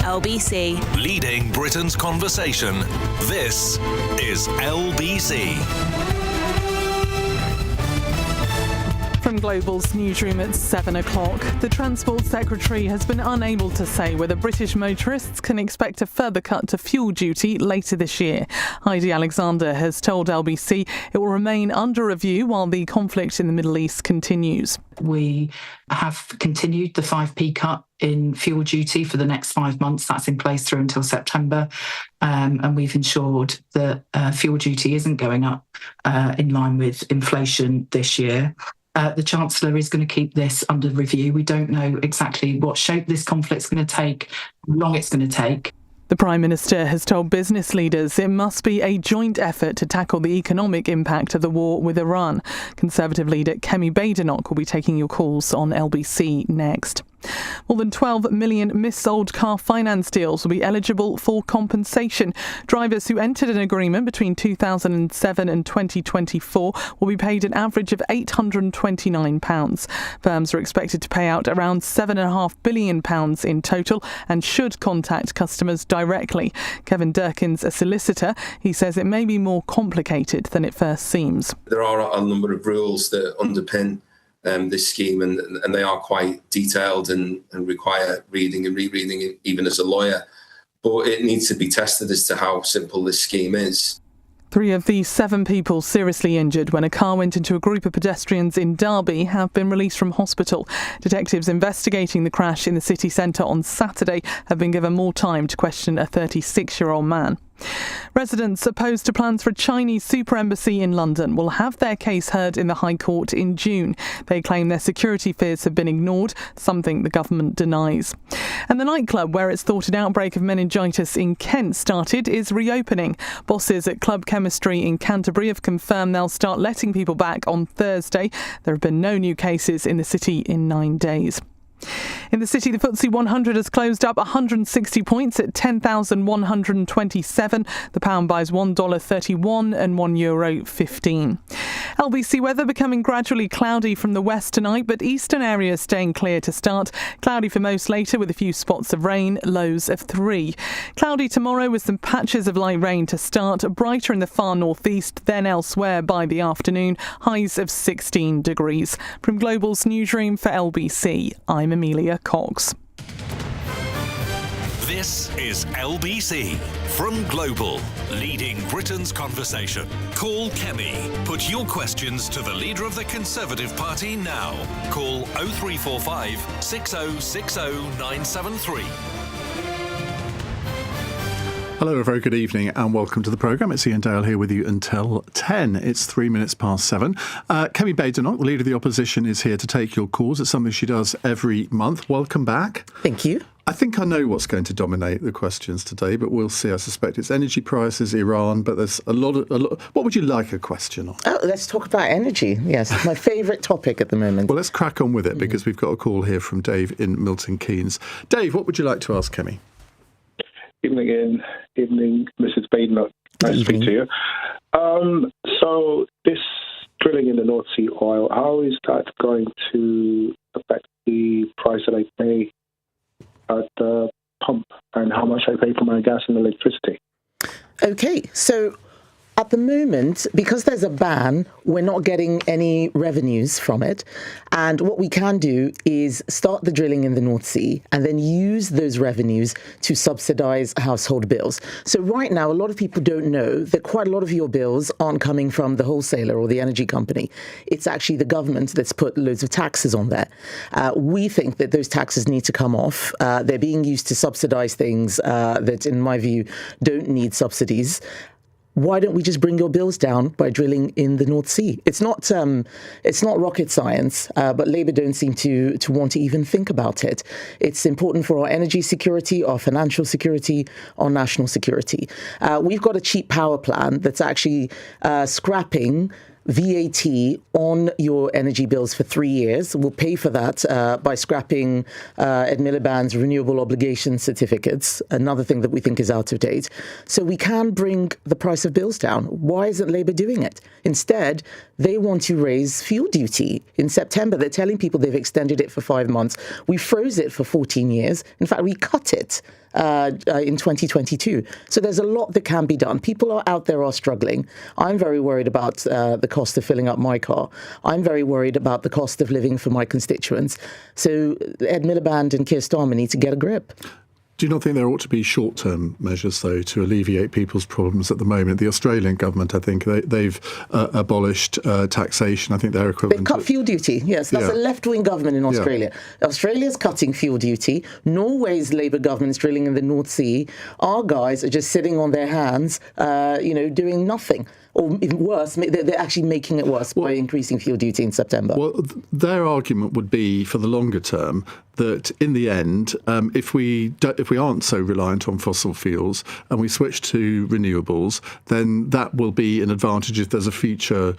LBC. Leading Britain's conversation. This is LBC. From Global's newsroom at 7 o'clock, the Transport Secretary has been unable to say whether British motorists can expect a further cut to fuel duty later this year. Heidi Alexander has told LBC it will remain under review while the conflict in the Middle East continues. We have continued the 5p cut in fuel duty for the next 5 months. That's in place through until September. And we've ensured that fuel duty isn't going up in line with inflation this year. The Chancellor is going to keep this under review. We don't know exactly what shape this conflict's going to take, how long it's going to take. The Prime Minister has told business leaders it must be a joint effort to tackle the economic impact of the war with Iran. Conservative leader Badenoch will be taking your calls on LBC next. More than 12 million mis-sold car finance deals will be eligible for compensation. Drivers who entered an agreement between 2007 and 2024 will be paid an average of £829. Firms are expected to pay out around £7.5 billion in total and should contact customers directly. Kevin Durkin's a solicitor. He says it may be more complicated than it first seems. There are a number of rules that underpin this scheme, and they are quite detailed and require reading and rereading, even as a lawyer. But it needs to be tested as to how simple this scheme is. 3 of the 7 people seriously injured when a car went into a group of pedestrians in Derby have been released from hospital. Detectives investigating the crash in the city centre on Saturday have been given more time to question a 36-year-old man. Residents opposed to plans for a Chinese super embassy in London will have their case heard in the High Court in June. They claim their security fears have been ignored, something the government denies. And the nightclub where it's thought an outbreak of meningitis in Kent started is reopening. Bosses at Club Chemistry in Canterbury have confirmed they'll start letting people back on Thursday. There have been no new cases in the city in 9 days. In the city, the FTSE 100 has closed up 160 points at 10,127. The pound buys $1.31 and €1.15. LBC weather becoming gradually cloudy from the west tonight, but eastern areas staying clear to start. Cloudy for most later with a few spots of rain, lows of 3. Cloudy tomorrow with some patches of light rain to start. Brighter in the far northeast, then elsewhere by the afternoon. Highs of 16 degrees. From Global's newsroom for LBC, I'm Amelia Cox. This is LBC from Global, leading Britain's conversation. Call Kemi. Put your questions to the leader of the Conservative Party now. Call 0345 6060 973. Hello, a very good evening and welcome to the programme. It's Iain Dale here with you until 10. It's 3 minutes past 7. Kemi Badenoch, the leader of the opposition, is here to take your calls. It's something she does every month. Welcome back. Thank you. I think I know what's going to dominate the questions today, but we'll see. I suspect it's energy prices, Iran, but there's a lot. What would you like a question on? Oh, let's talk about energy. Yes, my favourite topic at the moment. Well, let's crack on with it because we've got a call here from Dave in Milton Keynes. Dave, what would you like to ask Kemi? Evening, Ian. Evening, Mrs. Badenoch. Nice to speak to you. So this drilling in the North Sea oil, how is that going to affect the price that I pay at the pump and how much I pay for my gas and electricity? Okay, so at the moment, because there's a ban, we're not getting any revenues from it. And what we can do is start the drilling in the North Sea and then use those revenues to subsidise household bills. So right now, a lot of people don't know that quite a lot of your bills aren't coming from the wholesaler or the energy company. It's actually the government that's put loads of taxes on there. We think that those taxes need to come off. They're being used to subsidise things that, in my view, don't need subsidies. Why don't we just bring your bills down by drilling in the North Sea? It's not rocket science, but Labour don't seem to want to even think about it. It's important for our energy security, our financial security, our national security. We've got a cheap power plan that's actually scrapping VAT on your energy bills for 3 years. We'll pay for that by scrapping Ed Miliband's renewable obligation certificates, another thing that we think is out of date. So we can bring the price of bills down. Why isn't Labour doing it? Instead, they want to raise fuel duty. In September, they're telling people they've extended it for 5 months. We froze it for 14 years. In fact, we cut it in 2022. So there's a lot that can be done. People out there are struggling. I'm very worried about the cost of filling up my car. I'm very worried about the cost of living for my constituents. So Ed Miliband and Keir Starmer need to get a grip. Do you not think there ought to be short-term measures, though, to alleviate people's problems at the moment? The Australian government, I think, they've abolished taxation. I think they're equivalent. They've cut fuel duty. Yes, that's a left-wing government in Australia. Yeah. Australia's cutting fuel duty. Norway's Labour government is drilling in the North Sea. Our guys are just sitting on their hands, doing nothing. Or even worse, they're actually making it worse by increasing fuel duty in September. Well, their argument would be, for the longer term, that in the end, if we aren't so reliant on fossil fuels and we switch to renewables, then that will be an advantage if there's a future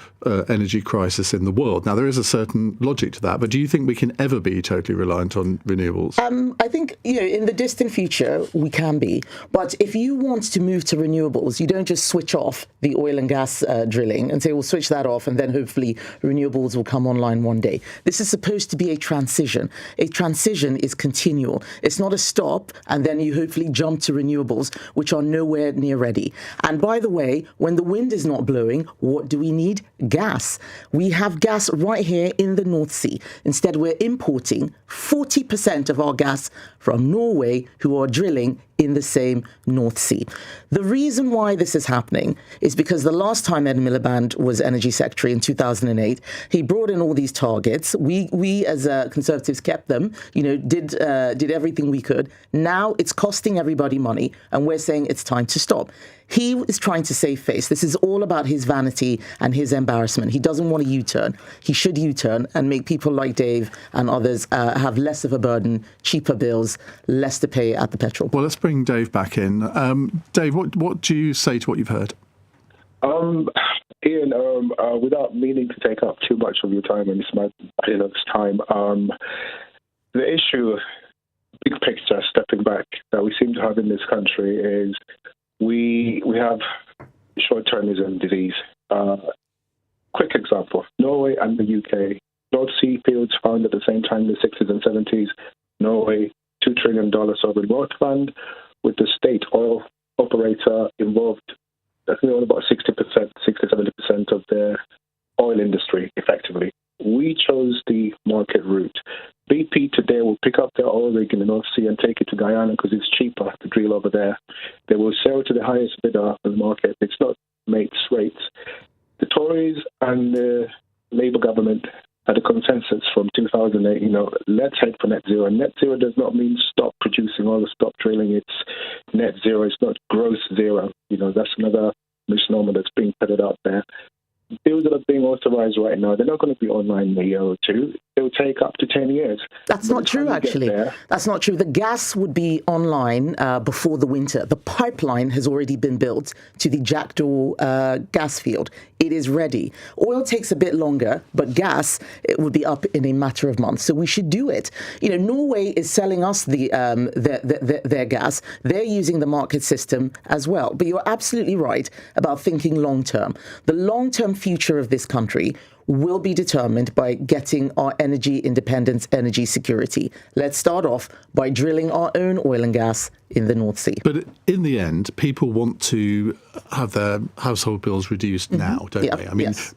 energy crisis in the world. Now, there is a certain logic to that, but do you think we can ever be totally reliant on renewables? I think, in the distant future, we can be. But if you want to move to renewables, you don't just switch off the oil and gas drilling and say, we'll switch that off and then hopefully renewables will come online one day. This is supposed to be a transition. A transition is continual. It's not a stop and then you hopefully jump to renewables, which are nowhere near ready. And by the way, when the wind is not blowing, what do we need? Gas. We have gas right here in the North Sea. Instead, we're importing 40% of our gas from Norway, who are drilling in the same North Sea. The reason why this is happening is because the last time Ed Miliband was Energy Secretary in 2008, he brought in all these targets. We as Conservatives kept them, did everything we could. Now it's costing everybody money, and we're saying it's time to stop. He is trying to save face. This is all about his vanity and his embarrassment. He doesn't want a U-turn. He should U-turn and make people like Dave and others have less of a burden, cheaper bills, less to pay at the petrol. Well, let's bring Dave back in. Dave, what do you say to what you've heard? Iain, without meaning to take up too much of your time in this time, the issue, big picture, stepping back, that we seem to have in this country is we have short-termism disease. Quick example, Norway and the UK. North Sea fields found at the same time in the 60s and 70s. Norway, $2 trillion sovereign wealth fund, with the state oil operator involved. That's only about 60-70% of their oil industry, effectively. We chose the market route. BP today will pick up their oil rig in the North Sea and take it to Guyana because it's cheaper to drill over there. They will sell to the highest bidder in the market. It's not mates rates. The Tories and the Labour government had a consensus from 2008, let's head for net zero. And net zero does not mean stop producing oil or stop drilling. It's net zero. It's not gross zero. That's another misnomer that's being peddled out there. Bills that are being authorised right now, they're not going to be online in a year or two. They'll take up to 10 years. That's not true, actually. That's not true. The gas would be online before the winter. The pipeline has already been built to the Jackdaw gas field. It is ready. Oil takes a bit longer, but gas, it would be up in a matter of months. So we should do it. Norway is selling us their gas. They're using the market system as well. But you're absolutely right about thinking long term. The long-term future of this country will be determined by getting our energy independence, energy security. Let's start off by drilling our own oil and gas in the North Sea. But in the end, people want to have their household bills reduced now, don't they? I mean, yes.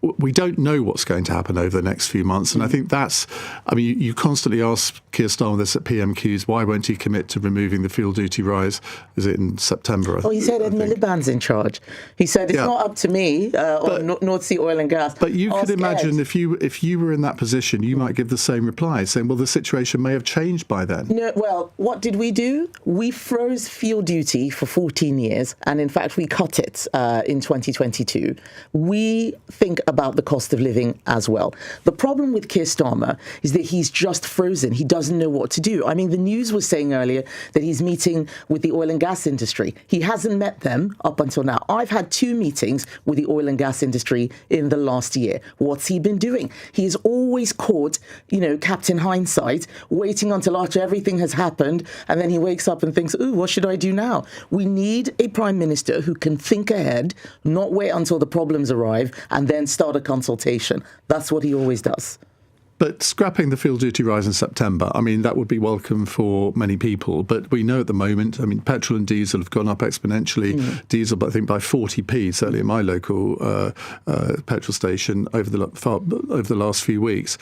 we don't know what's going to happen over the next few months. And I think you constantly ask Keir Starmer this at PMQs, why won't he commit to removing the fuel duty rise? Is it in September? He said Ed Miliband's in charge. He said it's not up to me on North Sea oil and gas. But you could imagine if you were in that position, you might give the same reply, saying, well, the situation may have changed by then. No, well, what did we do? We froze fuel duty for 14 years, and in fact, we cut it in 2022. We think about the cost of living as well. The problem with Keir Starmer is that he's just frozen. He doesn't know what to do. I mean, the news was saying earlier that he's meeting with the oil and gas industry. He hasn't met them up until now. I've had 2 meetings with the oil and gas industry in the last year. What's he been doing? He's always caught, Captain Hindsight, waiting until after everything has happened, and then he wakes up and thinks, ooh, what should I do now? We need a prime minister who can think ahead, not wait until the problems arrive, and then start a consultation. That's what he always does. But scrapping the fuel duty rise in September, I mean, that would be welcome for many people. But we know at the moment, I mean, petrol and diesel have gone up exponentially. Diesel, I think, by 40p, certainly in my local petrol station over the last few weeks.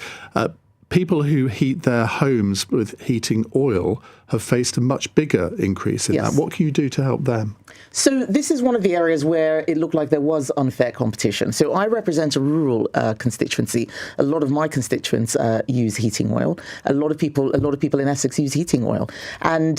People who heat their homes with heating oil have faced a much bigger increase in that. What can you do to help them? So this is one of the areas where it looked like there was unfair competition. So I represent a rural constituency. A lot of my constituents use heating oil. A lot of people in Essex use heating oil, and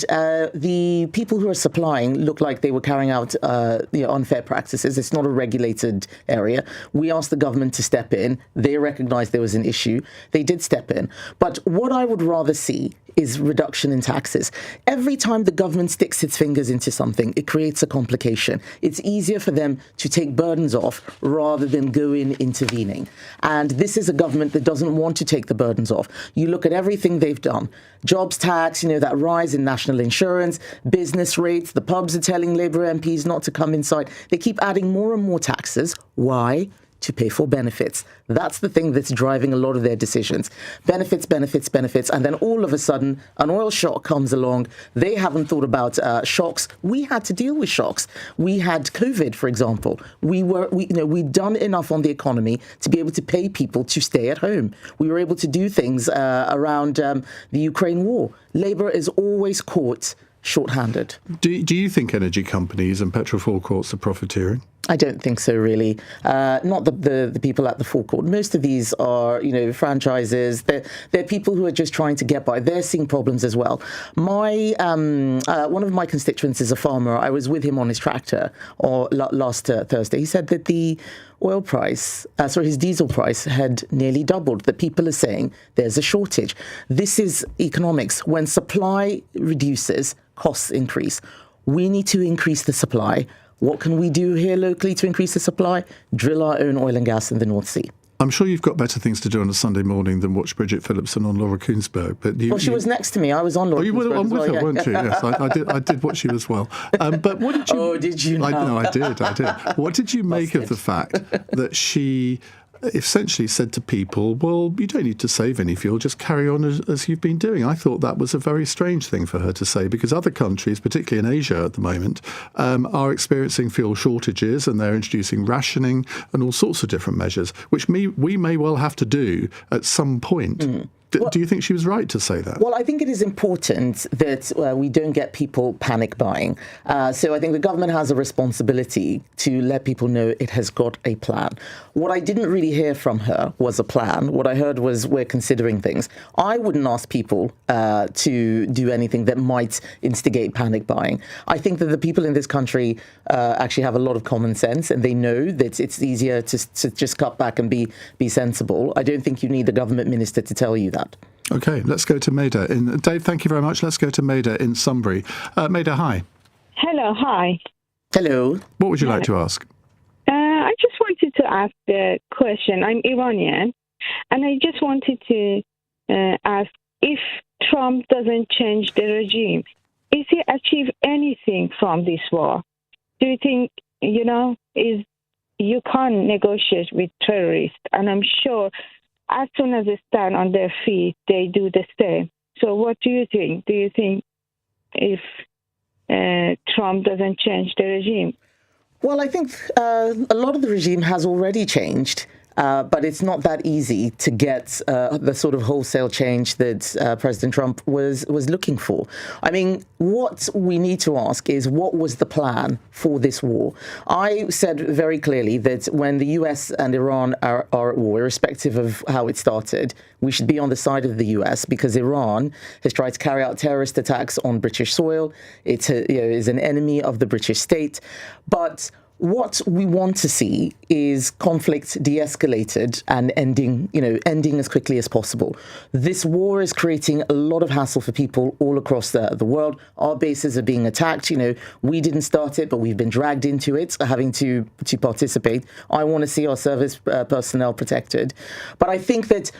the people who are supplying look like they were carrying out unfair practices. It's not a regulated area. We asked the government to step in. They recognised there was an issue. They did step in. But what I would rather see is reduction in taxes. Every time the government sticks its fingers into something, it creates a complication. It's easier for them to take burdens off rather than go in intervening. And this is a government that doesn't want to take the burdens off. You look at everything they've done. Jobs tax, that rise in national insurance, business rates, the pubs are telling Labour MPs not to come inside. They keep adding more and more taxes. Why? To pay for benefits. That's the thing that's driving a lot of their decisions. Benefits, benefits, benefits. And then all of a sudden, an oil shock comes along. They haven't thought about shocks. We had to deal with shocks. We had COVID, for example. We'd done enough on the economy to be able to pay people to stay at home. We were able to do things around the Ukraine war. Labour is always caught short-handed. Do you think energy companies and petrol forecourts are profiteering? I don't think so, really. Not the people at the forecourt. Most of these are, franchises. They're people who are just trying to get by. They're seeing problems as well. One of my constituents is a farmer. I was with him on his tractor last Thursday. He said that the oil price, his diesel price had nearly doubled. That people are saying there's a shortage. This is economics. When supply reduces, costs increase. We need to increase the supply. What can we do here locally to increase the supply? Drill our own oil and gas in the North Sea. I'm sure you've got better things to do on a Sunday morning than watch Bridget Phillipson on Laura Kuenssberg. But she was next to me. I was on Laura Kuenssberg. You were on with her, yeah. weren't you? Yes, I did watch you as well. But what did you... Oh, did you know? I did. What did you make of the fact that she essentially said to people, well, you don't need to save any fuel, just carry on as you've been doing? I thought that was a very strange thing for her to say, because other countries, particularly in Asia at the moment, are experiencing fuel shortages, and they're introducing rationing and all sorts of different measures, which we may well have to do at some point. Do you think she was right to say that? Well, I think it is important that we don't get people panic buying. So I think the government has a responsibility to let people know it has got a plan. What I didn't really hear from her was a plan. What I heard was we're considering things. I wouldn't ask people to do anything that might instigate panic buying. I think that the people in this country actually have a lot of common sense, and they know that it's easier to just cut back and be sensible. I don't think you need the government minister to tell you that. OK, let's go to Maida. Dave, thank you very much. Let's go to Maida in Sunbury. Maida, hi. Hello, hi. Hello. What would you like to ask? I just wanted to ask the question. I'm Iranian, and I just wanted to ask, if Trump doesn't change the regime, is he achieve anything from this war? Do you think, you can't negotiate with terrorists? And I'm sure as soon as they stand on their feet, they do the same. So what do you think? Do you think if Trump doesn't change the regime? Well, I think a lot of the regime has already changed. But it's not that easy to get the sort of wholesale change that President Trump was looking for. I mean, what we need to ask is, what was the plan for this war? I said very clearly that when the US and Iran are at war, irrespective of how it started, we should be on the side of the US, because Iran has tried to carry out terrorist attacks on British soil. It is an enemy of the British state. But what we want to see is conflict de-escalated and ending as quickly as possible. This war is creating a lot of hassle for people all across the world. Our bases are being attacked. We didn't start it, but we've been dragged into it, having to participate. I want to see our service personnel protected. But I think that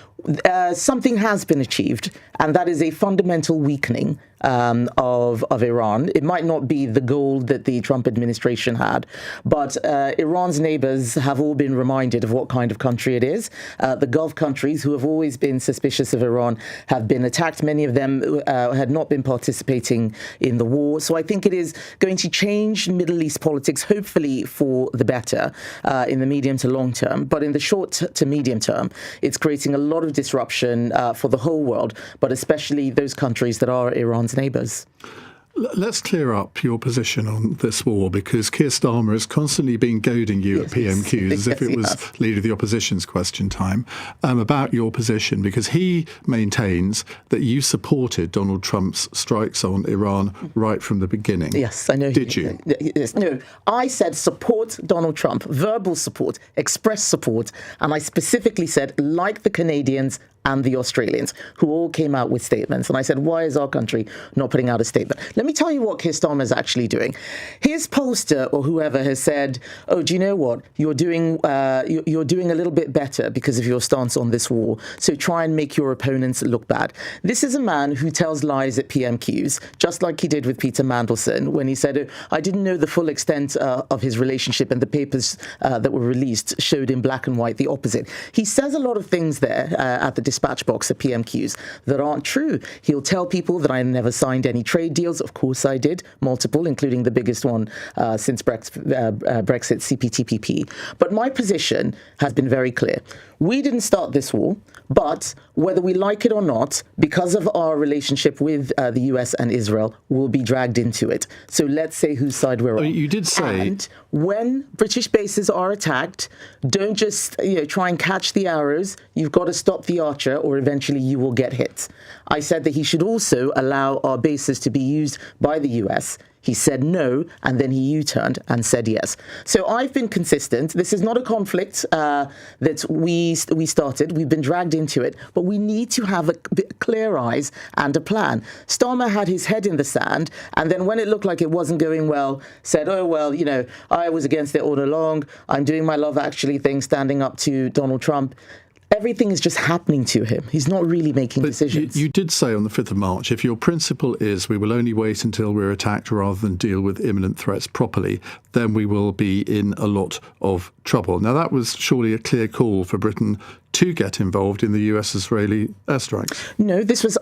something has been achieved, and that is a fundamental weakening of Iran. It might not be the goal that the Trump administration had, but Iran's neighbors have all been reminded of what kind of country it is. The Gulf countries, who have always been suspicious of Iran, have been attacked. Many of them had not been participating in the war. So I think it is going to change Middle East politics, hopefully for the better, in the medium to long term. But in the short to medium term, it's creating a lot of disruption for the whole world, but especially those countries that are Iran's neighbours. Let's clear up your position on this war, because Keir Starmer has constantly been goading you at PMQs as if it was Leader of the Opposition's question time about your position, because he maintains that you supported Donald Trump's strikes on Iran right from the beginning. Yes, I know. Did you? Yes. No, I said support Donald Trump, verbal support, express support, and I specifically said, like the Canadians and the Australians, who all came out with statements. And I said, why is our country not putting out a statement? Let me tell you what Keir Starmer is actually doing. His pollster or whoever has said, oh, do you know what? You're doing a little bit better because of your stance on this war. So try and make your opponents look bad. This is a man who tells lies at PMQs, just like he did with Peter Mandelson when he said, I didn't know the full extent of his relationship, and the papers that were released showed in black and white the opposite. He says a lot of things there at the dispatch box at PMQs that aren't true. He'll tell people that I never signed any trade deals. Of course I did, multiple, including the biggest one since Brexit, CPTPP. But my position has been very clear. We didn't start this war, but whether we like it or not, because of our relationship with the US and Israel, we'll be dragged into it. So let's say whose side we're on. You did say... And when British bases are attacked, don't just try and catch the arrows. You've got to stop the archer, or eventually you will get hit. I said that he should also allow our bases to be used by the US. He said no, and then he U-turned and said yes. So I've been consistent. This is not a conflict that we started. We've been dragged into it, but we need to have clear eyes and a plan. Starmer had his head in the sand, and then when it looked like it wasn't going well, said, oh, well, I was against it all along. I'm doing my Love Actually thing, standing up to Donald Trump. Everything is just happening to him. He's not really making decisions. You did say on the 5th of March, if your principle is we will only wait until we're attacked rather than deal with imminent threats properly, then we will be in a lot of trouble. Now, that was surely a clear call for Britain to get involved in the US-Israeli airstrikes. No, this was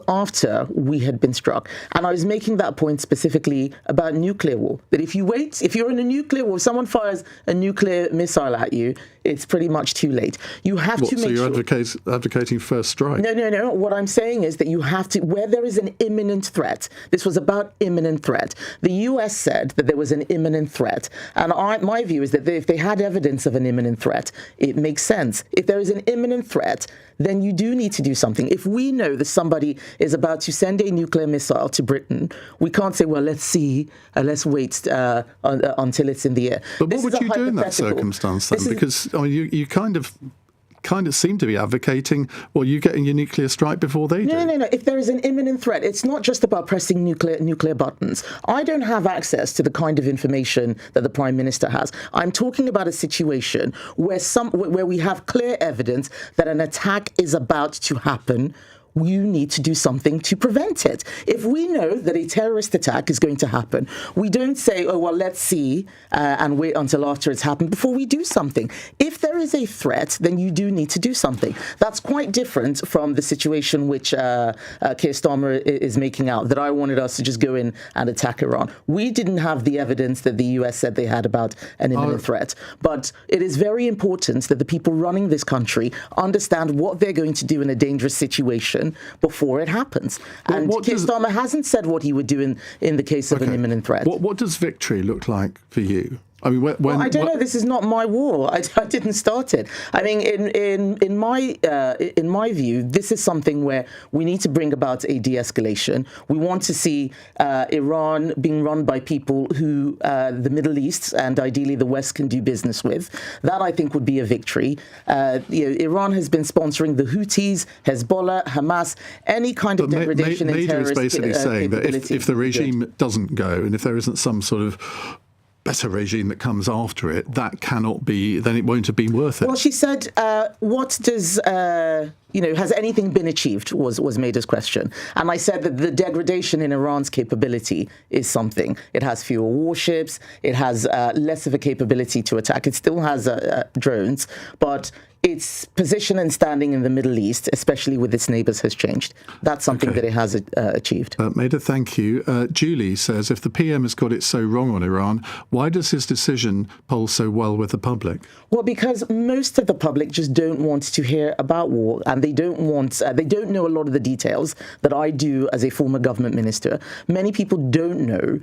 after we had been struck. And I was making that point specifically about nuclear war. That if you're in a nuclear war, if someone fires a nuclear missile at you, it's pretty much too late. You have to make sure... So you're advocating first strike? No. What I'm saying is that you have to, where there is an imminent threat, this was about imminent threat. The US said that there was an imminent threat. And my view is that if they had evidence of an imminent threat, it makes sense. If there is an imminent threat, then you do need to do something. If we know that somebody is about to send a nuclear missile to Britain, we can't say, well, let's see, let's wait until it's in the air. But what would you do in that circumstance then? Because you kind of seem to be advocating, well, you getting your nuclear strike before they do. No. If there is an imminent threat, it's not just about pressing nuclear buttons. I don't have access to the kind of information that the Prime Minister has. I'm talking about a situation where we have clear evidence that an attack is about to happen. You need to do something to prevent it. If we know that a terrorist attack is going to happen, we don't say, oh, well, let's see and wait until after it's happened before we do something. If there is a threat, then you do need to do something. That's quite different from the situation which Keir Starmer is making out, that I wanted us to just go in and attack Iran. We didn't have the evidence that the US said they had about an imminent threat. But it is very important that the people running this country understand what they're going to do in a dangerous situation before it happens. And Keir Starmer hasn't said what he would do in the case of an imminent threat. What does victory look like for you? I mean, I don't know. This is not my war. I didn't start it. I mean, in my view, this is something where we need to bring about a de-escalation. We want to see Iran being run by people who the Middle East and ideally the West can do business with. That, I think, would be a victory. Iran has been sponsoring the Houthis, Hezbollah, Hamas, any kind of degradation in terrorist NATO is basically saying that if the regime doesn't go and if there isn't some sort of better regime that comes after it, that cannot be, then it won't have been worth it. Well, she said, what does, has anything been achieved was Maida's question. And I said that the degradation in Iran's capability is something. It has fewer warships. It has less of a capability to attack. It still has drones, but its position and standing in the Middle East, especially with its neighbours, has changed. That's something that it has achieved. Maida, thank you. Julie says, if the PM has got it so wrong on Iran, why does his decision poll so well with the public? Well, because most of the public just don't want to hear about war, and they don't know a lot of the details that I do as a former government minister. Many people don't know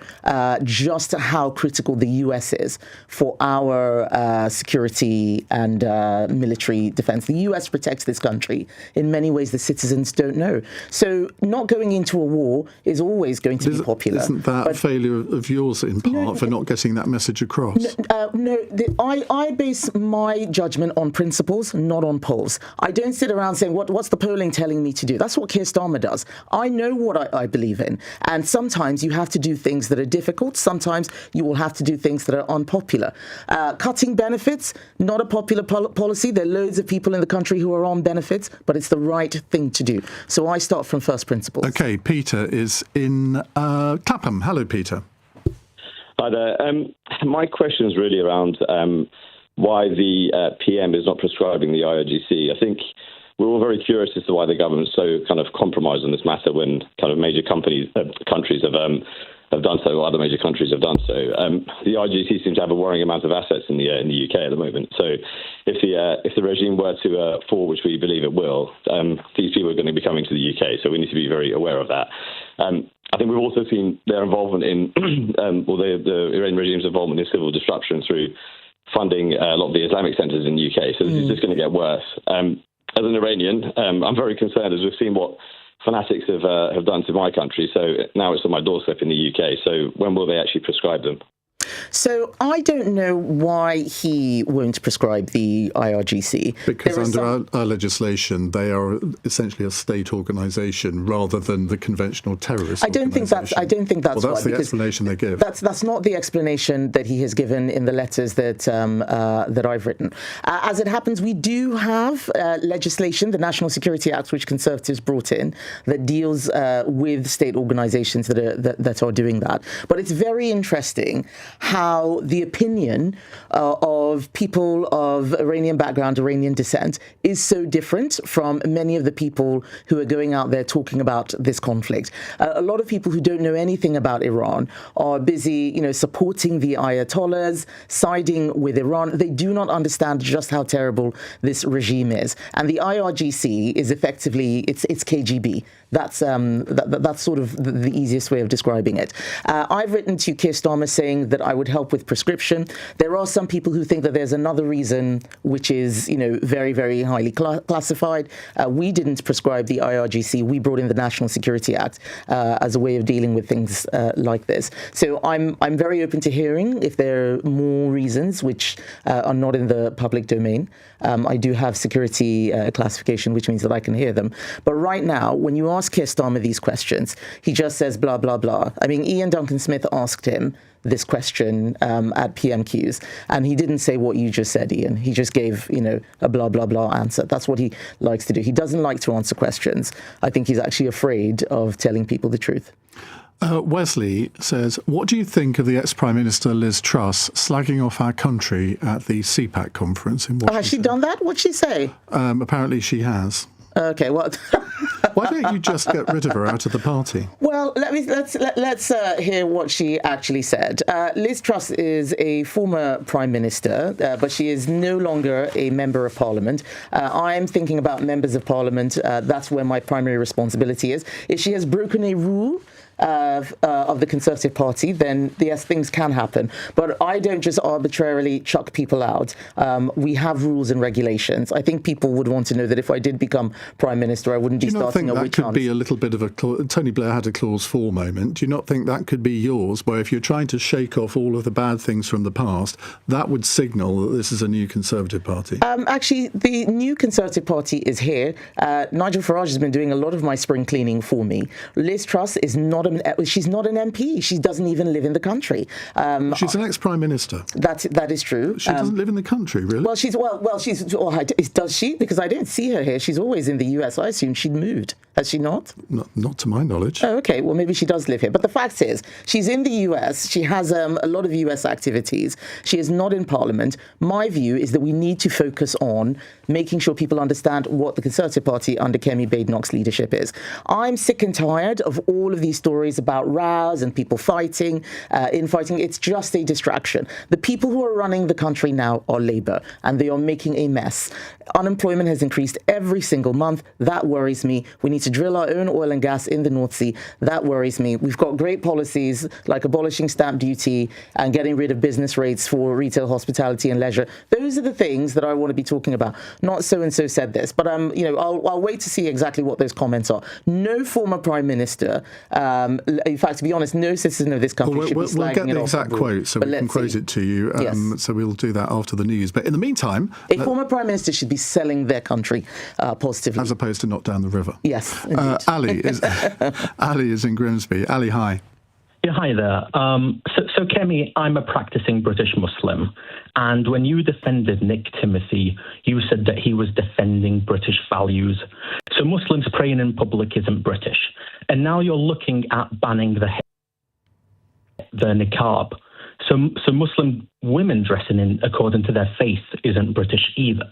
just how critical the US is for our security and military defense. The US protects this country in many ways the citizens don't know. So not going into a war is always going to be popular. Isn't that a failure of yours in part for not getting that message across? I base my judgment on principles, not on polls. I don't sit around saying, what's the polling telling me to do? That's what Keir Starmer does. I know what I believe in. And sometimes you have to do things that are difficult. Sometimes you will have to do things that are unpopular. Cutting benefits, not a popular policy. There are loads of people in the country who are on benefits, but it's the right thing to do. So I start from first principles. OK, Peter is in Clapham. Hello, Peter. Hi there. My question is really around why the PM is not prescribing the IRGC. I think we're all very curious as to why the government's so kind of compromised on this matter when kind of major countries have done so, or other major countries have done so. The IRGC seems to have a worrying amount of assets in the UK at the moment. So if the regime were to fall, which we believe it will, these people are going to be coming to the UK. So we need to be very aware of that. I think we've also seen their involvement in, the Iranian regime's involvement in civil disruption through funding a lot of the Islamic centres in the UK. So this is just going to get worse. As an Iranian, I'm very concerned as we've seen what fanatics have done to my country. So now it's on my doorstep in the UK. So when will they actually prescribe them? So I don't know why he won't prescribe the IRGC. Because under our legislation, they are essentially a state organisation rather than the conventional terrorist. I don't think that's well, that's right, the explanation they give. That's not the explanation that he has given in the letters that I've written. As it happens, we do have legislation, the National Security Act, which Conservatives brought in, that deals with state organisations that are doing that. But it's very interesting how the opinion of people of Iranian background, Iranian descent, is so different from many of the people who are going out there talking about this conflict. A lot of people who don't know anything about Iran are busy, supporting the Ayatollahs, siding with Iran. They do not understand just how terrible this regime is. And the IRGC is effectively, it's KGB. That's sort of the easiest way of describing it. I've written to Keir Starmer saying that I would help with prescription. There are some people who think that there's another reason, which is, very, very highly classified. We didn't prescribe the IRGC. We brought in the National Security Act as a way of dealing with things like this. So I'm very open to hearing if there are more reasons which are not in the public domain. I do have security classification, which means that I can hear them. But right now, when you ask Keir Starmer these questions, he just says blah, blah, blah. I mean, Ian Duncan Smith asked him this question at PMQs, and he didn't say what you just said, Ian. He just gave, a blah, blah, blah answer. That's what he likes to do. He doesn't like to answer questions. I think he's actually afraid of telling people the truth. Wesley says, what do you think of the ex-Prime Minister Liz Truss slagging off our country at the CPAC conference in Washington? Has she done that? What'd she say? Apparently she has. Okay, well... Why don't you just get rid of her out of the party? Well, let's hear what she actually said. Liz Truss is a former Prime Minister, but she is no longer a Member of Parliament. I'm thinking about Members of Parliament. That's where my primary responsibility is. If she has broken a rule of the Conservative Party, then yes, things can happen. But I don't just arbitrarily chuck people out. We have rules and regulations. I think people would want to know that if I did become Prime Minister, I wouldn't be starting a witch hunt. Do you not think that could be a little bit of a... Tony Blair had a clause 4 moment. Do you not think that could be yours, where if you're trying to shake off all of the bad things from the past, that would signal that this is a new Conservative Party? Actually, the new Conservative Party is here. Nigel Farage has been doing a lot of my spring cleaning for me. Liz Truss is not a she's not an MP. She doesn't even live in the country. She's an ex-prime minister. That is true. She doesn't live in the country, really? Does she? Because I don't see her here. She's always in the US. I assume she'd moved. Has she not? Not to my knowledge. Oh, okay. Well, maybe she does live here. But the fact is, she's in the US. She has a lot of US activities. She is not in Parliament. My view is that we need to focus on making sure people understand what the Conservative Party under Kemi Badenoch's leadership is. I'm sick and tired of all of these stories about rows and people fighting, infighting. It's just a distraction. The people who are running the country now are Labour, and they are making a mess. Unemployment has increased every single month. That worries me. We need to drill our own oil and gas in the North Sea. That worries me. We've got great policies like abolishing stamp duty and getting rid of business rates for retail, hospitality and leisure. Those are the things that I want to be talking about. Not so-and-so said this, but I'll wait to see exactly what those comments are. No former Prime Minister, in fact, to be honest, no citizen of this country should be slagging we'll get it the off exact quote, so we can quote it to you. Yes. So we'll do that after the news. But in the meantime... A former Prime Minister should be selling their country positively. As opposed to not down the river. Yes, Ali is in Grimsby. Ali, hi. Yeah, hi there. So Kemi, I'm a practicing British Muslim, and when you defended Nick Timothy, you said that he was defending British values. So Muslims praying in public isn't British, and now you're looking at banning the niqab. So Muslim women dressing in according to their faith isn't British either.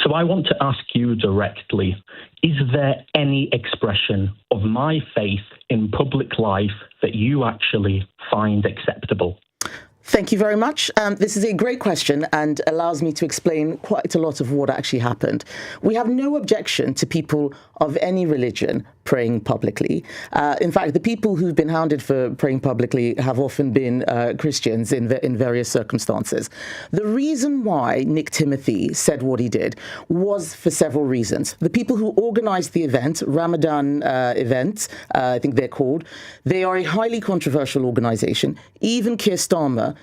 So I want to ask you directly, is there any expression of my faith in public life that you actually find acceptable? Thank you very much. This is a great question and allows me to explain quite a lot of what actually happened. We have no objection to people of any religion praying publicly. In fact, the people who've been hounded for praying publicly have often been Christians in various circumstances. The reason why Nick Timothy said what he did was for several reasons. The people who organized the event, Ramadan event, I think they're called, they are a highly controversial organization. Even Keir Starmer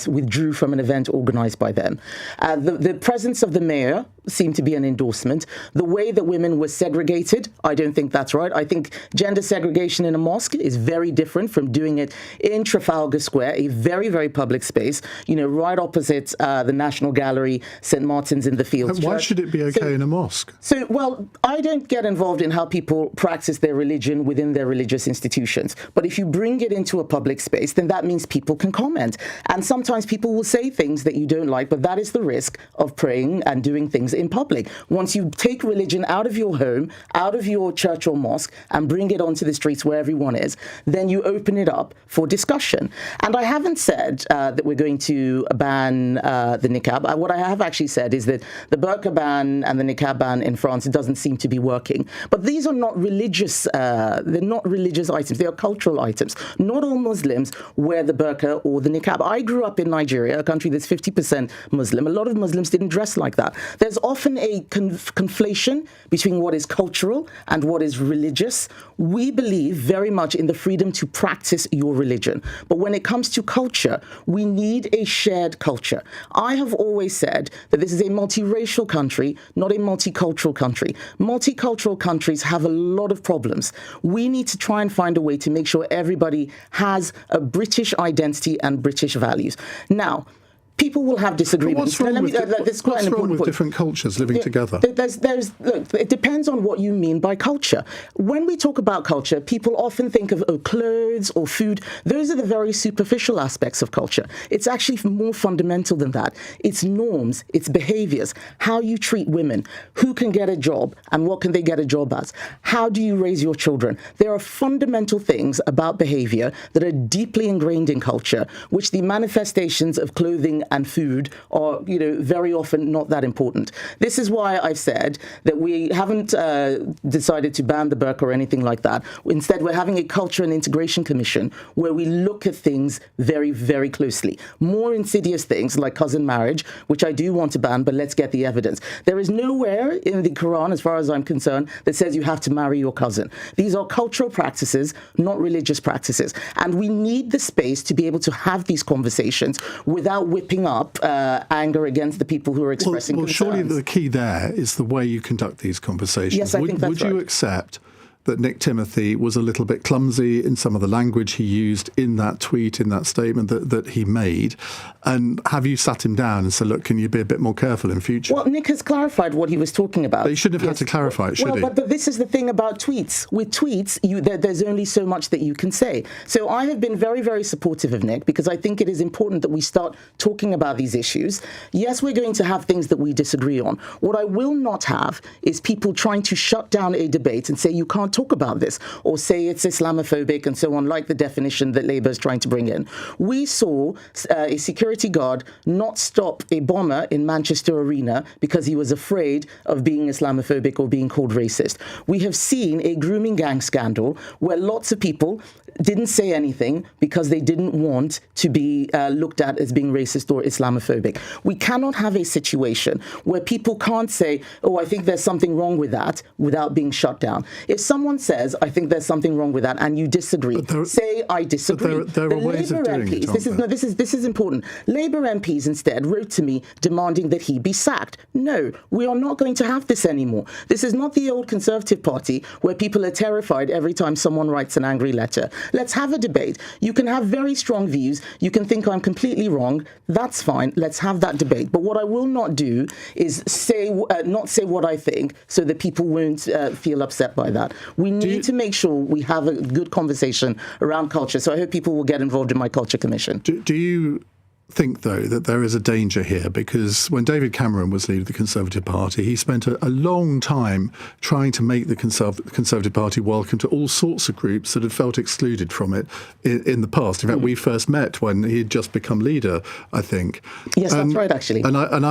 withdrew from an event organized by them. The presence of the mayor seemed to be an endorsement. The way that women were segregated, I don't think that's right. I think gender segregation in a mosque is very different from doing it in Trafalgar Square, a very, very public space, right opposite the National Gallery, St. Martin's in the Fields. Why should it be okay in a mosque? Well, I don't get involved in how people practice their religion within their religious institutions. But if you bring it into a public space, then that means people can comment. And sometimes people will say things that you don't like, but that is the risk of praying and doing things in public. Once you take religion out of your home, out of your church or mosque, and bring it onto the streets where everyone is, then you open it up for discussion. And I haven't said that we're going to ban the niqab. What I have actually said is that the burqa ban and the niqab ban in France doesn't seem to be working. But these are not religious, they're not religious items, they are cultural items. Not all Muslims wear the burqa or the niqab. I grew up in Nigeria, a country that's 50% Muslim. A lot of Muslims didn't dress like that. There's often a conflation between what is cultural and what is religious. We believe very much in the freedom to practice your religion. But when it comes to culture, we need a shared culture. I have always said that this is a multiracial country, not a multicultural country. Multicultural countries have a lot of problems. We need to try and find a way to make sure everybody has a British identity and British values. Now, people will have disagreements. What's wrong with different cultures living together? Look, it depends on what you mean by culture. When we talk about culture, people often think of clothes or food. Those are the very superficial aspects of culture. It's actually more fundamental than that. It's norms, it's behaviors, how you treat women, who can get a job and what can they get a job as, how do you raise your children. There are fundamental things about behavior that are deeply ingrained in culture, which the manifestations of clothing and food are, very often not that important. This is why I've said that we haven't decided to ban the burqa or anything like that. Instead, we're having a culture and integration commission where we look at things very, very closely. More insidious things like cousin marriage, which I do want to ban, but let's get the evidence. There is nowhere in the Quran, as far as I'm concerned, that says you have to marry your cousin. These are cultural practices, not religious practices. And we need the space to be able to have these conversations without whipping up anger against the people who are expressing concerns. Surely the key there is the way you conduct these conversations. Yes, I think that's Would you accept that Nick Timothy was a little bit clumsy in some of the language he used in that tweet, in that statement that he made? And have you sat him down and said, look, can you be a bit more careful in future? Well, Nick has clarified what he was talking about. But he shouldn't have had to clarify it, should he? But this is the thing about tweets. With tweets, there's only so much that you can say. So I have been very, very supportive of Nick because I think it is important that we start talking about these issues. Yes, we're going to have things that we disagree on. What I will not have is people trying to shut down a debate and say you can't talk about this, or say it's Islamophobic and so on, like the definition that Labour is trying to bring in. We saw a security guard not stop a bomber in Manchester Arena because he was afraid of being Islamophobic or being called racist. We have seen a grooming gang scandal where lots of people didn't say anything because they didn't want to be looked at as being racist or Islamophobic. We cannot have a situation where people can't say, oh, I think there's something wrong with that, without being shut down. If someone says, I think there's something wrong with that, and you disagree, say, I disagree. There are ways of doing it, this is important. Labour MPs instead wrote to me demanding that he be sacked. No, we are not going to have this anymore. This is not the old Conservative Party where people are terrified every time someone writes an angry letter. Let's have a debate. You can have very strong views. You can think I'm completely wrong. That's fine. Let's have that debate. But what I will not do is not say what I think so that people won't feel upset by that. We need to make sure we have a good conversation around culture. So I hope people will get involved in my culture commission. Do you think, though, that there is a danger here? Because when David Cameron was leader of the Conservative Party, he spent a long time trying to make the Conservative Party welcome to all sorts of groups that had felt excluded from it in the past. In fact, we first met when he had just become leader, I think. Yes, that's right, actually. And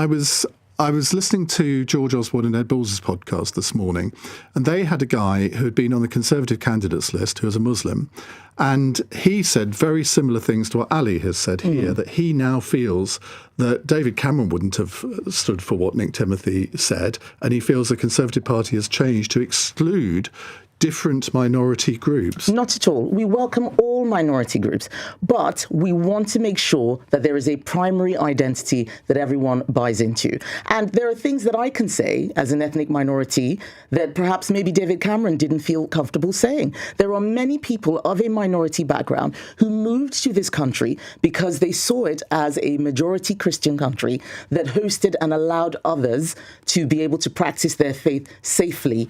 I was listening to George Osborne and Ed Balls' podcast this morning, and they had a guy who had been on the Conservative candidates list who was a Muslim, and he said very similar things to what Ali has said here, that he now feels that David Cameron wouldn't have stood for what Nick Timothy said, and he feels the Conservative Party has changed to exclude different minority groups. Not at all. We welcome all minority groups, but we want to make sure that there is a primary identity that everyone buys into. And there are things that I can say as an ethnic minority that perhaps maybe David Cameron didn't feel comfortable saying. There are many people of a minority background who moved to this country because they saw it as a majority Christian country that hosted and allowed others to be able to practice their faith safely.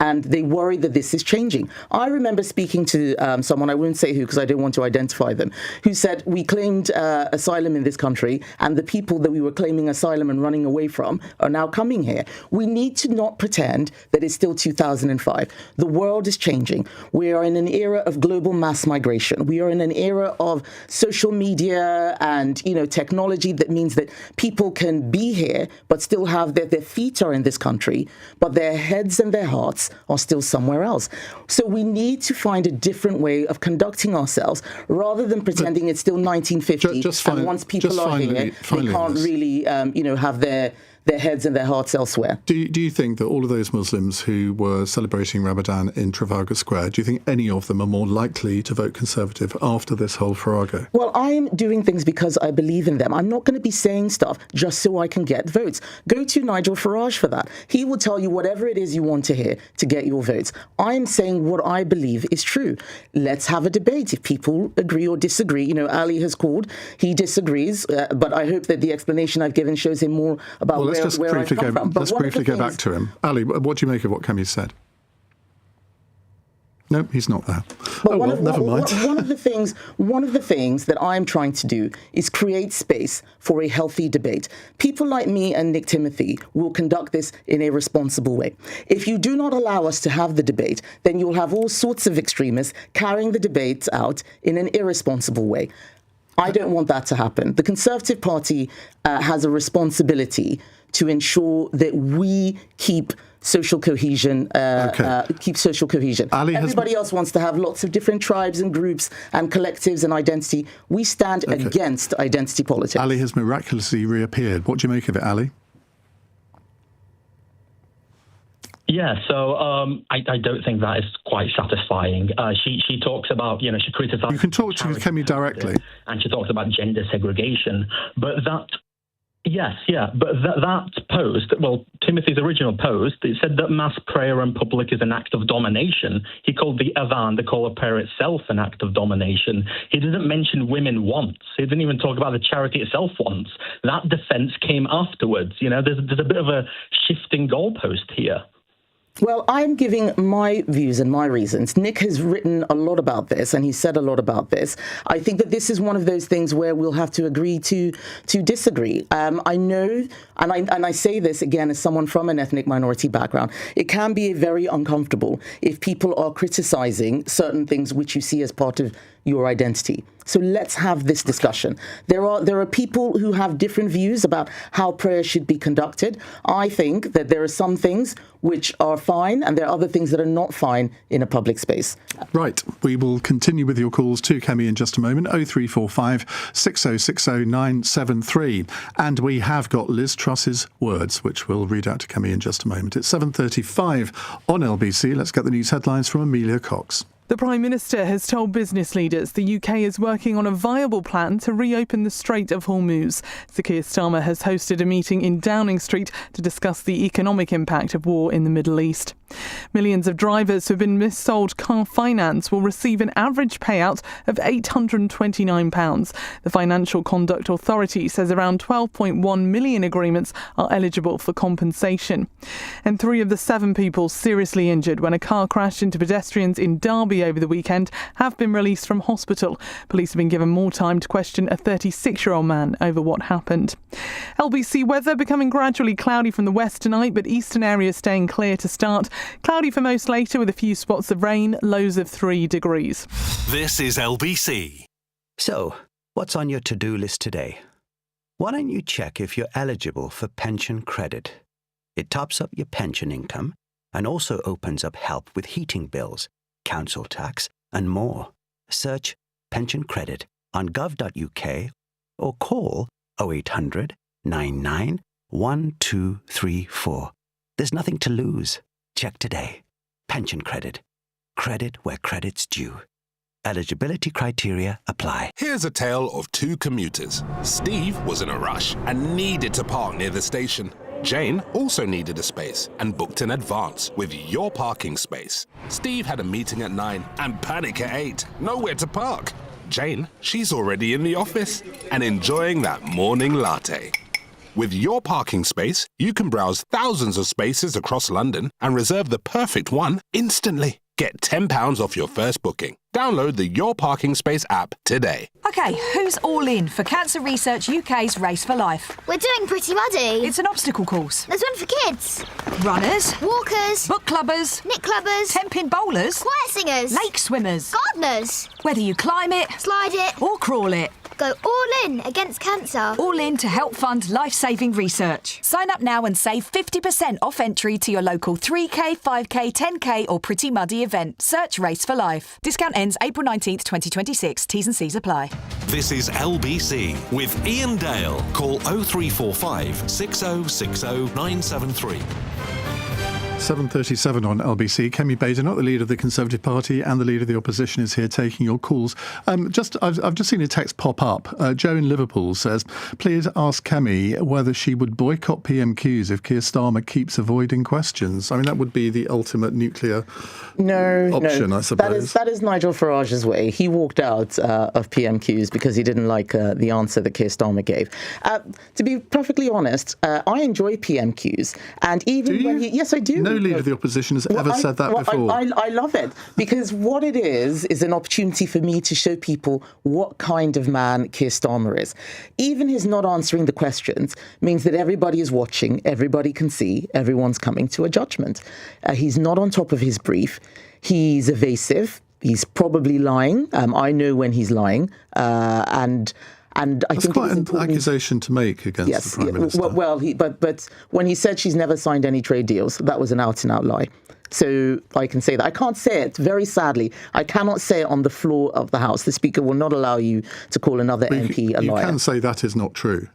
And they worry that this is changing. I remember speaking to someone, I won't say who because I don't want to identify them, who said we claimed asylum in this country and the people that we were claiming asylum and running away from are now coming here. We need to not pretend that it's still 2005. The world is changing. We are in an era of global mass migration. We are in an era of social media and technology that means that people can be here but still have their feet are in this country, but their heads and their hearts are still somewhere else. So we need to find a different way of conducting ourselves rather than pretending it's still 1950 and once people are here, they can't really, have their heads and their hearts elsewhere. Do you think that all of those Muslims who were celebrating Ramadan in Trafalgar Square, do you think any of them are more likely to vote Conservative after this whole farrago? Well, I'm doing things because I believe in them. I'm not going to be saying stuff just so I can get votes. Go to Nigel Farage for that. He will tell you whatever it is you want to hear to get your votes. I'm saying what I believe is true. Let's have a debate. If people agree or disagree, Ali has called, he disagrees, but I hope that the explanation I've given shows him more about Let's briefly go back to him. Ali, what do you make of what Kemi said? No, he's not there. Never mind. One of the things that I'm trying to do is create space for a healthy debate. People like me and Nick Timothy will conduct this in a responsible way. If you do not allow us to have the debate, then you'll have all sorts of extremists carrying the debates out in an irresponsible way. I don't want that to happen. The Conservative Party has a responsibility to ensure that we keep social cohesion. Everybody else wants to have lots of different tribes and groups and collectives and identity. We stand against identity politics. Ali has miraculously reappeared. What do you make of it, Ali? Yeah, so I don't think that is quite satisfying. She talks about, she criticizes... You can talk to Kemi directly. And she talks about gender segregation, but that Yes, yeah, but that post, well, Timothy's original post, it said that mass prayer in public is an act of domination. He called the Adhan, the call of prayer itself, an act of domination. He doesn't mention women once. He didn't even talk about the charity itself once. That defence came afterwards. You know, there's a bit of a shifting goalpost here. Well, I'm giving my views and my reasons. Nick has written a lot about this, and he said a lot about this. I think that this is one of those things where we'll have to agree to disagree. I know, and I say this again as someone from an ethnic minority background, it can be very uncomfortable if people are criticizing certain things which you see as part of your identity. So let's have this discussion. There are people who have different views about how prayer should be conducted. I think that there are some things which are fine, and there are other things that are not fine in a public space. Right. We will continue with your calls to Kemi in just a moment. 0345 6060 973. And we have got Liz Truss's words, which we'll read out to Kemi in just a moment. It's 7:35 on LBC. Let's get the news headlines from Amelia Cox. The Prime Minister has told business leaders the UK is working on a viable plan to reopen the Strait of Hormuz. Sir Keir Starmer has hosted a meeting in Downing Street to discuss the economic impact of war in the Middle East. Millions of drivers who have been missold car finance will receive an average payout of £829. The Financial Conduct Authority says around 12.1 million agreements are eligible for compensation. And 3 of the 7 people seriously injured when a car crashed into pedestrians in Derby over the weekend have been released from hospital. Police have been given more time to question a 36-year-old man over what happened. LBC weather becoming gradually cloudy from the west tonight, but eastern areas staying clear to start. Cloudy for most later with a few spots of rain, lows of 3 degrees. This is LBC. So, what's on your to-do list today? Why don't you check if you're eligible for pension credit? It tops up your pension income and also opens up help with heating bills, council tax and more. Search pension credit on gov.uk or call 0800 99 1234. There's nothing to lose. Check today. Pension credit. Credit where credit's due. Eligibility criteria apply. Here's a tale of 2 commuters. Steve was in a rush and needed to park near the station. Jane also needed a space and booked in advance with Your Parking Space. Steve had a meeting at 9 and panic at 8. Nowhere to park. Jane, she's already in the office and enjoying that morning latte. With Your Parking Space, you can browse thousands of spaces across London and reserve the perfect one instantly. Get £10 off your first booking. Download the Your Parking Space app today. OK, who's all in for Cancer Research UK's Race for Life? We're doing Pretty Muddy. It's an obstacle course. There's one for kids. Runners. Walkers. Book clubbers. Nick clubbers. 10-pin bowlers. Choir singers. Lake swimmers. Gardeners. Whether you climb it, slide it, or crawl it. Go all in against cancer. All in to help fund life-saving research. Sign up now and save 50% off entry to your local 3K, 5K, 10K or Pretty Muddy event. Search Race for Life. Discount ends April 19th, 2026. T's and C's apply. This is LBC with Iain Dale. Call 0345 6060 973. 7:37 on LBC. Kemi Badenoch, the leader of the Conservative Party and the leader of the opposition, is here taking your calls. I've just seen a text pop up. Joe in Liverpool says, please ask Kemi whether she would boycott PMQs if Keir Starmer keeps avoiding questions. I mean, that would be the ultimate nuclear option, I suppose. That is Nigel Farage's way. He walked out of PMQs because he didn't like the answer that Keir Starmer gave. To be perfectly honest, I enjoy PMQs. And even when he... Yes, I do. No leader of the opposition has ever said that before. I love it because what it is an opportunity for me to show people what kind of man Keir Starmer is. Even his not answering the questions means that everybody is watching, everybody can see, everyone's coming to a judgment. He's not on top of his brief. He's evasive. He's probably lying. I know when he's lying. And I think quite an accusation to make against the Prime Minister. But when he said she's never signed any trade deals, that was an out-and-out lie. So I can say that. I can't say it, very sadly. I cannot say it on the floor of the House. The Speaker will not allow you to call another MP a liar. You can say that is not true.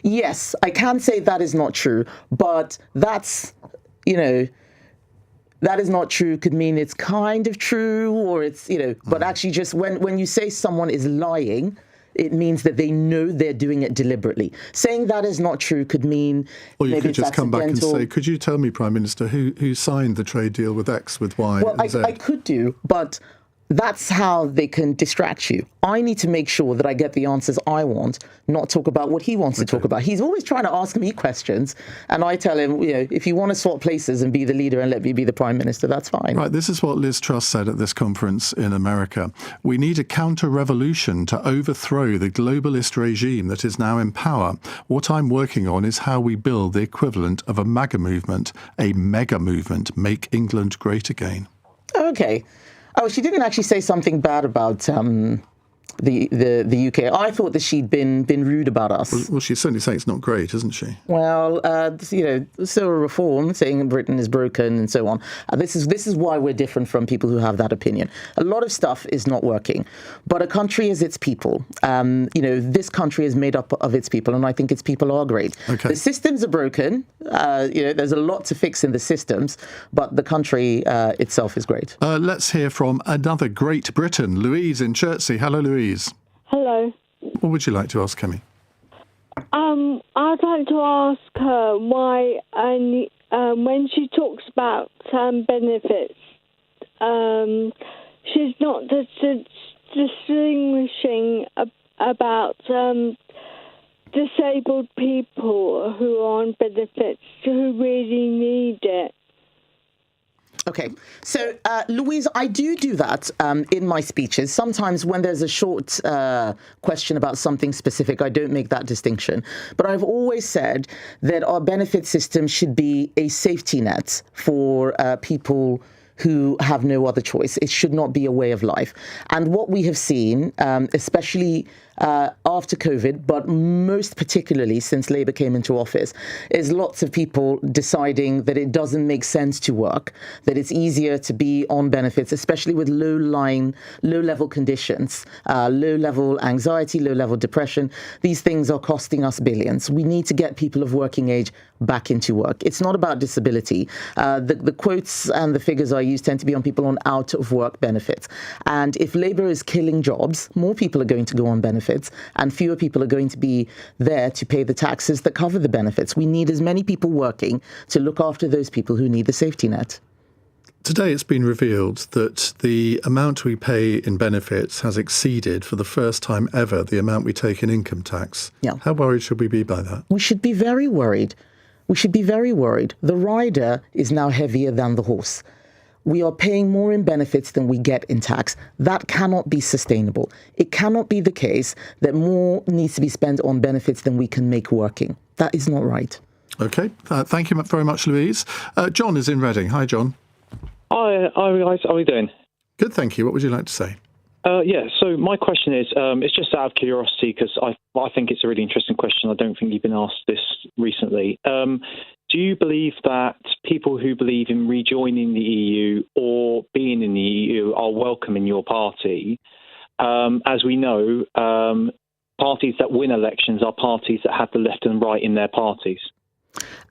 Yes, I can say that is not true, but that's, that is not true could mean it's kind of true or it's, but actually just when you say someone is lying, it means that they know they're doing it deliberately. Saying that is not true could mean or you maybe could it's just come back and accidental. say, could you tell me, Prime Minister, who signed the trade deal with X, with Y, Well, and Z? I could do, but that's how they can distract you. I need to make sure that I get the answers I want, not talk about what he wants to talk about. He's always trying to ask me questions, and I tell him, if you want to swap places and be the leader and let me be the Prime Minister, that's fine. Right, this is what Liz Truss said at this conference in America. We need a counter-revolution to overthrow the globalist regime that is now in power. What I'm working on is how we build the equivalent of a MAGA movement, a mega movement, Make England Great Again. Okay. Oh, she didn't actually say something bad about the UK. I thought that she'd been rude about us. Well, she's certainly saying it's not great, isn't she? Well, so reform, saying Britain is broken and so on. This is why we're different from people who have that opinion. A lot of stuff is not working, but a country is its people. This country is made up of its people, and I think its people are great. Okay. The systems are broken. There's a lot to fix in the systems, but the country itself is great. Let's hear from another Great Britain, Louise in Chertsey. Hello, Louise. Hello. What would you like to ask Kemi? I'd like to ask her why, when she talks about benefits, she's not distinguishing about disabled people who are on benefits who really need it. Okay, so Louise, I do that in my speeches. Sometimes when there's a short question about something specific, I don't make that distinction. But I've always said that our benefit system should be a safety net for people who have no other choice. It should not be a way of life. And what we have seen, especially after COVID, but most particularly since Labour came into office, is lots of people deciding that it doesn't make sense to work, that it's easier to be on benefits, especially with low-level conditions, low-level anxiety, low-level depression. These things are costing us billions. We need to get people of working age back into work. It's not about disability. The quotes and the figures I use tend to be on people on out-of-work benefits. And if Labour is killing jobs, more people are going to go on benefits, and fewer people are going to be there to pay the taxes that cover the benefits. We need as many people working to look after those people who need the safety net. Today it's been revealed that the amount we pay in benefits has exceeded for the first time ever the amount we take in income tax. Yeah. How worried should we be by that? We should be very worried. We should be very worried. The rider is now heavier than the horse. We are paying more in benefits than we get in tax. That cannot be sustainable. It cannot be the case that more needs to be spent on benefits than we can make working. That is not right. OK, thank you very much, Louise. John is in Reading. Hi, John. Hi, guys. How are you doing? Good, thank you. What would you like to say? So my question is, it's just out of curiosity, because I think it's a really interesting question. I don't think you've been asked this recently. Do you believe that people who believe in rejoining the EU or being in the EU are welcome in your party? As we know, parties that win elections are parties that have the left and right in their parties.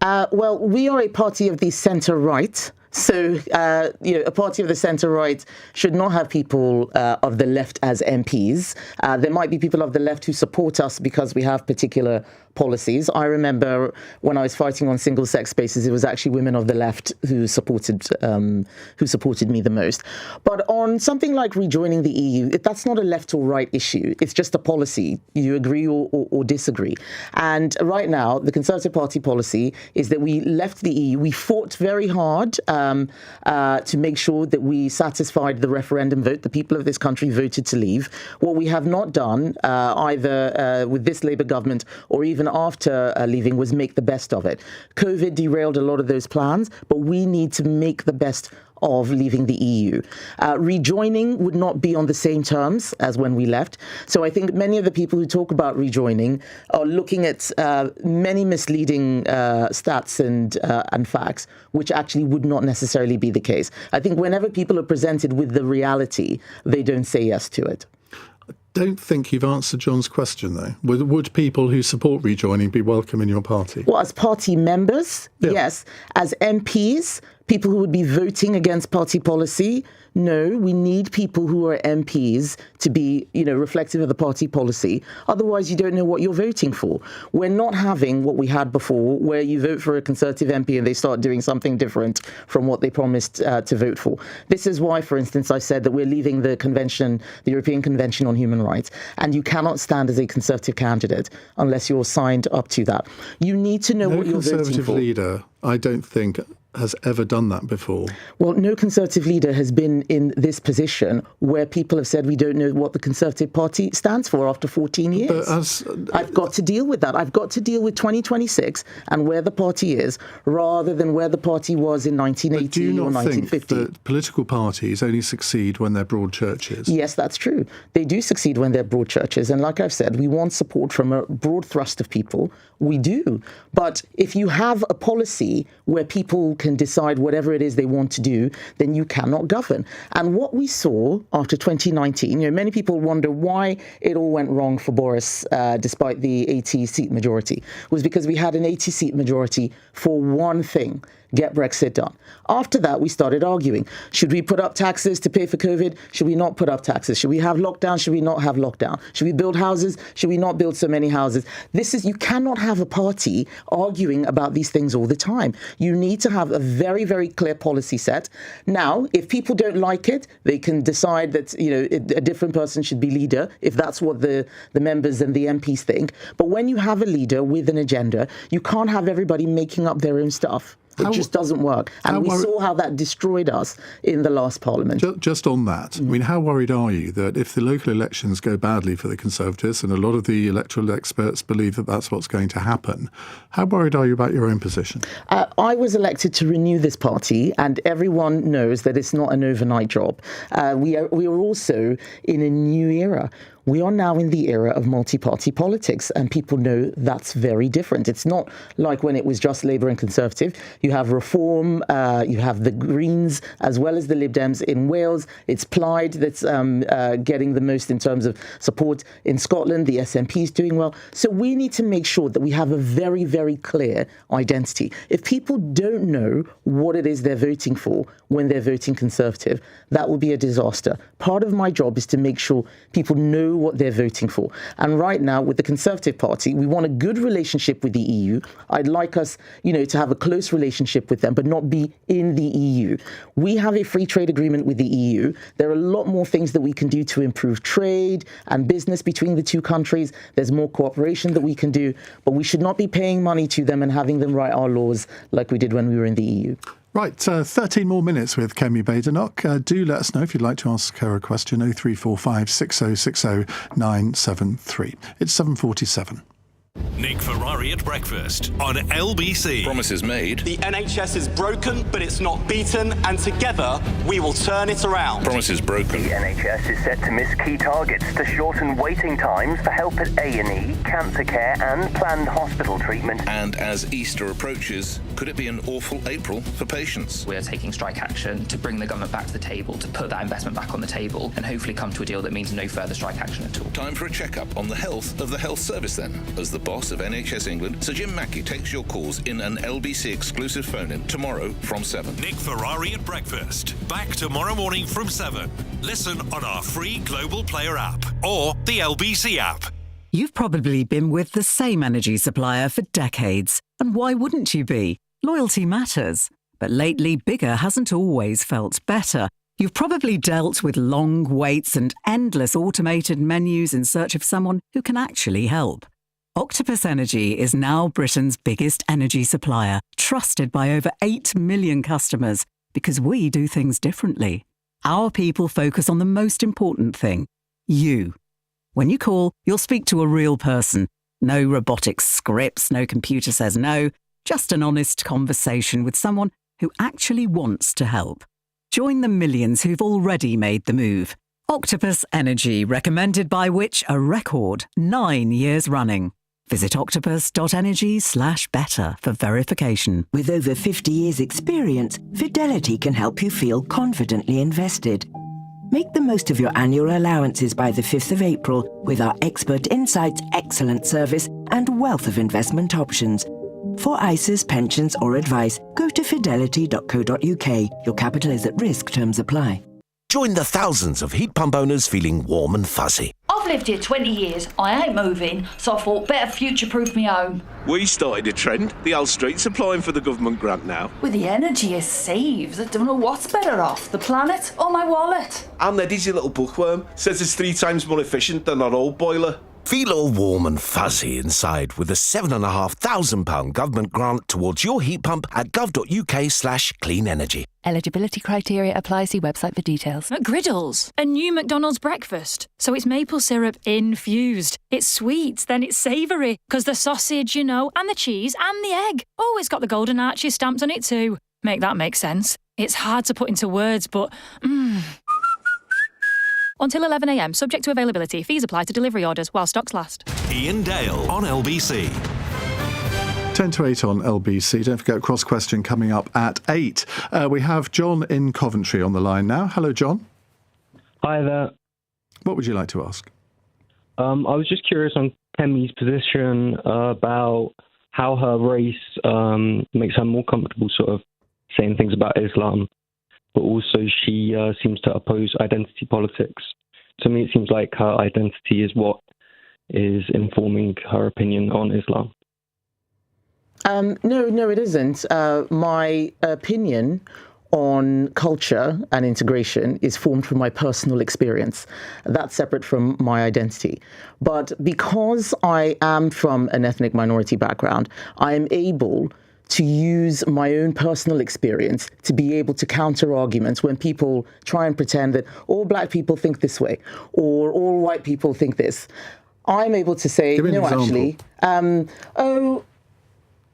Well, we are a party of the centre-right. So, a party of the centre-right should not have people of the left as MPs. There might be people of the left who support us because we have particular policies. I remember when I was fighting on single-sex spaces, it was actually women of the left who supported me the most. But on something like rejoining the EU, that's not a left or right issue. It's just a policy. You agree or disagree. And right now, the Conservative Party policy is that we left the EU. We fought very hard to make sure that we satisfied the referendum vote. The people of this country voted to leave. What we have not done, either with this Labour government or even after leaving, was make the best of it. COVID derailed a lot of those plans, but we need to make the best of leaving the EU. Rejoining would not be on the same terms as when we left. So I think many of the people who talk about rejoining are looking at many misleading stats and facts, which actually would not necessarily be the case. I think whenever people are presented with the reality, they don't say yes to it. Don't think you've answered John's question, though. Would people who support rejoining be welcome in your party? Well, as party members, yes. As MPs, People who would be voting against party policy? No, we need people who are MPs to be, reflective of the party policy. Otherwise, you don't know what you're voting for. We're not having what we had before, where you vote for a Conservative MP and they start doing something different from what they promised to vote for. This is why, for instance, I said that we're leaving the convention, the European Convention on Human Rights, and you cannot stand as a Conservative candidate unless you're signed up to that. You need to know what you're voting for. No Conservative leader, I don't think, has ever done that before. Well, no Conservative leader has been in this position where people have said we don't know what the Conservative Party stands for after 14 years. I've got to deal with that. I've got to deal with 2026 and where the party is, rather than where the party was in 1980 or 1950. Do you not think that political parties only succeed when they're broad churches? Yes, that's true. They do succeed when they're broad churches. And like I've said, we want support from a broad thrust of people. We do. But if you have a policy where people can decide whatever it is they want to do, then you cannot govern. And what we saw after 2019, many people wonder why it all went wrong for Boris despite the 80-seat majority, was because we had an 80-seat majority for one thing: get Brexit done. After that, we started arguing. Should we put up taxes to pay for COVID? Should we not put up taxes? Should we have lockdown? Should we not have lockdown? Should we build houses? Should we not build so many houses? You cannot have a party arguing about these things all the time. You need to have a very, very clear policy set. Now, if people don't like it, they can decide that, a different person should be leader, if that's what the members and the MPs think. But when you have a leader with an agenda, you can't have everybody making up their own stuff. It just doesn't work. And we saw how that destroyed us in the last parliament. Just on that, I mean, how worried are you that if the local elections go badly for the Conservatives, and a lot of the electoral experts believe that that's what's going to happen, how worried are you about your own position? I was elected to renew this party, and everyone knows that it's not an overnight job. We are also in a new era. We are now in the era of multi-party politics, and people know that's very different. It's not like when it was just Labour and Conservative. You have Reform, you have the Greens, as well as the Lib Dems in Wales. It's Plaid that's getting the most in terms of support in Scotland. The SNP is doing well. So we need to make sure that we have a very, very clear identity. If people don't know what it is they're voting for when they're voting Conservative, that will be a disaster. Part of my job is to make sure people know what they're voting for. And right now, with the Conservative Party, we want a good relationship with the EU. I'd like us, to have a close relationship with them, but not be in the EU. We have a free trade agreement with the EU. There are a lot more things that we can do to improve trade and business between the two countries. There's more cooperation that we can do, but we should not be paying money to them and having them write our laws like we did when we were in the EU. Right, 13 more minutes with Kemi Badenoch. Do let us know if you'd like to ask her a question. 0345 6060 973. It's 7:47. Nick Ferrari at breakfast on LBC. Promises made. The NHS is broken, but it's not beaten, and together we will turn it around. Promises broken. The NHS is set to miss key targets to shorten waiting times for help at A&E, cancer care and planned hospital treatment. And as Easter approaches, could it be an awful April for patients? We are taking strike action to bring the government back to the table, to put that investment back on the table, and hopefully come to a deal that means no further strike action at all. Time for a check-up on the health of the health service then, as the boss of NHS England, Sir Jim Mackey, takes your calls in an LBC exclusive phone-in tomorrow from 7. Nick Ferrari at breakfast. Back tomorrow morning from 7. Listen on our free Global Player app or the LBC app. You've probably been with the same energy supplier for decades. And why wouldn't you be? Loyalty matters. But lately, bigger hasn't always felt better. You've probably dealt with long waits and endless automated menus in search of someone who can actually help. Octopus Energy is now Britain's biggest energy supplier, trusted by over 8 million customers, because we do things differently. Our people focus on the most important thing, you. When you call, you'll speak to a real person. No robotic scripts, no computer says no, just an honest conversation with someone who actually wants to help. Join the millions who've already made the move. Octopus Energy, recommended by Which? A record 9 years running. Visit octopus.energy/better for verification. With over 50 years' experience, Fidelity can help you feel confidently invested. Make the most of your annual allowances by the 5th of April with our expert insights, excellent service, and wealth of investment options. For ISAs, pensions or advice, go to fidelity.co.uk. Your capital is at risk. Terms apply. Join the thousands of heat pump owners feeling warm and fuzzy. I've lived here 20 years. I ain't moving, so I thought better future-proof me home. We started a trend. The old street's applying for the government grant now. With the energy it saves, I don't know what's better off, the planet or my wallet. And Eddie's your little bookworm. Says it's 3 times more efficient than our old boiler. Feel all warm and fuzzy inside with a £7,500 government grant towards your heat pump at gov.uk/clean energy. Eligibility criteria apply. See website for details. McGriddles, a new McDonald's breakfast. So it's maple syrup infused. It's sweet, then it's savoury. Because the sausage, you know, and the cheese and the egg. Oh, it's got the golden arches stamped on it too. Make that make sense. It's hard to put into words, but Until 11 a.m, subject to availability. Fees apply to delivery orders while stocks last. Iain Dale on LBC. 10 to 8 on LBC. Don't forget, cross question coming up at 8. We have John in Coventry on the line now. Hello, John. Hi there. What would you like to ask? I was just curious on Kemi's position about how her race makes her more comfortable sort of saying things about Islam, but also she seems to oppose identity politics. To me, it seems like her identity is what is informing her opinion on Islam. No, it isn't. My opinion on culture and integration is formed from my personal experience. That's separate from my identity. But because I am from an ethnic minority background, I am able to use my own personal experience to be able to counter arguments when people try and pretend that all black people think this way or all white people think this. I'm able to say, no, actually,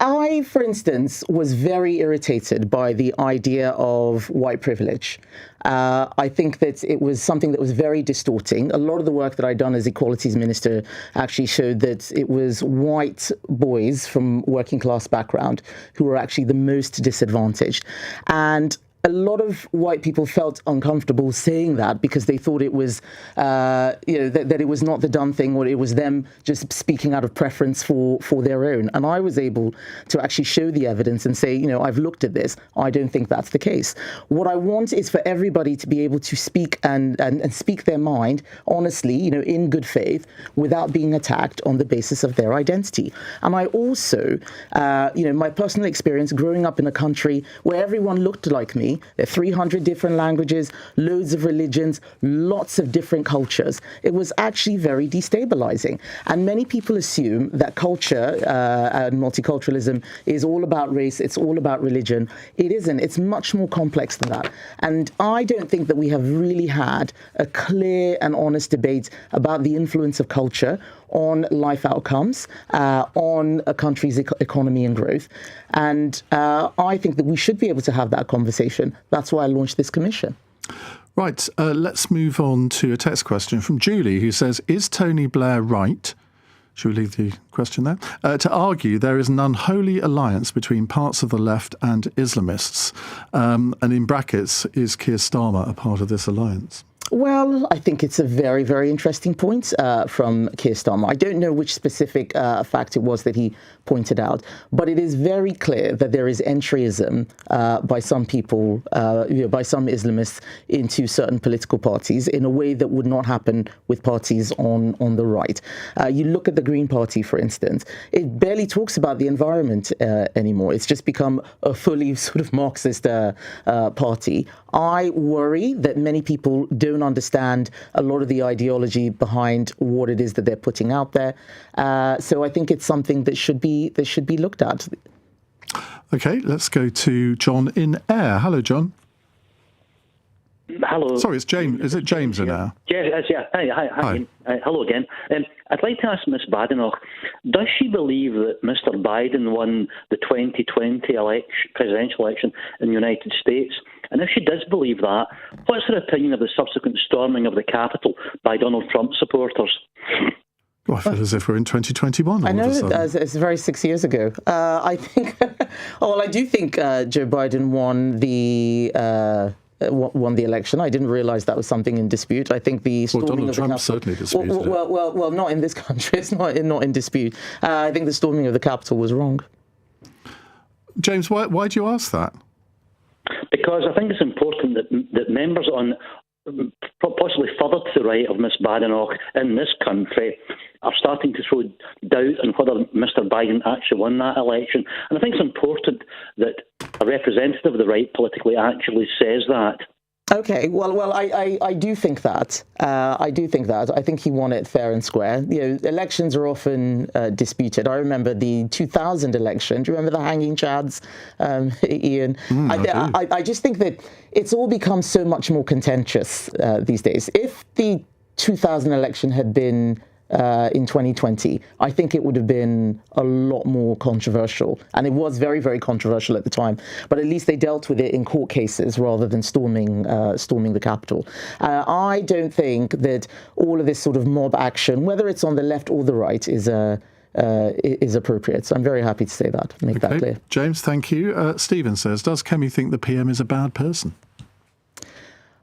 I, for instance, was very irritated by the idea of white privilege. I think that it was something that was very distorting. A lot of the work that I'd done as Equalities Minister actually showed that it was white boys from working class background who were actually the most disadvantaged. And a lot of white people felt uncomfortable saying that because they thought it was, that it was not the done thing, or it was them just speaking out of preference for their own. And I was able to actually show the evidence and say, I've looked at this. I don't think that's the case. What I want is for everybody to be able to speak and speak their mind honestly, in good faith, without being attacked on the basis of their identity. And I also, my personal experience growing up in a country where everyone looked like me. There are 300 different languages, loads of religions, lots of different cultures. It was actually very destabilizing. And many people assume that culture and multiculturalism is all about race, it's all about religion. It isn't. It's much more complex than that. And I don't think that we have really had a clear and honest debate about the influence of culture on life outcomes, on a country's economy and growth. And I think that we should be able to have that conversation. That's why I launched this commission. Right, let's move on to a text question from Julie, who says, is Tony Blair right, should we leave the question there, to argue there is an unholy alliance between parts of the left and Islamists? And in brackets, is Keir Starmer a part of this alliance? Well, I think it's a very, very interesting point from Keir Starmer. I don't know which specific fact it was that he pointed out, but it is very clear that there is entryism by some people, by some Islamists into certain political parties in a way that would not happen with parties on the right. You look at the Green Party, for instance, it barely talks about the environment anymore. It's just become a fully sort of Marxist party. I worry that many people don't understand a lot of the ideology behind what it is that they're putting out there. So I think it's something that should be looked at. Okay, let's go to John in Ayr. Hello, John. Hello. Sorry, it's James. Is it James in Ayr? Yes, yeah. Hi. Hello again. I'd like to ask Ms. Badenoch, does she believe that Mr. Biden won the 2020 presidential election in the United States? And if she does believe that, what's her opinion of the subsequent storming of the Capitol by Donald Trump supporters? Well, I feel as if we're in 2021. I know it's very 6 years ago. I think, I do think Joe Biden won the election. I didn't realize that was something in dispute. I think the storming of the Capitol... certainly disputed it. Well, not in this country. It's not in dispute. I think the storming of the Capitol was wrong. James, why do you ask that? Because I think it's important that members on possibly further to the right of Miss Badenoch in this country are starting to throw doubt on whether Mr Biden actually won that election. And I think it's important that a representative of the right politically actually says that. Okay, well, I do think that. I think he won it fair and square. Elections are often disputed. I remember the 2000 election. Do you remember the hanging chads, Ian? I just think that it's all become so much more contentious these days. If the 2000 election had been in 2020, I think it would have been a lot more controversial. And it was very, very controversial at the time. But at least they dealt with it in court cases rather than storming the Capitol. I don't think that all of this sort of mob action, whether it's on the left or the right, is appropriate. So I'm very happy to say that, make that clear. James, thank you. Stephen says, does Kemi think the PM is a bad person?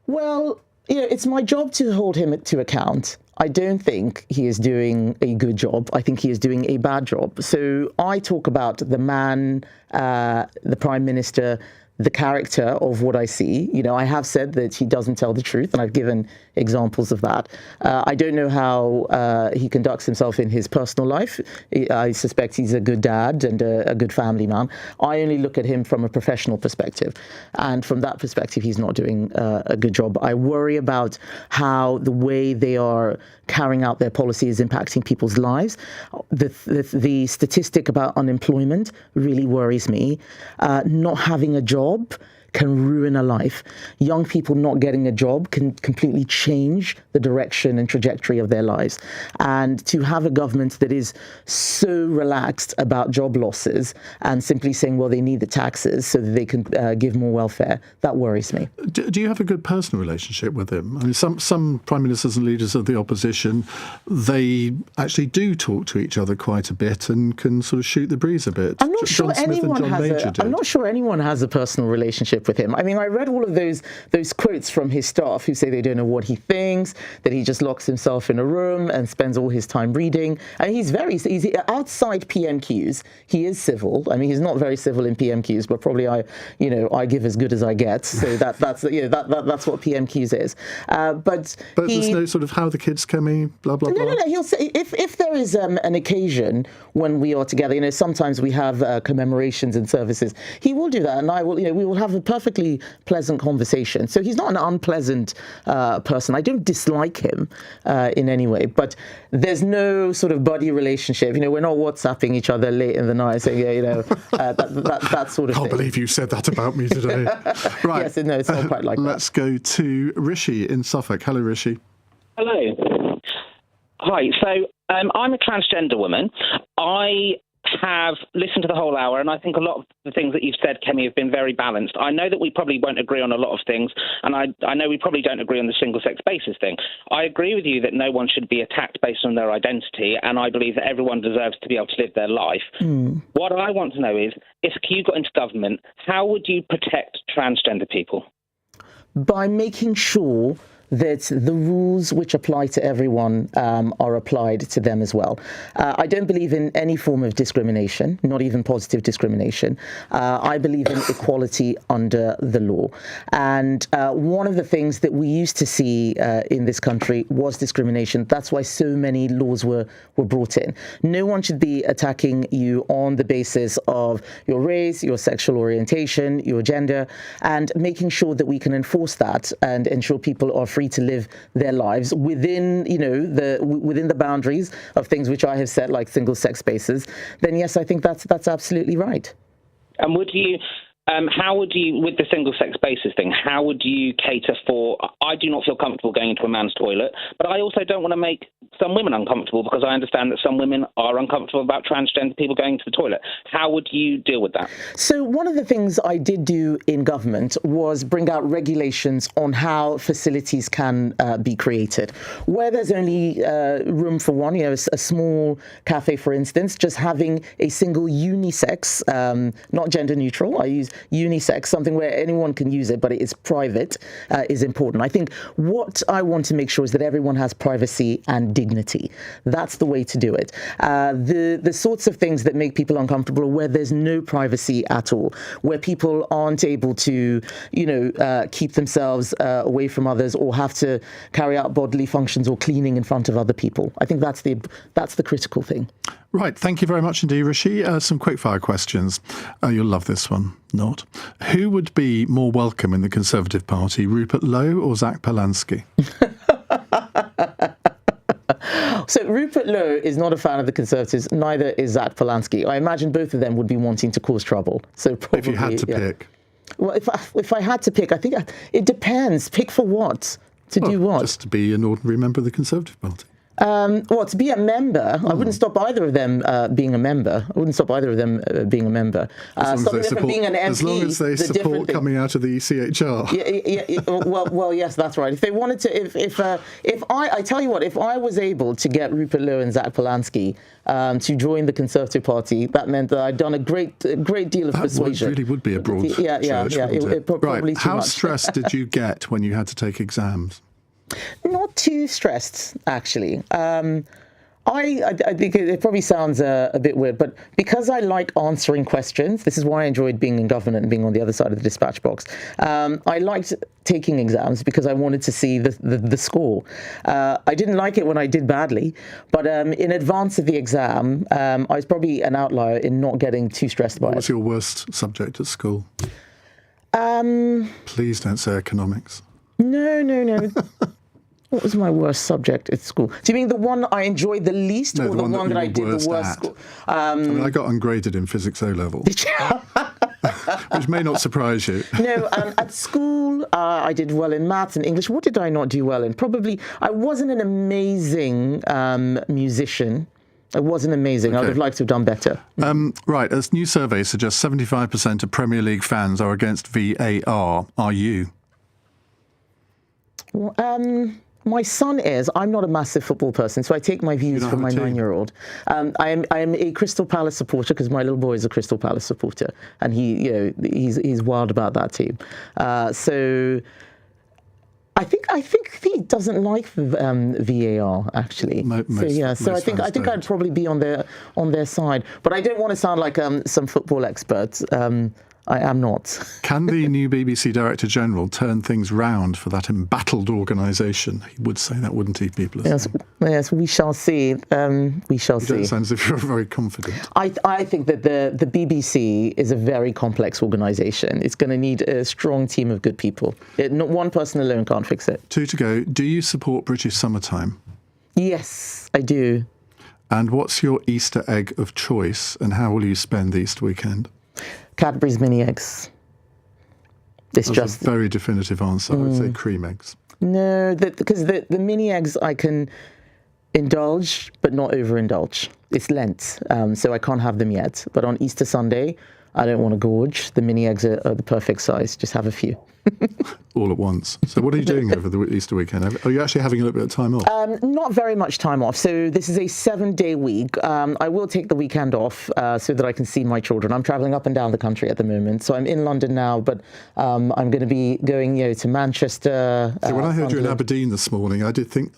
Well, it's my job to hold him to account. I don't think he is doing a good job. I think he is doing a bad job. So I talk about the man, the Prime Minister, the character of what I see. I have said that he doesn't tell the truth, and I've given examples of that. I don't know how he conducts himself in his personal life. I suspect he's a good dad and a good family man. I only look at him from a professional perspective, and from that perspective, he's not doing a good job. I worry about how the way they are carrying out their policy is impacting people's lives. The statistic about unemployment really worries me. Not having a job can ruin a life. Young people not getting a job can completely change the direction and trajectory of their lives. And to have a government that is so relaxed about job losses and simply saying, well, they need the taxes so that they can give more welfare, that worries me. Do you have a good personal relationship with him? I mean, some prime ministers and leaders of the opposition, they actually do talk to each other quite a bit and can sort of shoot the breeze a bit. I'm not sure anyone has a personal relationship with him. I mean, I read all of those quotes from his staff who say they don't know what he thinks, that he just locks himself in a room and spends all his time reading. And he's outside PMQs. He is civil. I mean, he's not very civil in PMQs, but probably I give as good as I get. So that's what PMQs is. But there's no sort of how the kids coming, blah blah blah. No. He'll say if there is an occasion when we are together. Sometimes we have commemorations and services. He will do that, and we will have a perfectly pleasant conversation. So he's not an unpleasant person. I don't dislike him in any way, but there's no sort of buddy relationship. We're not WhatsApping each other late in the night saying, that sort of thing. I can't believe you said that about me today. Right. Yes, no, it's not quite like that. Let's go to Rishi in Suffolk. Hello, Rishi. Hello. Hi. So I'm a transgender woman. I have listened to the whole hour, and I think a lot of the things that you've said, Kemi, have been very balanced. I know that we probably won't agree on a lot of things, and I know we probably don't agree on the single-sex basis thing. I agree with you that no one should be attacked based on their identity, and I believe that everyone deserves to be able to live their life. What I want to know is, if you got into government, how would you protect transgender people? By making sure that the rules which apply to everyone are applied to them as well. I don't believe in any form of discrimination, not even positive discrimination. I believe in equality under the law. And one of the things that we used to see in this country was discrimination. That's why so many laws were brought in. No one should be attacking you on the basis of your race, your sexual orientation, your gender, and making sure that we can enforce that and ensure people are free to live their lives within, within the boundaries of things which I have said, like single-sex spaces. Then yes, I think that's absolutely right. And would you? How would you, with the single-sex basis thing, how would you cater for, I do not feel comfortable going into a man's toilet, but I also don't want to make some women uncomfortable because I understand that some women are uncomfortable about transgender people going to the toilet. How would you deal with that? So one of the things I did do in government was bring out regulations on how facilities can be created. Where there's only room for one, a small cafe, for instance, just having a single unisex, not gender neutral. I use unisex, something where anyone can use it, but it is private, is important. I think what I want to make sure is that everyone has privacy and dignity. That's the way to do it. The sorts of things that make people uncomfortable, where there's no privacy at all, where people aren't able to, keep themselves away from others or have to carry out bodily functions or cleaning in front of other people. I think that's the critical thing. Right, thank you very much indeed, Rishi. Some quickfire questions. You'll love this one. Not. Who would be more welcome in the Conservative Party, Rupert Lowe or Zach Polansky? So Rupert Lowe is not a fan of the Conservatives, neither is Zach Polansky. I imagine both of them would be wanting to cause trouble. So probably, if you had to pick. Well, if I had to pick, I think it depends. Pick for what? Do what? Just to be an ordinary member of the Conservative Party. To be a member, I wouldn't stop either of them being a member. I wouldn't stop either of them being a member. As long as they support coming out of the ECHR. Well, yes, that's right. If they wanted to, if I tell you what, if I was able to get Rupert Lowe and Zach Polansky to join the Conservative Party, that meant that I'd done a great deal of persuasion. That really would be a broad church, it probably right. too How much. stressed did you get when you had to take exams? Not too stressed, actually. I think it probably sounds a bit weird, but because I like answering questions, this is why I enjoyed being in government and being on the other side of the dispatch box. I liked taking exams because I wanted to see the score. I didn't like it when I did badly, but in advance of the exam, I was probably an outlier in not getting too stressed by it. What was your worst subject at school? Please don't say economics. No. What was my worst subject at school? Do you mean the one I enjoyed the least, or the one that I did the worst? School? I got ungraded in physics O-level, which may not surprise you. No, at school I did well in maths and English. What did I not do well in? Probably I wasn't an amazing musician. It wasn't amazing. Okay. I would have liked to have done better. Right, a new survey suggests 75% of Premier League fans are against VAR. Are you? My son is. I'm not a massive football person, so I take my views from my 9-year-old. I am a Crystal Palace supporter because my little boy is a Crystal Palace supporter, and he's wild about that team. So I think he doesn't like VAR actually. So I think I'd probably be on their side, but I don't want to sound like some football expert. I am not. Can the new BBC Director General turn things round for that embattled organisation? He would say that, wouldn't he, people? Yes, we shall see. We shall see. You don't sound as if you're very confident. I think that the BBC is a very complex organisation. It's going to need a strong team of good people. Not one person alone can't fix it. 2 to go. Do you support British summertime? Yes, I do. And what's your Easter egg of choice, and how will you spend the Easter weekend? Cadbury's mini eggs. That's a very definitive answer. I would say cream eggs. No, because the mini eggs I can indulge, but not overindulge. It's Lent, so I can't have them yet. But on Easter Sunday, I don't want to gorge. The mini eggs are the perfect size. Just have a few. All at once. So what are you doing over the Easter weekend? Are you actually having a little bit of time off? Not very much time off. So this is a 7-day week. I will take the weekend off so that I can see my children. I'm travelling up and down the country at the moment. So I'm in London now, but I'm going to be going to Manchester. So when I heard you in Aberdeen this morning, I did think,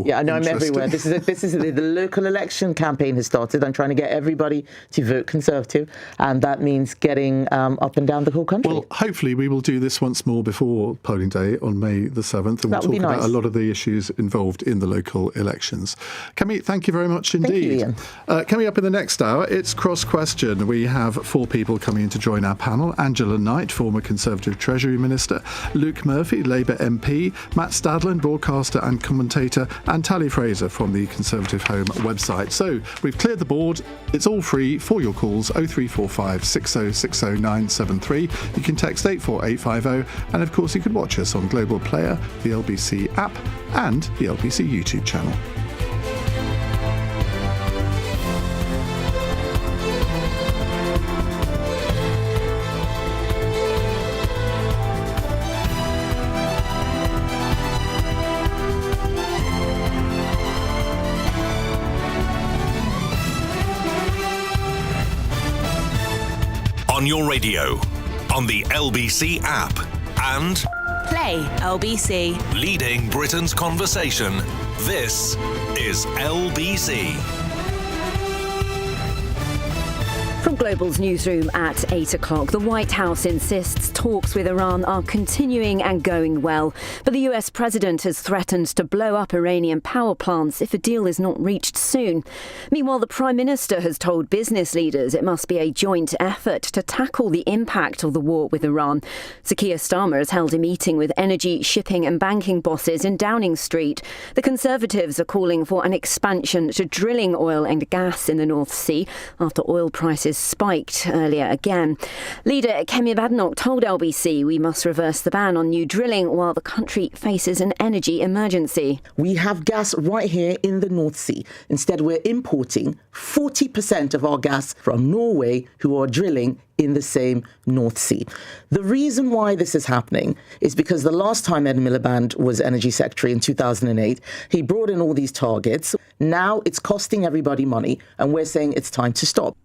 yeah, I know I'm everywhere. This is the local election campaign has started. I'm trying to get everybody to vote Conservative, and that means getting up and down the whole country. Well, hopefully we will do this once more before polling day on May the 7th, and we'll talk about a lot of the issues involved in the local elections. Kemi, thank you very much indeed. Thank you, Iain. Coming up in the next hour, it's Cross Question. We have 4 people coming in to join our panel. Angela Knight, former Conservative Treasury Minister, Luke Murphy, Labour MP, Matt Stadlen, broadcaster and commentator, and Tally Fraser from the Conservative Home website. So we've cleared the board. It's all free for your calls, 0345 6060 973. You can text 84850, and of course you can watch us on Global Player, the LBC app, and the LBC YouTube channel. On your radio, on the LBC app. And Play LBC. leading Britain's conversation. This is LBC. From Global's newsroom at 8 o'clock, the White House insists talks with Iran are continuing and going well. But the US president has threatened to blow up Iranian power plants if a deal is not reached soon. Meanwhile, the Prime Minister has told business leaders it must be a joint effort to tackle the impact of the war with Iran. Sir Keir Starmer has held a meeting with energy, shipping and banking bosses in Downing Street. The Conservatives are calling for an expansion to drilling oil and gas in the North Sea after oil prices spiked earlier again. Leader Kemi Badenoch told LBC we must reverse the ban on new drilling while the country faces an energy emergency. We have gas right here in the North Sea. Instead, we're importing 40% of our gas from Norway, who are drilling in the same North Sea. The reason why this is happening is because the last time Ed Miliband was Energy Secretary in 2008, he brought in all these targets. Now it's costing everybody money, and we're saying it's time to stop.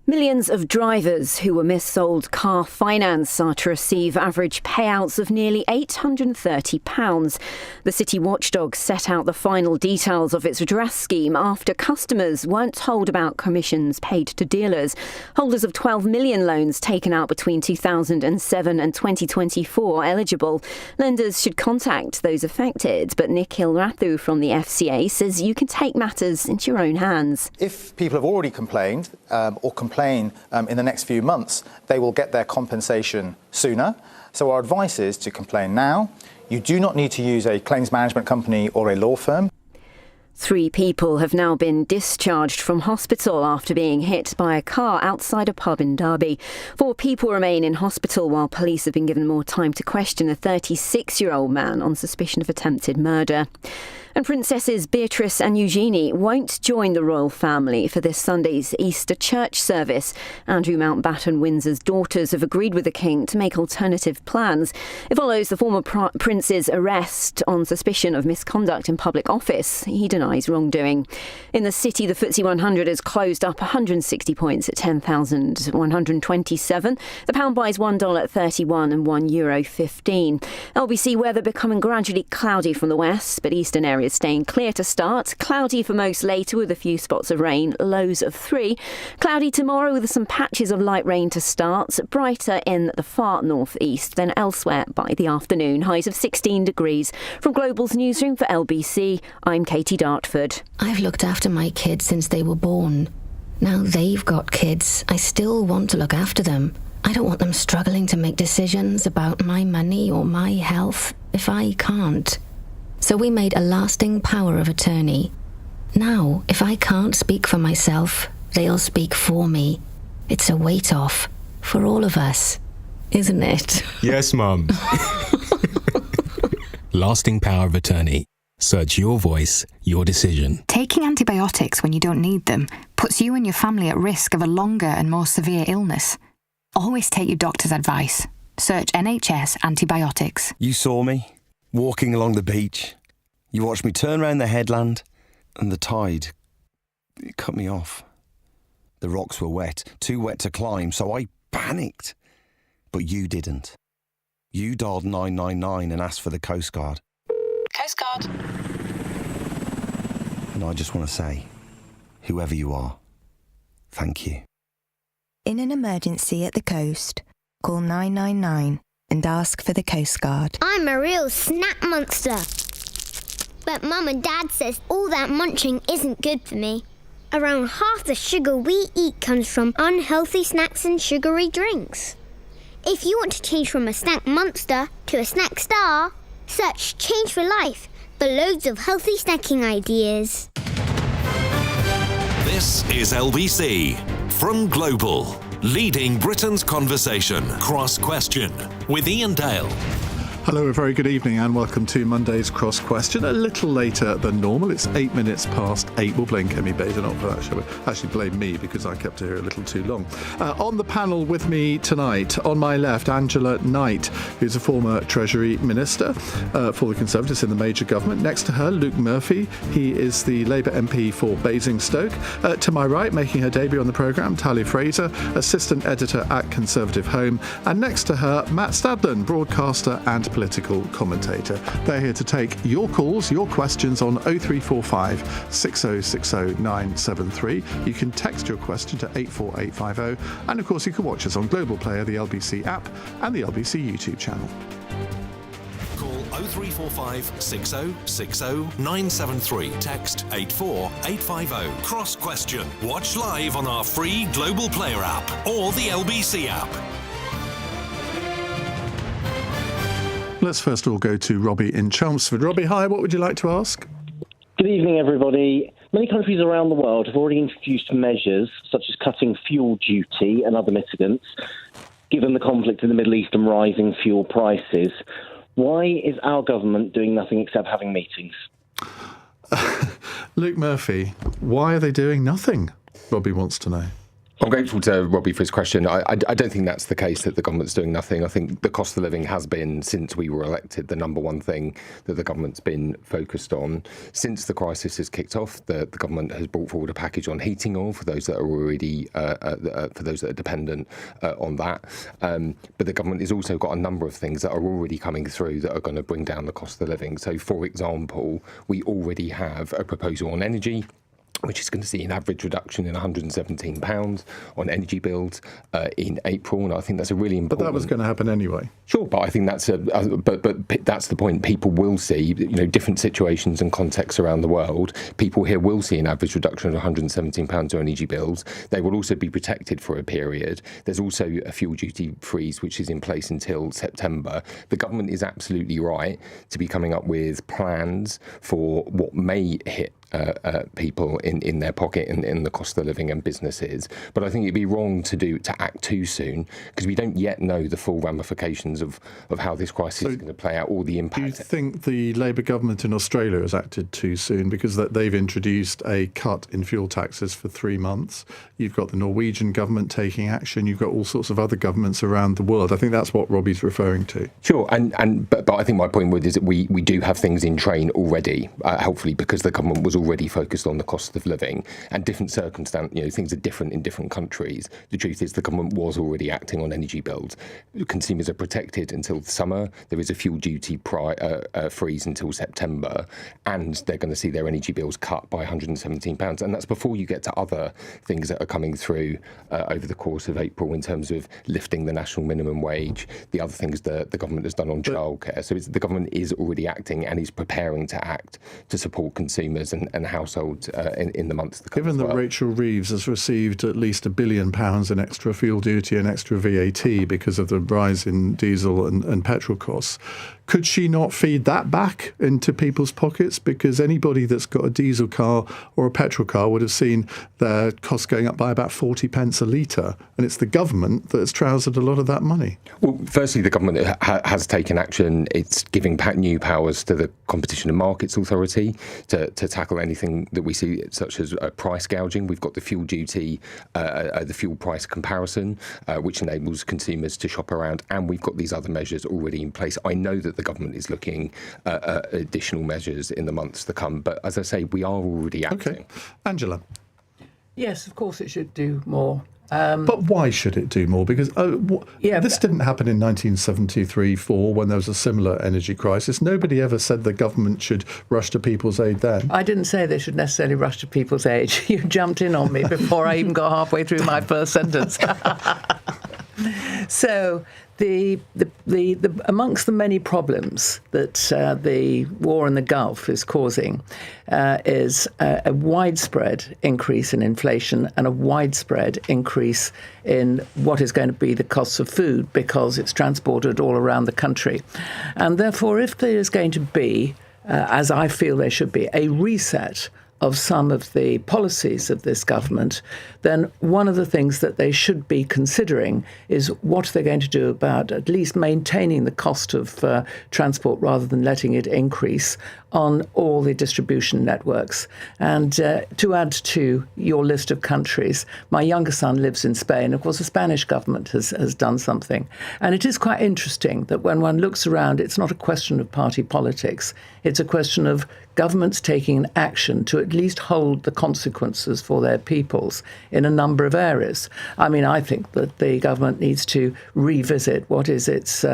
Millions of drivers who were missold car finance are to receive average payouts of nearly £830. The city watchdog set out the final details of its redress scheme after customers weren't told about commissions paid to dealers. Holders of 12 million loans taken out between 2007 and 2024 are eligible. Lenders should contact those affected, but Nikhil Rathu from the FCA says you can take matters into your own hands. If people have already complained or complain in the next few months, they will get their compensation sooner. So our advice is to complain now. You do not need to use a claims management company or a law firm. 3 people have now been discharged from hospital after being hit by a car outside a pub in Derby. 4 people remain in hospital while police have been given more time to question a 36-year-old man on suspicion of attempted murder. And Princesses Beatrice and Eugenie won't join the royal family for this Sunday's Easter church service. Andrew Mountbatten Windsor's daughters have agreed with the King to make alternative plans. It follows the former prince's arrest on suspicion of misconduct in public office. He denies wrongdoing. In the city, the FTSE 100 has closed up 160 points at 10,127. The pound buys $1.31 and €1.15. LBC weather becoming gradually cloudy from the west, but eastern areas staying clear to start. Cloudy for most later with a few spots of rain, lows of 3. Cloudy tomorrow with some patches of light rain to start. Brighter in the far northeast than elsewhere by the afternoon. Highs of 16 degrees. From Global's newsroom for LBC, I'm Katie Dartford. I've looked after my kids since they were born. Now they've got kids. I still want to look after them. I don't want them struggling to make decisions about my money or my health if I can't. So we made a lasting power of attorney. Now, if I can't speak for myself, they'll speak for me. It's a weight off for all of us, isn't it? Yes, Mum. Lasting power of attorney. Search your voice, your decision. Taking antibiotics when you don't need them puts you and your family at risk of a longer and more severe illness. Always take your doctor's advice. Search NHS antibiotics. You saw me walking along the beach. You watched me turn round the headland, and the tide, it cut me off. The rocks were wet, too wet to climb, so I panicked. But you didn't. You dialed 999 and asked for the Coast Guard. Coast Guard. And I just want to say, whoever you are, thank you. In an emergency at the coast, call 999 and ask for the Coast Guard. I'm a real snack monster. But Mum and Dad says all that munching isn't good for me. Around half the sugar we eat comes from unhealthy snacks and sugary drinks. If you want to change from a snack monster to a snack star, search Change for Life for loads of healthy snacking ideas. This is LBC from Global, leading Britain's conversation. Cross Question with Iain Dale. Hello, a very good evening and welcome to Monday's Cross Question. A little later than normal. It's 8 minutes past 8. We'll blame Kemi Badenoch for that, shall we? Actually, blame me because I kept her here a little too long. On the panel with me tonight, on my left, Angela Knight, who's a former Treasury Minister for the Conservatives in the major government. Next to her, Luke Murphy. He is the Labour MP for Basingstoke. To my right, making her debut on the programme, Talia Fraser, Assistant Editor at Conservative Home. And next to her, Matt Stadlen, broadcaster and political commentator. They're here to take your calls, your questions on 0345 6060 973. You can text your question to 84850. And of course, you can watch us on Global Player, the LBC app, and the LBC YouTube channel. Call 0345 6060 973. Text 84850. Cross Question. Watch live on our free Global Player app or the LBC app. Let's first of all go to Robbie in Chelmsford. Robbie, hi, what would you like to ask? Good evening, everybody. Many countries around the world have already introduced measures such as cutting fuel duty and other mitigants, given the conflict in the Middle East and rising fuel prices. Why is our government doing nothing except having meetings? Luke Murphy, why are they doing nothing? Robbie wants to know. I'm grateful to Robbie for his question. I don't think that's the case, that the government's doing nothing. I think the cost of living has been, since we were elected, the number one thing that the government's been focused on. Since the crisis has kicked off, the government has brought forward a package on heating oil for those that are already, for those that are dependent on that. But the government has also got a number of things that are already coming through that are going to bring down the cost of living. So, for example, we already have a proposal on energy, which is going to see an average reduction in £117 on energy bills in April, and I think that's a really important. But that was going to happen anyway. Sure, but I think that's but that's the point. People will see, different situations and contexts around the world. People here will see an average reduction of £117 on energy bills. They will also be protected for a period. There's also a fuel duty freeze, which is in place until September. The government is absolutely right to be coming up with plans for what may hit people in their pocket and in the cost of living and businesses. But I think it'd be wrong to act too soon, because we don't yet know the full ramifications of how this crisis is going to play out, or the impact. Do you think the Labour government in Australia has acted too soon, because they've introduced a cut in fuel taxes for 3 months? You've got the Norwegian government taking action. You've got all sorts of other governments around the world. I think that's what Robbie's referring to. Sure, but I think my point is that we do have things in train already, hopefully, because the government was already focused on the cost of living and different circumstances. Things are different in different countries. The truth is the government was already acting on energy bills. Consumers are protected until the summer. There is a fuel duty freeze until September, and they're going to see their energy bills cut by £117. And that's before you get to other things that are coming through over the course of April in terms of lifting the national minimum wage, the other things that the government has done on childcare. So the government is already acting and is preparing to act to support consumers and households in the months to come. Given that Rachel Reeves has received at least £1 billion in extra fuel duty and extra VAT because of the rise in diesel and petrol costs, could she not feed that back into people's pockets? Because anybody that's got a diesel car or a petrol car would have seen their costs going up by about 40 pence a litre, and it's the government that has trousered a lot of that money. Well, firstly, the government has taken action. It's giving new powers to the Competition and Markets Authority to tackle anything that we see, such as price gouging. We've got the fuel duty, the fuel price comparison, which enables consumers to shop around, and we've got these other measures already in place. I know that the government is looking at additional measures in the months to come, but as I say, we are already acting. Okay. Angela? Yes, of course it should do more. But why should it do more? Because this didn't happen in 1973-4 when there was a similar energy crisis. Nobody ever said the government should rush to people's aid then. I didn't say they should necessarily rush to people's aid. You jumped in on me before I even got halfway through my first sentence. So the amongst the many problems that the war in the Gulf is causing is a widespread increase in inflation and a widespread increase in what is going to be the costs of food, because it's transported all around the country. And therefore, if there is going to be, as I feel there should be, a reset of some of the policies of this government, then one of the things that they should be considering is what they're going to do about at least maintaining the cost of transport rather than letting it increase on all the distribution networks. And to add to your list of countries, my younger son lives in Spain. Of course, the Spanish government has done something. And it is quite interesting that when one looks around, it's not a question of party politics. It's a question of governments taking an action to at least hold the consequences for their peoples in a number of areas. I mean, I think that the government needs to revisit what is its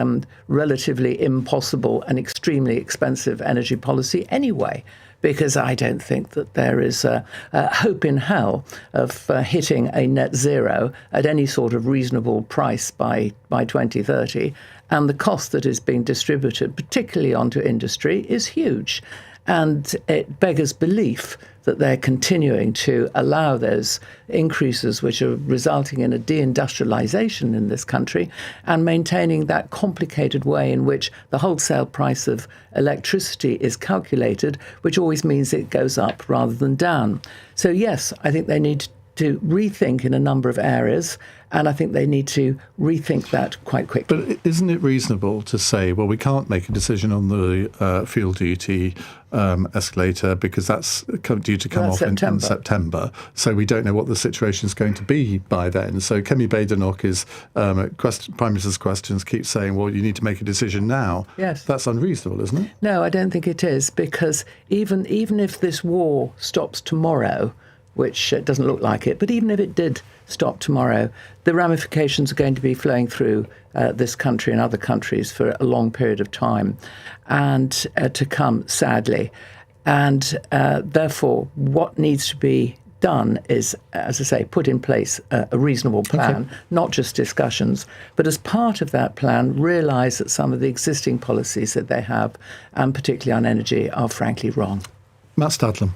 relatively impossible and extremely expensive energy policy anyway, because I don't think that there is a hope in hell of hitting a net zero at any sort of reasonable price by 2030. And the cost that is being distributed, particularly onto industry, is huge. And it beggars belief that they're continuing to allow those increases which are resulting in a deindustrialization in this country and maintaining that complicated way in which the wholesale price of electricity is calculated, which always means it goes up rather than down. So yes, I think they need to rethink in a number of areas, and I think they need to rethink that quite quickly. But isn't it reasonable to say, well, we can't make a decision on the fuel duty escalator because that's due to come off in September, so we don't know what the situation is going to be by then. So Kemi Badenoch is, Prime Minister's questions keep saying, well, you need to make a decision now. Yes. That's unreasonable, isn't it? No, I don't think it is, because even if this war stops tomorrow, which doesn't look like it, but even if it did stop tomorrow, the ramifications are going to be flowing through this country and other countries for a long period of time and to come, sadly. And therefore, what needs to be done is, as I say, put in place a reasonable plan, not just discussions, but as part of that plan, realise that some of the existing policies that they have, and particularly on energy, are frankly wrong. Matt Stadlam.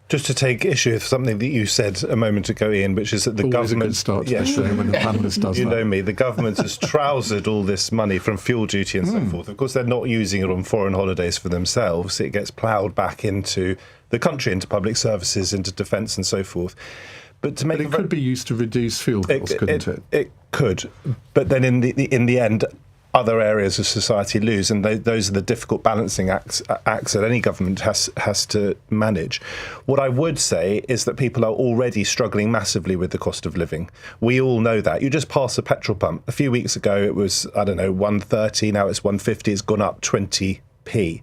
Just to take issue with something that you said a moment ago, Ian, which is that the government... A good start to the show when the panellist does you that. know me, the government has trousered all this money from fuel duty and so forth. Of course, they're not using it on foreign holidays for themselves. It gets ploughed back into the country, into public services, into defence and so forth. But to make it could be used to reduce fuel costs, couldn't it? It could. But then in the end, other areas of society lose, and those are the difficult balancing acts that any government has to manage. What I would say is that people are already struggling massively with the cost of living. We all know that. You just pass a petrol pump. A few weeks ago it was, I don't know, 130, now it's 150, it's gone up 20p.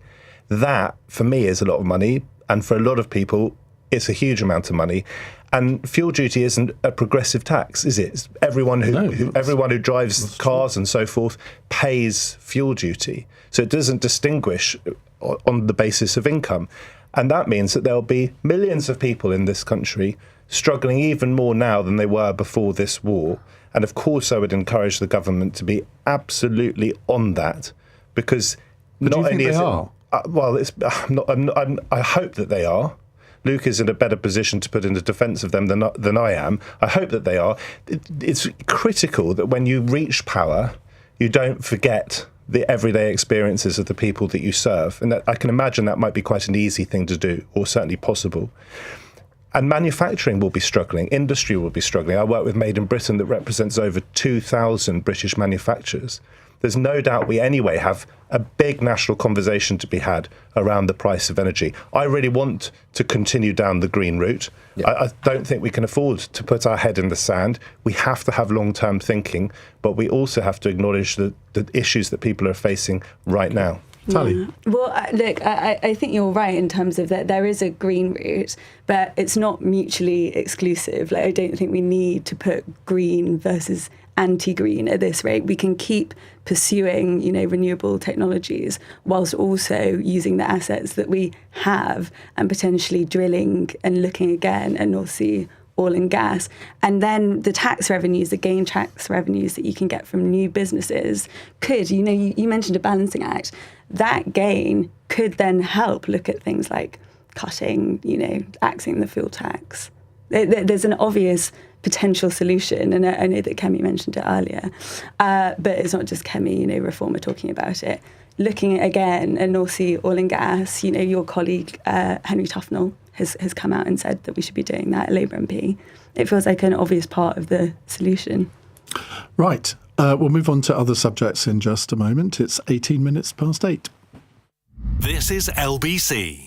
That, for me, is a lot of money, and for a lot of people, it's a huge amount of money. And fuel duty isn't a progressive tax, is it? Everyone who drives cars and so forth pays fuel duty. So it doesn't distinguish on the basis of income. And that means that there'll be millions of people in this country struggling even more now than they were before this war. And of course, I would encourage the government to be absolutely on that, because but not do you only think is they it, are? I hope that they are. Luke is in a better position to put into defence of them than I am. I hope that they are. It's critical that when you reach power, you don't forget the everyday experiences of the people that you serve. And that, I can imagine that might be quite an easy thing to do, or certainly possible. And manufacturing will be struggling. Industry will be struggling. I work with Made in Britain that represents over 2,000 British manufacturers. There's no doubt we anyway have a big national conversation to be had around the price of energy. I really want to continue down the green route. I don't think we can afford to put our head in the sand. We have to have long-term thinking, but we also have to acknowledge the issues that people are facing right now. Tally. Well, look, I think you're right in terms of that there is a green route, but it's not mutually exclusive. Like, I don't think we need to put green versus anti-green at this rate. We can keep pursuing, renewable technologies whilst also using the assets that we have and potentially drilling and looking again at North Sea oil and gas. And then the tax revenues, the gain tax revenues that you can get from new businesses could, you mentioned a balancing act. That gain could then help look at things like cutting, axing the fuel tax. There's an obvious potential solution. And I know that Kemi mentioned it earlier, but it's not just Kemi, Reform are talking about it. Looking at, again, at North Sea oil and gas, your colleague Henry Tufnell has come out and said that we should be doing that, Labour MP. It feels like an obvious part of the solution. Right. We'll move on to other subjects in just a moment. It's 18 minutes past 8. This is LBC.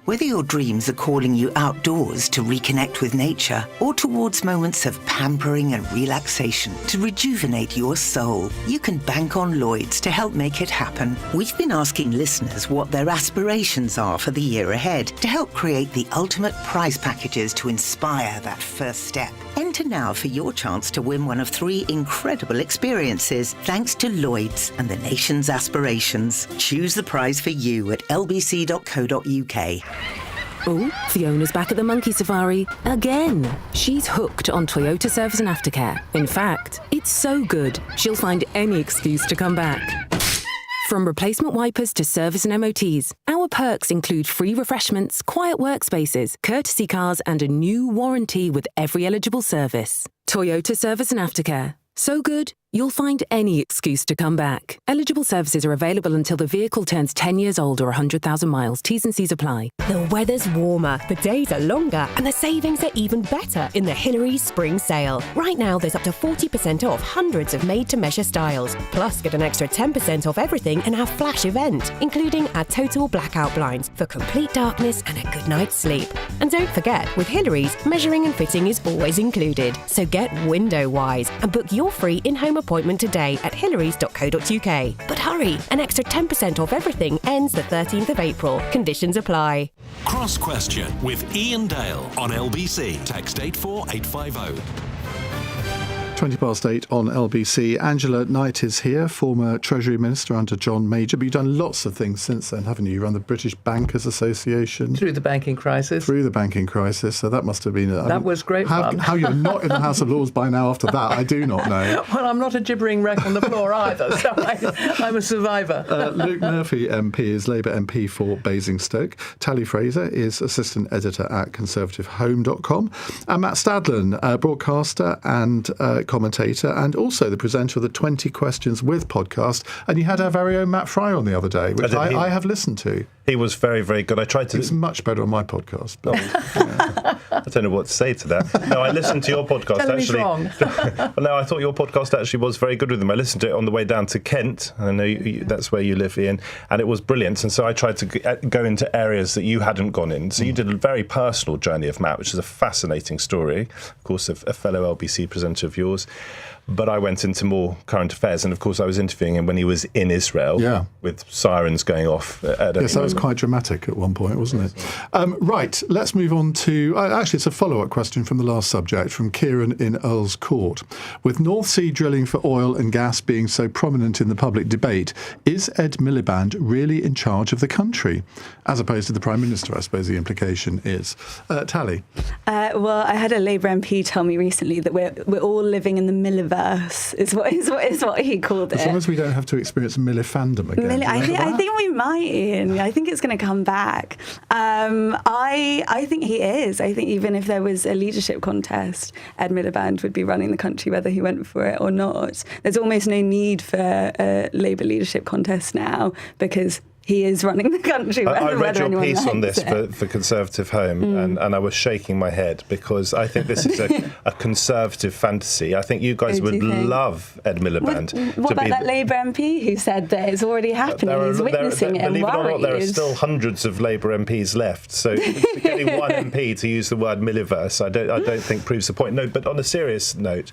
Whether your dreams are calling you outdoors to reconnect with nature or towards moments of pampering and relaxation to rejuvenate your soul, you can bank on Lloyds to help make it happen. We've been asking listeners what their aspirations are for the year ahead to help create the ultimate prize packages to inspire that first step. Enter now for your chance to win one of 3 incredible experiences thanks to Lloyds and the nation's aspirations. Choose the prize for you at lbc.co.uk. Oh, Fiona's back at the Monkey Safari again. She's hooked on Toyota Service and Aftercare. In fact, it's so good, she'll find any excuse to come back. From replacement wipers to service and MOTs, our perks include free refreshments, quiet workspaces, courtesy cars, and a new warranty with every eligible service. Toyota Service and Aftercare. So good, you'll find any excuse to come back. Eligible services are available until the vehicle turns 10 years old or 100,000 miles. T's and C's apply. The weather's warmer, the days are longer, and the savings are even better in the Hillary's Spring Sale. Right now, there's up to 40% off hundreds of made-to-measure styles. Plus, get an extra 10% off everything in our flash event, including our total blackout blinds for complete darkness and a good night's sleep. And don't forget, with Hillary's, measuring and fitting is always included. So get window-wise and book your free in-home appointment today at hillarys.co.uk. But hurry, an extra 10% off everything ends the 13th of April. Conditions apply. Cross Question with Iain Dale on LBC. Text 84850. 20 past 8 on LBC. Angela Knight is here, former Treasury Minister under John Major. But you've done lots of things since then, haven't you? You run the British Bankers Association. Through the banking crisis. So that must have been... That was great fun. How you're not in the House of Lords by now after that, I do not know. Well, I'm not a gibbering wreck on the floor either, so I'm a survivor. Luke Murphy MP is Labour MP for Basingstoke. Tally Fraser is Assistant Editor at conservativehome.com. And Matt Stadlen, broadcaster and commentator, and also the presenter of the 20 Questions With podcast. And you had our very own Matt Fry on the other day, which I have listened to. He was very, very good. I tried to... It's much better on my podcast. But, I don't know what to say to that. No, I listened to your podcast, Tell actually. Wrong. No, I thought your podcast actually was very good with him. I listened to it on the way down to Kent. I know that's where you live, Ian. And it was brilliant. And so I tried to go into areas that you hadn't gone in. So you did a very personal journey of Matt, which is a fascinating story. Of course, a fellow LBC presenter of yours. But I went into more current affairs, and of course I was interviewing him when he was in Israel with sirens going off. Yes, that was quite dramatic at one point, wasn't it? Right, let's move on to... actually, it's a follow-up question from the last subject, from Kieran in Earl's Court. With North Sea drilling for oil and gas being so prominent in the public debate, is Ed Miliband really in charge of the country? As opposed to the Prime Minister, I suppose the implication is. Tally? Well, I had a Labour MP tell me recently that we're all living in the Miliverse, is what he called it. As long as we don't have to experience millifandom again. I think we might, Ian. I think it's going to come back. I think he is. I think even if there was a leadership contest, Ed Miliband would be running the country whether he went for it or not. There's almost no need for a Labour leadership contest now because he is running the country. I read your piece on this for Conservative Home, and I was shaking my head because I think this is a Conservative fantasy. I think you guys would love Ed Miliband. What about that Labour MP who said that it's already happening? He's witnessing it and believe it or not, there are worried. still hundreds of Labour MPs left. So getting one MP to use the word Miliverse, I don't think proves the point. No, but on a serious note,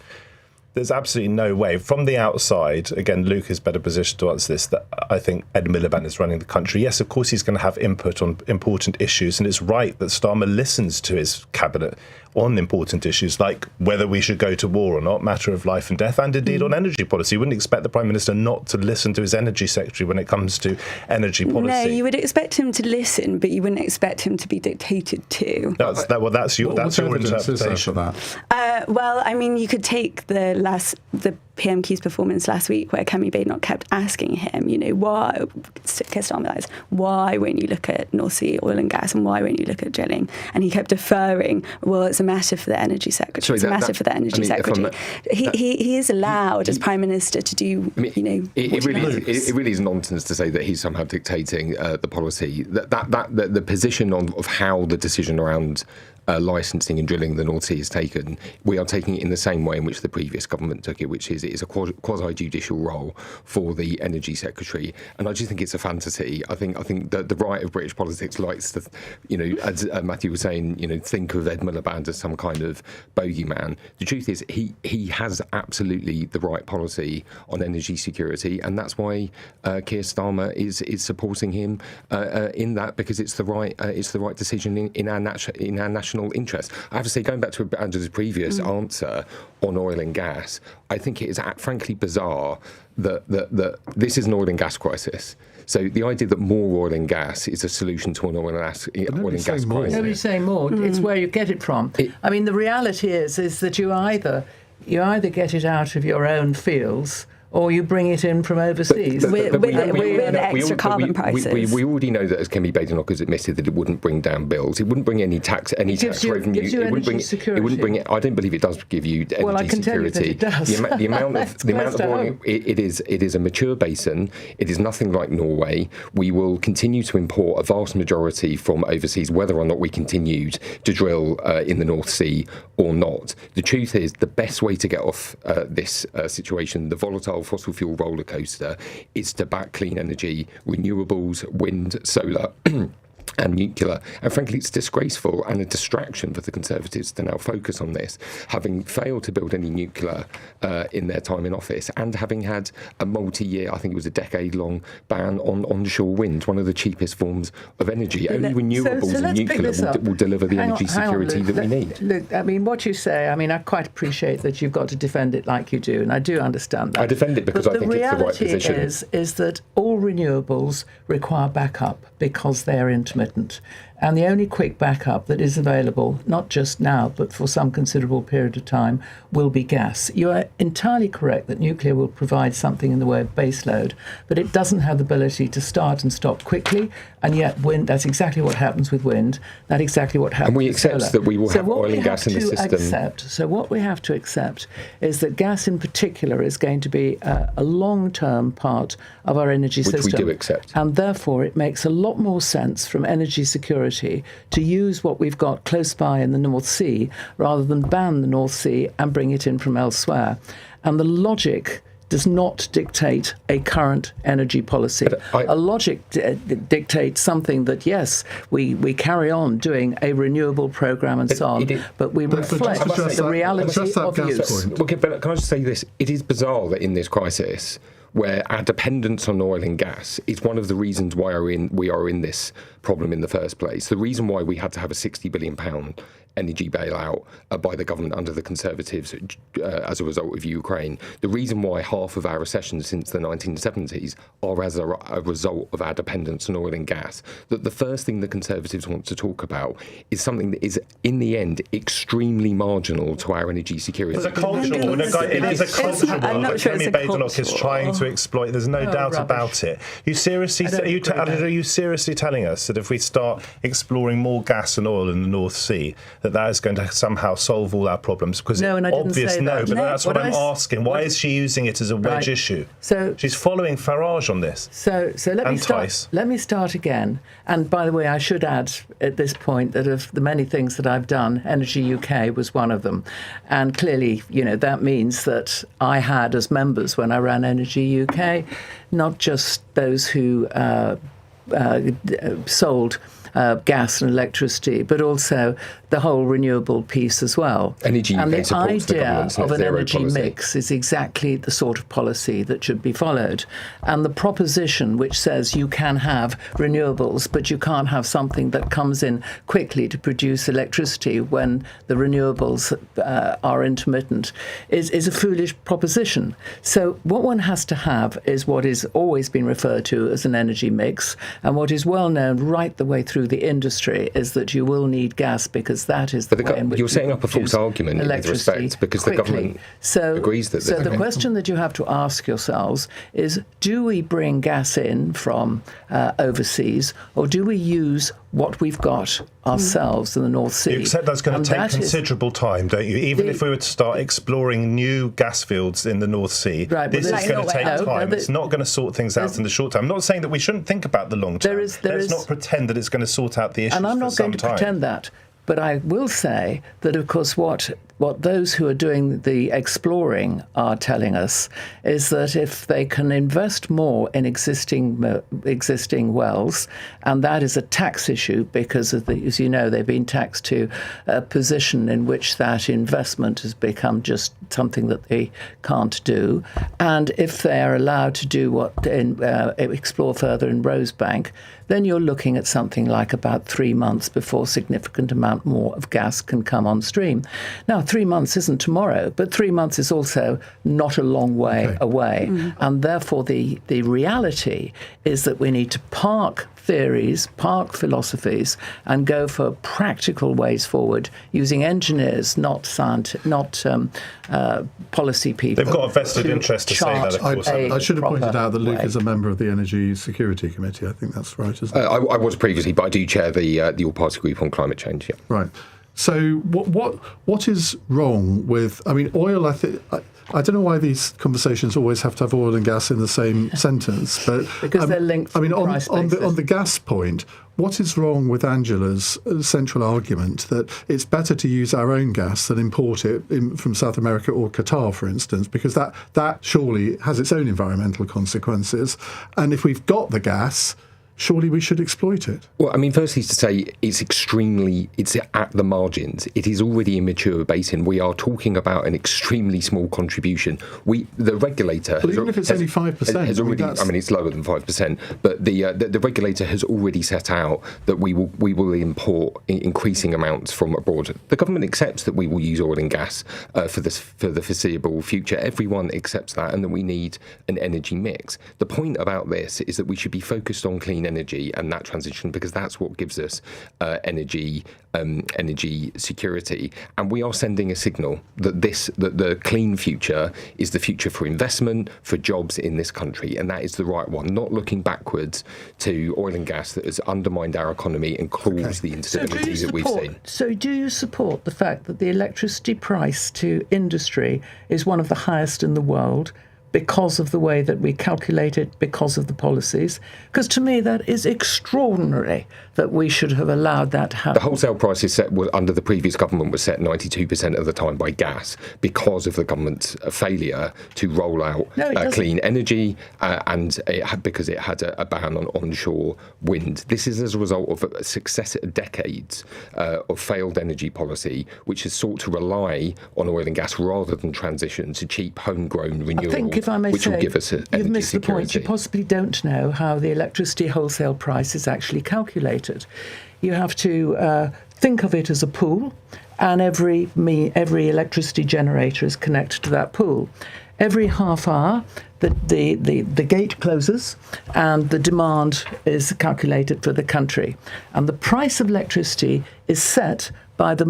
there's absolutely no way. From the outside, again, Luke is better positioned to answer this, that I think Ed Miliband is running the country. Yes, of course, he's going to have input on important issues, and it's right that Starmer listens to his cabinet on important issues like whether we should go to war or not, matter of life and death, and indeed on energy policy. You wouldn't expect the Prime Minister not to listen to his Energy Secretary when it comes to energy policy. No, you would expect him to listen, but you wouldn't expect him to be dictated to. That's your interpretation. Well, I mean, you could take the PMQ's performance last week, where Kemi Badenoch kept asking him, why, Keir Starmer, why won't you look at North Sea oil and gas, and why won't you look at drilling? And he kept deferring, well, it's a matter for the Energy Secretary. It's a matter for the Energy Secretary. He is allowed as Prime Minister to do, It really is nonsense to say that he's somehow dictating the policy. The position of how the decision around licensing and drilling the North Sea is taken, we are taking it in the same way in which the previous government took it, which is it is a quasi-judicial role for the Energy Secretary. And I just think it's a fantasy. I think that the right of British politics likes to, as Matthew was saying, think of Ed Miliband as some kind of bogeyman. The truth is he has absolutely the right policy on energy security, and that's why Keir Starmer is supporting him in that, because it's the right decision in our national interest. I have to say, going back to Andrew's previous answer on oil and gas, I think it is frankly bizarre that this is an oil and gas crisis. So the idea that more oil and gas is a solution to an oil and gas crisis. Nobody's saying more. It's where you get it from. I mean, the reality is that you either get it out of your own fields, or you bring it in from overseas. With the extra carbon prices. We already know that, as Kemi Badenoch has admitted, that it wouldn't bring down bills. It wouldn't bring any tax revenue. It wouldn't bring. I don't believe it does give you energy security. Well, I can tell you that it does. The amount of oil. It is a mature basin. It is nothing like Norway. We will continue to import a vast majority from overseas, whether or not we continued to drill in the North Sea or not. The truth is, the best way to get off this situation, the volatile fossil fuel roller coaster, is to back clean energy, renewables, wind, solar and nuclear. And frankly, it's disgraceful and a distraction for the Conservatives to now focus on this, having failed to build any nuclear in their time in office, and having had a multi-year, I think it was a decade-long ban on onshore wind, one of the cheapest forms of energy. Only renewables and nuclear will deliver the energy security that we need. Look, I mean, what you say, I quite appreciate that you've got to defend it like you do, and I do understand that. I defend it because I think it's the right position. The reality is that all renewables require backup because they're intermittent. And the only quick backup that is available, not just now, but for some considerable period of time, will be gas. You are entirely correct that nuclear will provide something in the way of baseload, but it doesn't have the ability to start and stop quickly. And yet wind, that's exactly what happens with wind. That's exactly what happens with solar. And we accept that we will have oil and gas in the system. So what we have to accept is that gas in particular is going to be a long-term part of our energy system. Which we do accept. And therefore it makes a lot more sense from energy security to use what we've got close by in the North Sea rather than ban the North Sea and bring it in from elsewhere. And the logic does not dictate a current energy policy. A logic dictates something that, yes, we carry on doing a renewable programme and so on, but we reflect the reality of use. Okay, but can I just say this? It is bizarre that in this crisis, where our dependence on oil and gas is one of the reasons why we are in this problem in the first place. The reason why we had to have a £60 billion energy bailout by the government under the Conservatives as a result of Ukraine. The reason why half of our recessions since the 1970s are as a result of our dependence on oil and gas. That the first thing the Conservatives want to talk about is something that is, in the end, extremely marginal to our energy security. It's a cultural war. It is a cultural war that Kemi Badenoch is trying to exploit. There's no doubt about it. Are you seriously telling us that if we start exploring more gas and oil in the North Sea, that is going to somehow solve all our problems? Because no, and I didn't say that. But that's what I'm asking. Why is she using it as a wedge issue? So she's following Farage on this. So let me start again. And by the way, I should add at this point that of the many things that I've done, Energy UK was one of them. And clearly, that means that I had as members when I ran Energy UK, not just those who sold gas and electricity, but also the whole renewable piece as well. Energy UK and the idea of an energy policy. Mix is exactly the sort of policy that should be followed. And the proposition which says you can have renewables, but you can't have something that comes in quickly to produce electricity when the renewables are intermittent is a foolish proposition. So what one has to have is what is always been referred to as an energy mix, and what is well known right the way through the industry is that you will need gas because that is the way in which you're setting up a false argument with respect because the government agrees that. So the question that you have to ask yourselves is: do we bring gas in from overseas, or do we use what we've got ourselves in the North Sea? You accept that's going to take considerable time, don't you? Even if we were to start exploring new gas fields in the North Sea, this is going to take time. It's not going to sort things out in the short term. I'm not saying that we shouldn't think about the long term. Let's not pretend that it's going to sort out the issues. And I'm not going to pretend that. But I will say that, of course, what those who are doing the exploring are telling us is that if they can invest more in existing wells, and that is a tax issue because, as you know, they've been taxed to a position in which that investment has become just something that they can't do. And if they are allowed to do explore further in Rosebank, then you're looking at something like about 3 months before a significant amount more of gas can come on stream. Now, 3 months isn't tomorrow, but 3 months is also not a long way away. And therefore, the reality is that we need to park theories, park philosophies, and go for practical ways forward using engineers, not policy people. They've got a vested interest to say that, of course. I should have pointed out that Luke is a member of the Energy Security Committee. I think that's right, isn't it? I was previously, but I do chair the all-party group on climate change. Yeah. Right. So what is wrong with? I mean, oil. I don't know why these conversations always have to have oil and gas in the same sentence, but because they're linked. I mean, on the gas point, what is wrong with Angela's central argument that it's better to use our own gas than import it from South America or Qatar, for instance, because that surely has its own environmental consequences, and if we've got the gas, surely we should exploit it. Well, I mean, firstly to say it's at the margins. It is already a mature basin. We are talking about an extremely small contribution. The regulator... Well, even if it's only 5%. Has already, I mean, it's lower than 5%, but the regulator has already set out that we will import increasing amounts from abroad. The government accepts that we will use oil and gas for the foreseeable future. Everyone accepts that, and that we need an energy mix. The point about this is that we should be focused on clean energy and that transition, because that's what gives us energy security. And we are sending a signal that the clean future is the future for investment, for jobs in this country, and that is the right one. Not looking backwards to oil and gas that has undermined our economy and caused the instability that we've seen. So do you support the fact that the electricity price to industry is one of the highest in the world, because of the way that we calculate it, because of the policies? Because to me that is extraordinary that we should have allowed that to happen. The wholesale price is set under the previous government was set 92% of the time by gas because of the government's failure to roll out clean energy and because it had a ban on onshore wind. This is as a result of successive decades of failed energy policy, which has sought to rely on oil and gas rather than transition to cheap homegrown renewable. I think, if I may which say, will give us you've missed the point. You possibly don't know how the electricity wholesale price is actually calculated. You have to think of it as a pool, and every electricity generator is connected to that pool. Every half hour, the gate closes and the demand is calculated for the country. And the price of electricity is set by the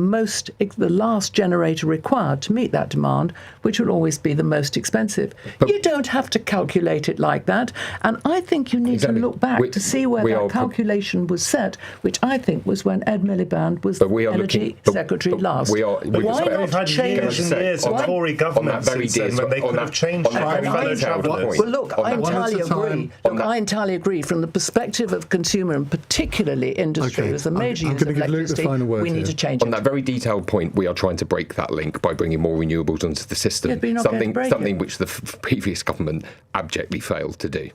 last generator required to meet that demand, which will always be the most expensive. But you don't have to calculate it like that. And I think you need to look back to see where that calculation was set, which I think was when Ed Miliband was Energy Secretary last. We've had years and years of Tory government since then when they could have changed it. Well, look, I entirely agree. I entirely agree. From the perspective of consumer and particularly industry, as a major user of electricity, we need to change. On that very detailed point, we are trying to break that link by bringing more renewables onto the system, something which the previous government abjectly failed to do.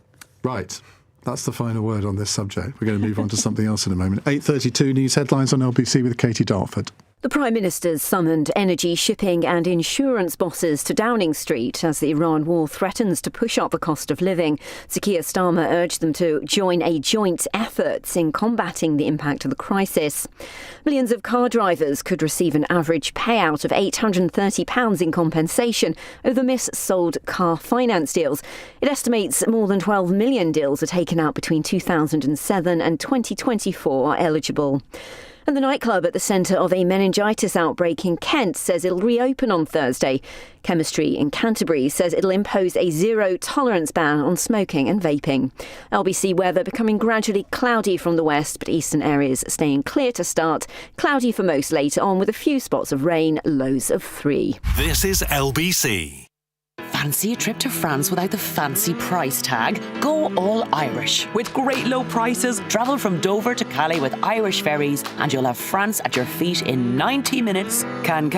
Right. That's the final word on this subject. We're going to move on to something else in a moment. 8:32 news headlines on LBC with Katie Dartford. The Prime Minister's summoned energy, shipping and insurance bosses to Downing Street as the Iran war threatens to push up the cost of living. Sir Keir Starmer urged them to join a joint effort in combating the impact of the crisis. Millions of car drivers could receive an average payout of £830 in compensation over missold car finance deals. It estimates more than 12 million deals are taken out between 2007 and 2024 are eligible. And the nightclub at the centre of a meningitis outbreak in Kent says it'll reopen on Thursday. Chemistry in Canterbury says it'll impose a zero-tolerance ban on smoking and vaping. LBC weather becoming gradually cloudy from the west, but eastern areas staying clear to start. Cloudy for most later on with a few spots of rain, lows of 3. This is LBC. Fancy a trip to France without the fancy price tag? Go all Irish. With great low prices, travel from Dover to Calais with Irish ferries and you'll have France at your feet in 90 minutes. Can,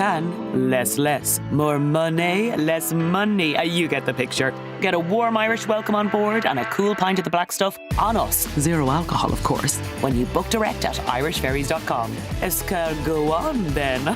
less. More money, less money. You get the picture. Get a warm Irish welcome on board and a cool pint of the black stuff on us. Zero alcohol, of course. When you book direct at irishferries.com. Go on then.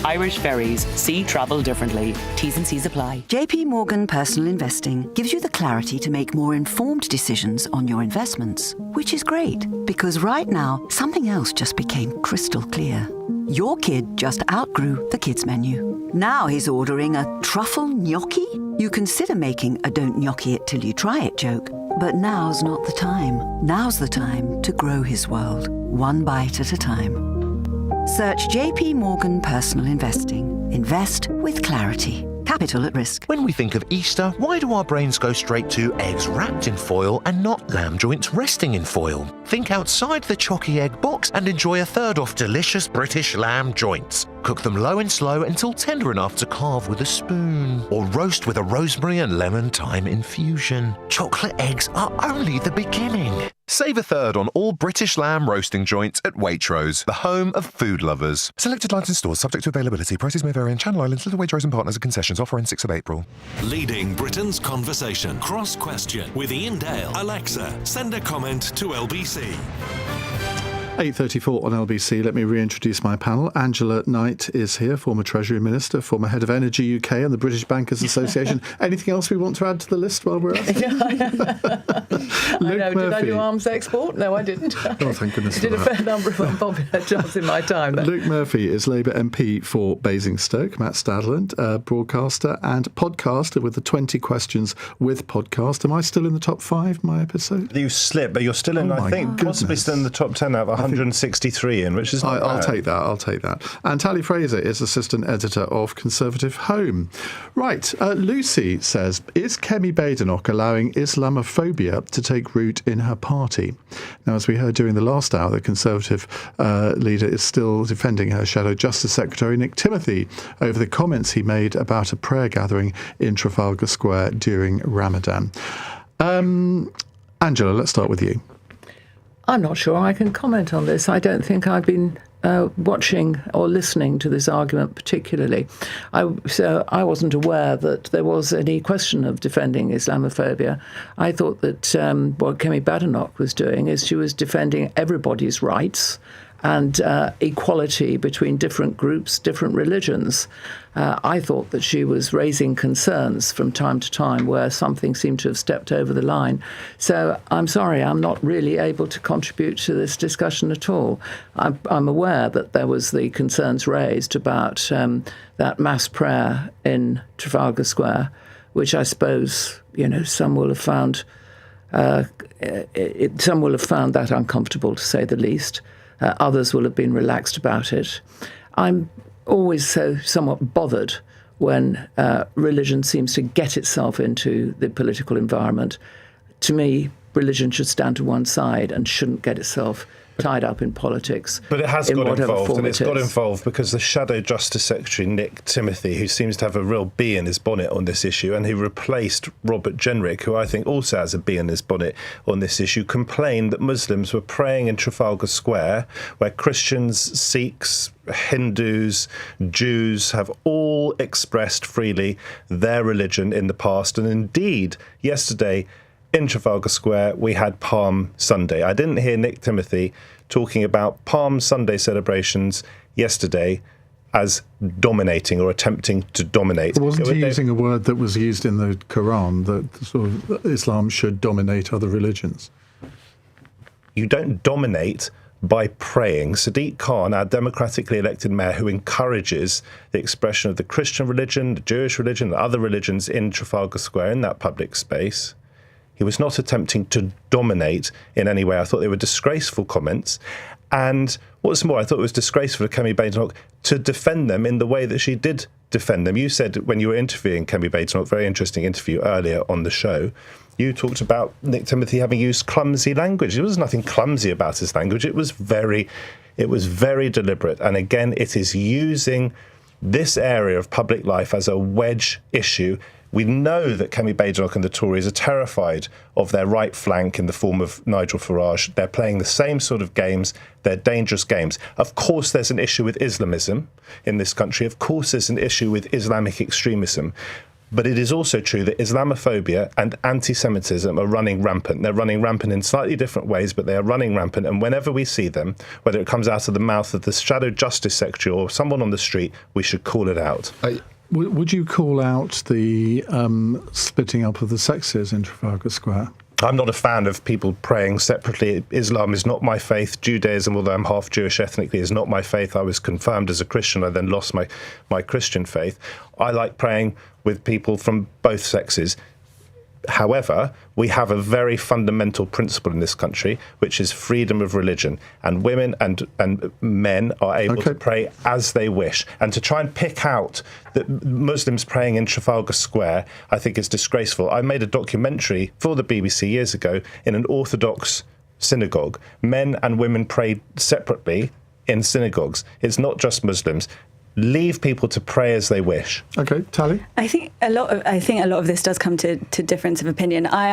Irish Ferries. See travel differently. T's and C's apply. JP Morgan Personal Investing gives you the clarity to make more informed decisions on your investments, which is great because right now something else just became crystal clear. Your kid just outgrew the kids menu. Now he's ordering a truffle gnocchi? You consider making a don't gnocchi it till you try it joke, but now's not the time. Now's the time to grow his world, one bite at a time. Search JP Morgan Personal Investing. Invest with clarity. Capital at risk. When we think of Easter, why do our brains go straight to eggs wrapped in foil and not lamb joints resting in foil? Think outside the chalky egg box and enjoy a third off delicious British lamb joints. Cook them low and slow until tender enough to carve with a spoon. Or roast with a rosemary and lemon thyme infusion. Chocolate eggs are only the beginning. Save a third on all British lamb roasting joints at Waitrose, the home of food lovers. Selected lines in stores subject to availability. Prices may vary in Channel Islands, Little Waitrose and Partners and concessions. Offer in 6 of April. Leading Britain's conversation. Cross Question with Iain Dale. Alexa, send a comment to LBC. 8:34 on LBC. Let me reintroduce my panel. Angela Knight is here, former Treasury Minister, former head of Energy UK and the British Bankers Association. Anything else we want to add to the list while we're at it? I know. Did I do arms export? No, I didn't. Oh, thank goodness. I did a fair number of unpopular jobs in my time. Luke Murphy is Labour MP for Basingstoke. Matt Stadland, broadcaster and podcaster with the 20 Questions with podcast. Am I still in the top 5, my episode? You slip, but you're still in, I think, possibly still in the top 10 out of 163 in, which is not I'll bad. I'll take that. And Tally Fraser is assistant editor of Conservative Home. Right, Lucy says, is Kemi Badenoch allowing Islamophobia to take root in her party? Now, as we heard during the last hour, the Conservative leader is still defending her Shadow Justice Secretary Nick Timothy over the comments he made about a prayer gathering in Trafalgar Square during Ramadan. Angela, let's start with you. I'm not sure I can comment on this. I don't think I've been watching or listening to this argument particularly. So I wasn't aware that there was any question of defending Islamophobia. I thought that what Kemi Badenoch was doing is she was defending everybody's rights and equality between different groups, different religions. I thought that she was raising concerns from time to time where something seemed to have stepped over the line. So I'm sorry, I'm not really able to contribute to this discussion at all. I'm aware that there was the concerns raised about that mass prayer in Trafalgar Square, which I suppose, some will have found that uncomfortable, to say the least. Others will have been relaxed about it. I'm always so somewhat bothered when religion seems to get itself into the political environment. To me, religion should stand to one side and shouldn't get itself tied up in politics. But it has got involved, and it's got involved because the Shadow Justice Secretary, Nick Timothy, who seems to have a real bee in his bonnet on this issue, and he replaced Robert Jenrick, who I think also has a bee in his bonnet on this issue, complained that Muslims were praying in Trafalgar Square, where Christians, Sikhs, Hindus, Jews have all expressed freely their religion in the past. And indeed, yesterday, in Trafalgar Square, we had Palm Sunday. I didn't hear Nick Timothy talking about Palm Sunday celebrations yesterday as dominating or attempting to dominate. Wasn't he using a word that was used in the Quran, that sort of Islam should dominate other religions? You don't dominate by praying. Sadiq Khan, our democratically elected mayor, who encourages the expression of the Christian religion, the Jewish religion, the other religions in Trafalgar Square, in that public space, he was not attempting to dominate in any way. I thought they were disgraceful comments. And what's more, I thought it was disgraceful of Kemi Badenoch to defend them in the way that she did defend them. You said when you were interviewing Kemi Badenoch, very interesting interview earlier on the show, you talked about Nick Timothy having used clumsy language. There was nothing clumsy about his language. It was very deliberate. And again, it is using this area of public life as a wedge issue. We know that Kemi Badenoch and the Tories are terrified of their right flank in the form of Nigel Farage. They're playing the same sort of games. They're dangerous games. Of course, there's an issue with Islamism in this country. Of course, there's an issue with Islamic extremism. But it is also true that Islamophobia and anti-Semitism are running rampant. They're running rampant in slightly different ways, but they are running rampant. And whenever we see them, whether it comes out of the mouth of the Shadow Justice Secretary or someone on the street, we should call it out. Would you call out the splitting up of the sexes in Trafalgar Square? I'm not a fan of people praying separately. Islam is not my faith. Judaism, although I'm half Jewish ethnically, is not my faith. I was confirmed as a Christian. I then lost my Christian faith. I like praying with people from both sexes. However, we have a very fundamental principle in this country, which is freedom of religion. And women and men are able to pray as they wish. And to try and pick out that Muslims praying in Trafalgar Square, I think is disgraceful. I made a documentary for the BBC years ago in an Orthodox synagogue. Men and women prayed separately in synagogues. It's not just Muslims. Leave people to pray as they wish. Okay, Tally. I think a lot of this does come to difference of opinion. I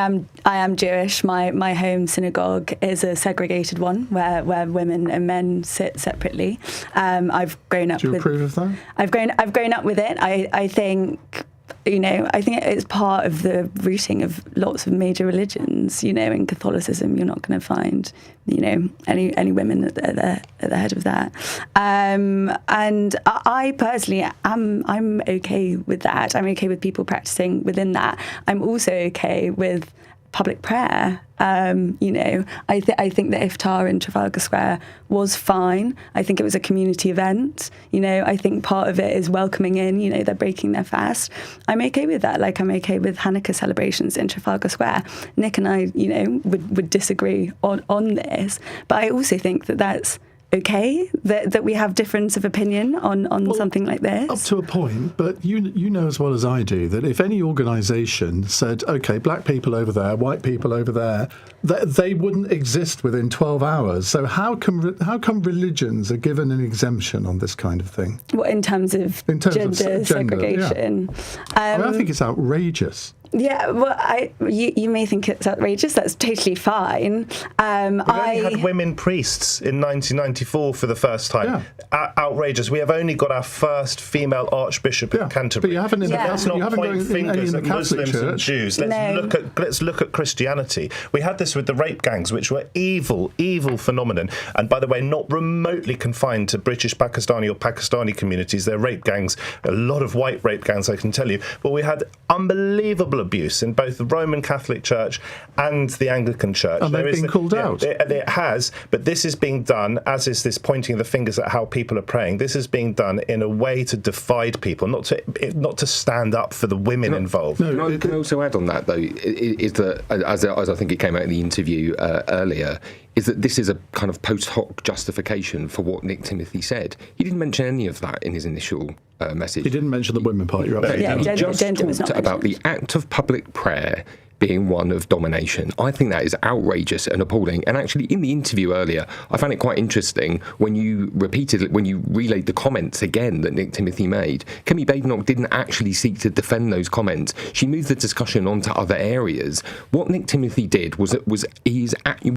am Jewish. My home synagogue is a segregated one where women and men sit separately. I've grown up. Do you approve of that? I've grown up with it. I think. I think it's part of the rooting of lots of major religions. In Catholicism, you're not going to find, any women at the head of that. And I personally I'm okay with that. I'm okay with people practicing within that. I'm also okay with public prayer. I think the iftar in Trafalgar Square was fine. I think it was a community event. I think part of it is welcoming in, they're breaking their fast. I'm okay with that. Like, I'm okay with Hanukkah celebrations in Trafalgar Square. Nick and I, would disagree on this. But I also think that that's okay, that we have difference of opinion on something like this. Up to a point, but you know as well as I do that if any organisation said, OK, black people over there, white people over there, they wouldn't exist within 12 hours. So how come religions are given an exemption on this kind of thing? What, in terms of gender segregation? Yeah. I think it's outrageous. Yeah, well, you may think it's outrageous. That's totally fine. We only had women priests in 1994 for the first time. Yeah. Outrageous. We have only got our first female Archbishop of Canterbury. But you haven't. Let's not point fingers at Muslims Church. And Jews. Let's look at Christianity. We had this with the rape gangs, which were evil phenomenon. And by the way, not remotely confined to British Pakistani or Pakistani communities. They're rape gangs, a lot of white rape gangs, I can tell you. But we had unbelievable abuse in both the Roman Catholic Church and the Anglican Church. And they've been called out. It has, but this is being done, as is this pointing the fingers at how people are praying. This is being done in a way to divide people, not to stand up for the women involved. Can I also add on that, though, is that, as I think it came out in the interview earlier, is that this is a kind of post hoc justification for what Nick Timothy said. He didn't mention any of that in his initial message. He didn't mention the women part. You're right. He just talked about the act of public prayer being one of domination. I think that is outrageous and appalling. And actually, in the interview earlier, I found it quite interesting when you relayed the comments again that Nick Timothy made. Kemi Badenoch didn't actually seek to defend those comments. She moved the discussion onto other areas. What Nick Timothy did we've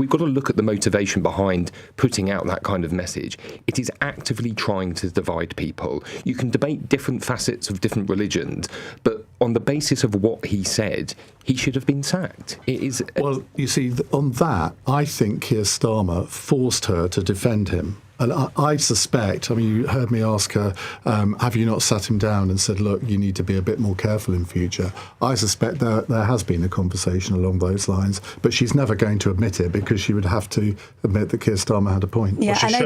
got to look at the motivation behind putting out that kind of message. It is actively trying to divide people. You can debate different facets of different religions, but on the basis of what he said, he should have been sacked. It is. Well, you see, on that, I think Keir Starmer forced her to defend him. And I suspect, I mean, you heard me ask her, have you not sat him down and said, look, you need to be a bit more careful in future? I suspect there has been a conversation along those lines, but she's never going to admit it because she would have to admit that Keir Starmer had a point. Yeah, well, and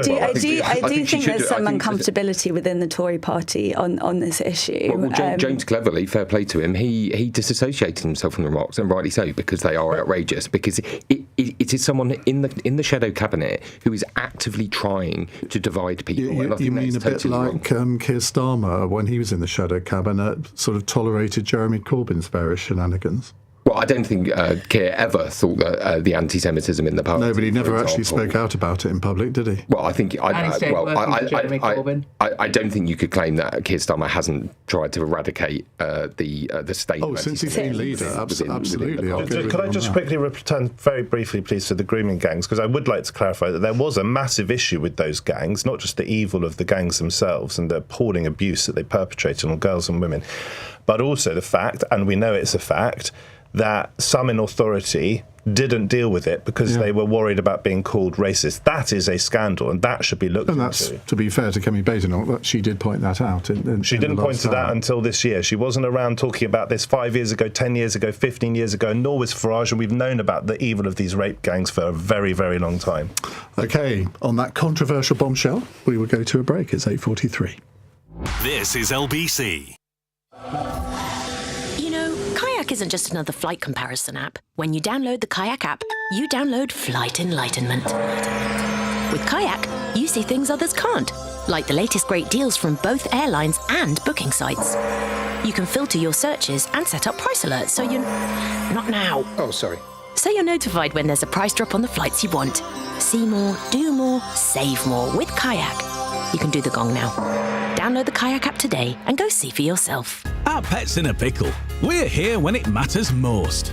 I do think there's some uncomfortability within the Tory party on this issue. Well, James cleverly, fair play to him, he disassociated himself from the remarks, and rightly so, because they are outrageous, because it is someone in the shadow cabinet who is actively trying to divide people. You mean a bit like Keir Starmer when he was in the shadow cabinet, sort of tolerated Jeremy Corbyn's various shenanigans? Well, I don't think Keir ever thought that the anti-Semitism in the party. No, but he never actually spoke out about it in public, did he? Well, I think I don't think you could claim that Keir Starmer hasn't tried to eradicate the state. Oh, since he's been leader, absolutely. Could I just quickly return very briefly, please, to the grooming gangs? Because I would like to clarify that there was a massive issue with those gangs, not just the evil of the gangs themselves and the appalling abuse that they perpetrated on girls and women, but also the fact, and we know it's a fact, that some in authority didn't deal with it because they were worried about being called racist. That is a scandal, and that should be looked into. And that's, to be fair to Kemi Badenoch, she did point that out. She didn't point to that until this year. She wasn't around talking about this 5 years ago, 10 years ago, 15 years ago, nor was Farage, and we've known about the evil of these rape gangs for a very, very long time. OK, on that controversial bombshell, we will go to a break. It's 8:43. This is LBC. Kayak isn't just another flight comparison app. When you download the Kayak app, you download flight enlightenment. With Kayak, you see things others can't, like the latest great deals from both airlines and booking sites. You can filter your searches and set up price alerts so you're... Not now. Oh, sorry. So you're notified when there's a price drop on the flights you want. See more, do more, save more with Kayak. You can do the gong now. Download the Kayak app today and go see for yourself. At Pets in a Pickle, we're here when it matters most.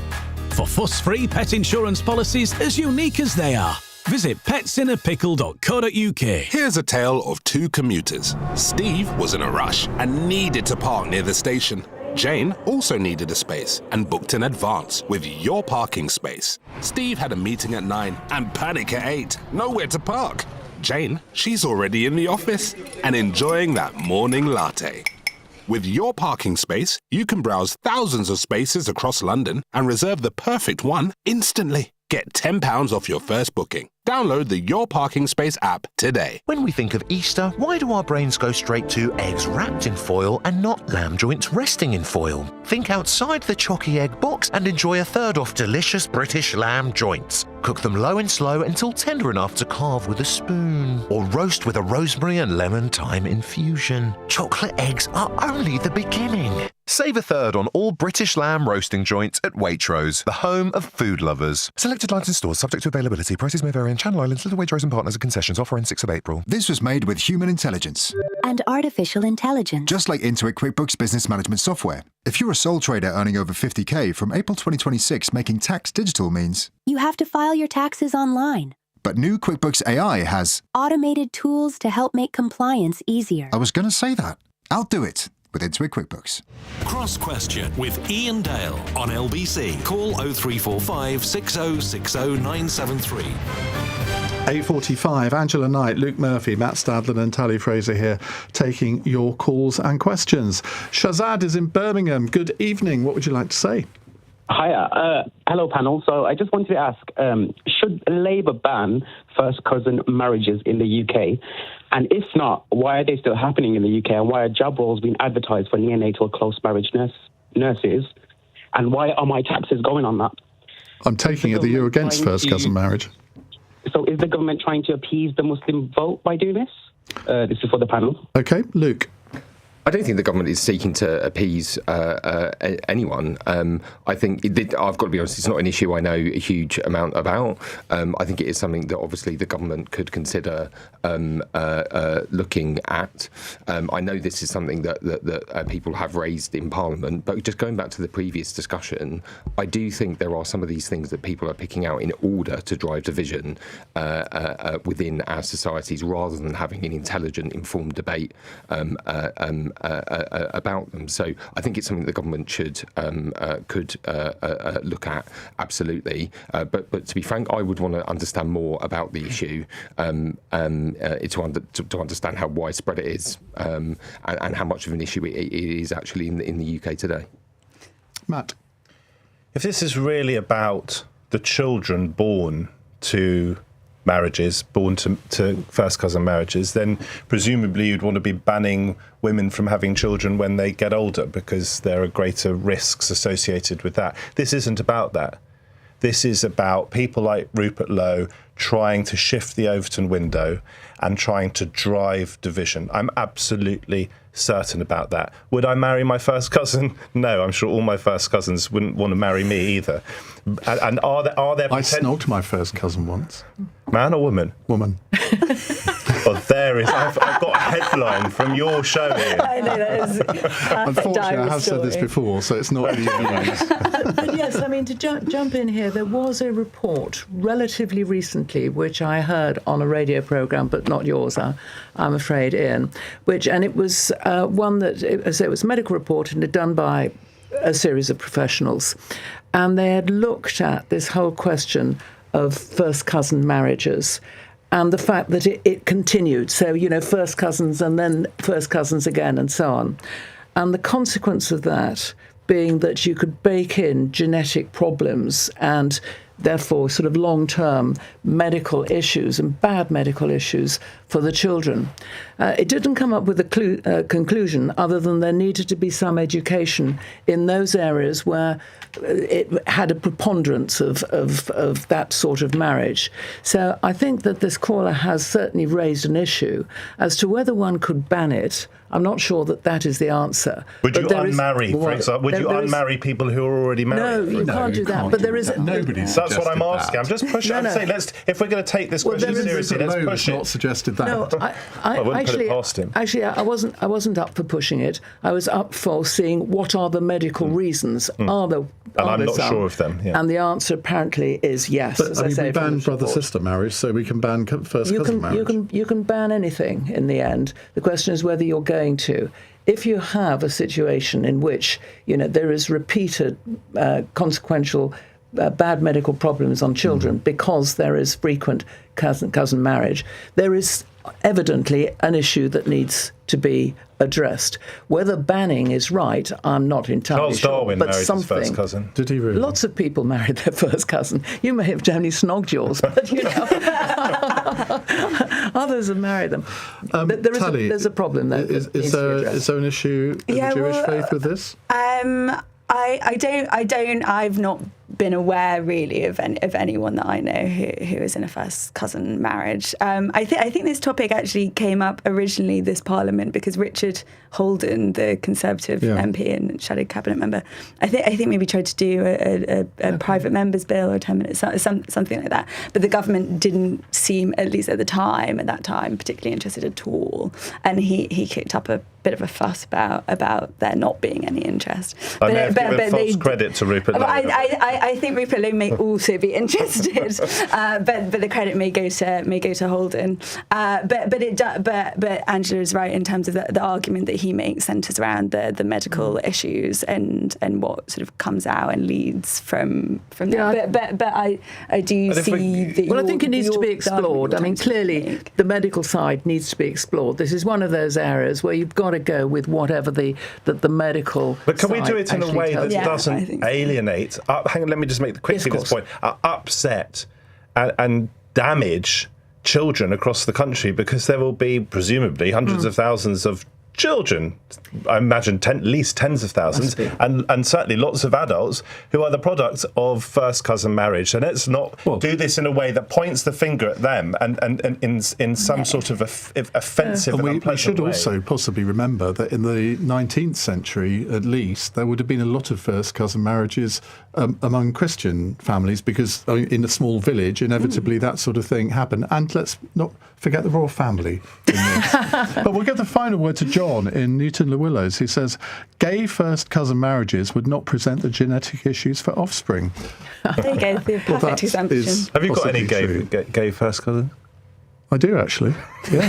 For fuss-free pet insurance policies as unique as they are. Visit petsinnapickle.co.uk. Here's a tale of two commuters. Steve was in a rush and needed to park near the station. Jane also needed a space and booked in advance with Your Parking Space. Steve had a meeting at 9 and panic at 8. Nowhere to park. Jane, she's already in the office and enjoying that morning latte. With Your Parking Space, you can browse thousands of spaces across London and reserve the perfect one instantly. Get £10 off your first booking. Download the Your Parking Space app today. When we think of Easter, why do our brains go straight to eggs wrapped in foil and not lamb joints resting in foil? Think outside the chalky egg box and enjoy a third off delicious British lamb joints. Cook them low and slow until tender enough to carve with a spoon. Or roast with a rosemary and lemon thyme infusion. Chocolate eggs are only the beginning. Save a third on all British lamb roasting joints at Waitrose, the home of food lovers. Selected lines in stores subject to availability. Prices may vary in Channel Islands, Little Waitrose and Partners and concessions. Offer ends 6 of April. This was made with human intelligence. And artificial intelligence. Just like Intuit QuickBooks Business Management software. If you're a sole trader earning over 50k from April 2026, making tax digital means you have to file your taxes online. But new QuickBooks AI has automated tools to help make compliance easier. I was going to say that. I'll do it with Intuit QuickBooks. Cross Question with Iain Dale on LBC. Call 0345 6060 973. 8:45, Angela Knight, Luke Murphy, Matt Stadler and Tally Fraser here taking your calls and questions. Shazad is in Birmingham. Good evening. What would you like to say? Hiya. Hello, panel. So I just wanted to ask, should Labour ban first cousin marriages in the UK? And if not, why are they still happening in the UK? And why are job roles being advertised for neonatal close marriage nurses? And why are my taxes going on that? I'm taking it that you're against first cousin marriage. So is the government trying to appease the Muslim vote by doing this? This is for the panel. OK, Luke. I don't think the government is seeking to appease anyone. I think, I've got to be honest, it's not an issue I know a huge amount about. I think it is something that obviously the government could consider looking at. I know this is something that people have raised in Parliament, but just going back to the previous discussion, I do think there are some of these things that people are picking out in order to drive division within our societies rather than having an intelligent, informed debate about them. So I think it's something the government could look at, absolutely. But to be frank, I would want to understand more about the issue to understand how widespread it is and how much of an issue it is actually in the UK today. Matt? If this is really about the children born to marriages, born to first cousin marriages, then presumably you'd want to be banning women from having children when they get older because there are greater risks associated with that. This isn't about that. This is about people like Rupert Lowe trying to shift the Overton window and trying to drive division. I'm absolutely certain about that. Would I marry my first cousin? No, I'm sure all my first cousins wouldn't want to marry me either. And are there I snogged my first cousin once. Man or woman? Woman. Oh, there is. I've got a headline from your show here. I know that is. Unfortunately, I have said this before, so it's not the news. And yes, I mean, to jump in here, there was a report relatively recently, which I heard on a radio programme, but not yours, I'm afraid, Iain, and it was one that, it was a medical report and done by a series of professionals. And they had looked at this whole question of first cousin marriages and the fact that it continued. So, first cousins and then first cousins again and so on. And the consequence of that being that you could bake in genetic problems and therefore sort of long-term medical issues and bad medical issues for the children. It didn't come up with a conclusion other than there needed to be some education in those areas where it had a preponderance of that sort of marriage. So I think that this caller has certainly raised an issue as to whether one could ban it. I'm not sure that is the answer. Would you unmarry, for example? Would you unmarry people who are already married? No, you can't do that. But there is nobody's. That's what I'm asking. I'm just pushing. I'm saying, if we're going to take this question seriously, let's push it. Not suggested that. No, I wouldn't put it past him. Actually, I wasn't up for pushing it. I was up for seeing what are the medical reasons. And I'm not sure of them. Yeah. And the answer apparently is yes. But we ban brother-sister marriage, so we can ban first cousin marriage. You can ban anything in the end. The question is whether you're going to. If you have a situation in which there is repeated consequential bad medical problems on children because there is frequent cousin marriage, there is evidently an issue that needs to be addressed. Whether banning is right, I'm not entirely sure. Charles Darwin married his first cousin. Did he really? Lots of people married their first cousin. You may have only snogged yours, but others have married them. There's a problem there. Is there an issue in the Jewish faith with this? I don't. I've not been aware really of anyone that I know who is in a first cousin marriage. I think this topic actually came up originally this Parliament because Richard Holden, the Conservative MP and shadow cabinet member, I think maybe tried to do a private member's bill or 10 minutes, something like that. But the government didn't seem, at least at that time, particularly interested at all. And he kicked up a bit of a fuss about there not being any interest. I may have given false credit to Rupert Lowe. I think Rupert Lowe may also be interested, but the credit may go to Holden. But Angela is right in terms of the argument that he makes centres around the medical issues and what sort of comes out and leads from that. But I do see that. Well, I think it needs to be explored. I mean, clearly the medical side needs to be explored. This is one of those areas where you've got to go with whatever the medical. But can we do it in a way that doesn't alienate? Hang on, let me just make quickly this point. Upset and damage children across the country because there will be presumably hundreds of thousands of children, I imagine at least tens of thousands, and certainly lots of adults who are the product of first cousin marriage. And let's not do this in a way that points the finger at them and in some sort of offensive and unpleasant we should way. Also possibly remember that in the 19th century, at least, there would have been a lot of first cousin marriages among Christian families because in a small village, inevitably that sort of thing happened. And let's not forget the royal family in this. But we'll give the final word to John in Newton-le-Willows, who says gay first cousin marriages would not present the genetic issues for offspring. There you go, the perfect example. Have you got any gay first cousins? I do, actually. Yeah.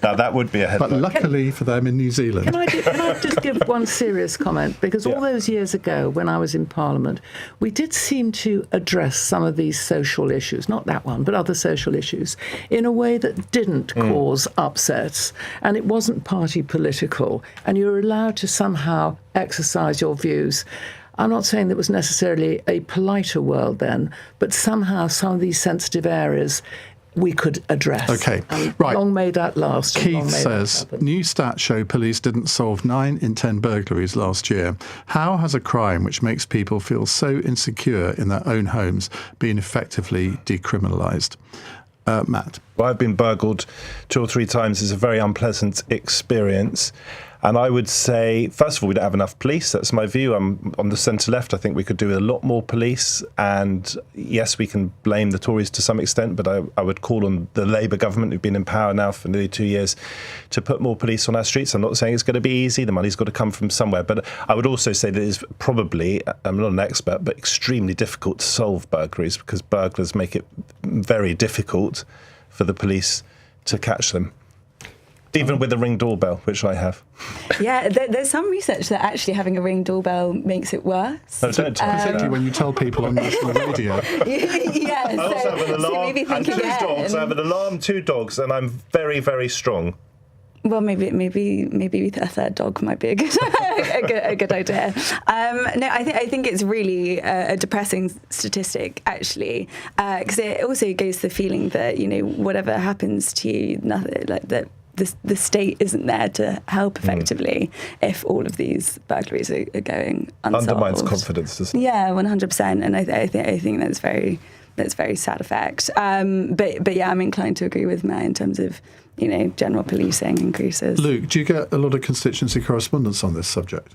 Now, that would be a headline. But luckily for them in New Zealand. Can I just give one serious comment? Because all those years ago, when I was in Parliament, we did seem to address some of these social issues, not that one, but other social issues, in a way that didn't cause upsets, and it wasn't party political, and you were allowed to somehow exercise your views. I'm not saying that was necessarily a politer world then, but somehow some of these sensitive areas we could address. Okay, and right. Long may that last. Keith says, new stats show police didn't solve 9 in 10 burglaries last year. How has a crime which makes people feel so insecure in their own homes been effectively decriminalised? Matt? Well, I've been burgled 2 or 3 times. It's a very unpleasant experience. And I would say, first of all, we don't have enough police. That's my view. I'm on the centre-left. I think we could do with a lot more police. And yes, we can blame the Tories to some extent, but I would call on the Labour government, who've been in power now for nearly 2 years, to put more police on our streets. I'm not saying it's going to be easy. The money's got to come from somewhere. But I would also say that it's probably, I'm not an expert, but extremely difficult to solve burglaries because burglars make it very difficult for the police to catch them. Even with a Ring doorbell, which I have. Yeah, there's some research that actually having a Ring doorbell makes it worse. No, don't tell me Particularly that. when you tell people on national radio. Yeah, I also have an alarm. so maybe think and 2 again. dogs. I have an alarm, 2 dogs, and I'm very, very strong. Well, maybe a third dog might be a good idea. No, I think it's really a depressing statistic, actually, because it also goes to the feeling that whatever happens to you, nothing like that. The state isn't there to help effectively if all of these burglaries are going unsolved. Undermines confidence, doesn't it? Yeah, 100%, and I think that's very sad effect. But yeah, I'm inclined to agree with Matt in terms of general policing increases. Luke, do you get a lot of constituency correspondence on this subject?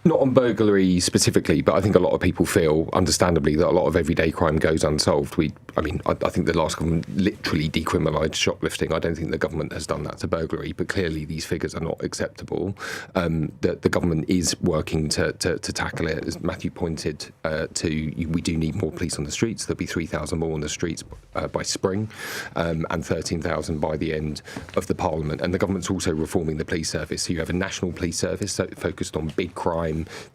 Not on burglary specifically, but I think a lot of people feel, understandably, that a lot of everyday crime goes unsolved. I think the last government literally decriminalised shoplifting. I don't think the government has done that to burglary, but clearly these figures are not acceptable. The government is working to tackle it. As Matthew pointed we do need more police on the streets. There'll be 3,000 more on the streets by spring, and 13,000 by the end of the Parliament. And the government's also reforming the police service. So you have a national police service focused on big crime,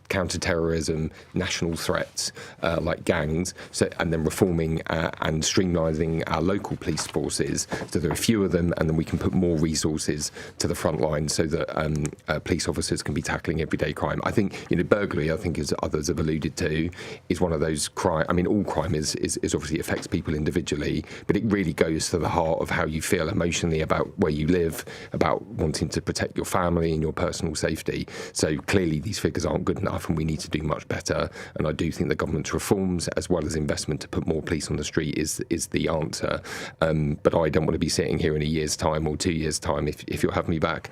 counter-terrorism, national threats like gangs, and then reforming and streamlining our local police forces so there are fewer of them, and then we can put more resources to the front line so that police officers can be tackling everyday crime. I think burglary, I think as others have alluded to, is one of those crime. I mean, all crime is obviously affects people individually, but it really goes to the heart of how you feel emotionally about where you live, about wanting to protect your family and your personal safety. So clearly these figures aren't good enough and we need to do much better, and I do think the government's reforms as well as investment to put more police on the street is the answer, but I don't want to be sitting here in a year's time or 2 years' time if you'll have me back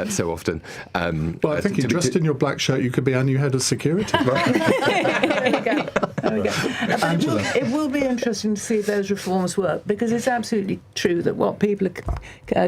so often. Well, I think you're dressed in your black shirt, you could be our new head of security. There we go. Angela. It will be interesting to see if those reforms work, because it's absolutely true that what people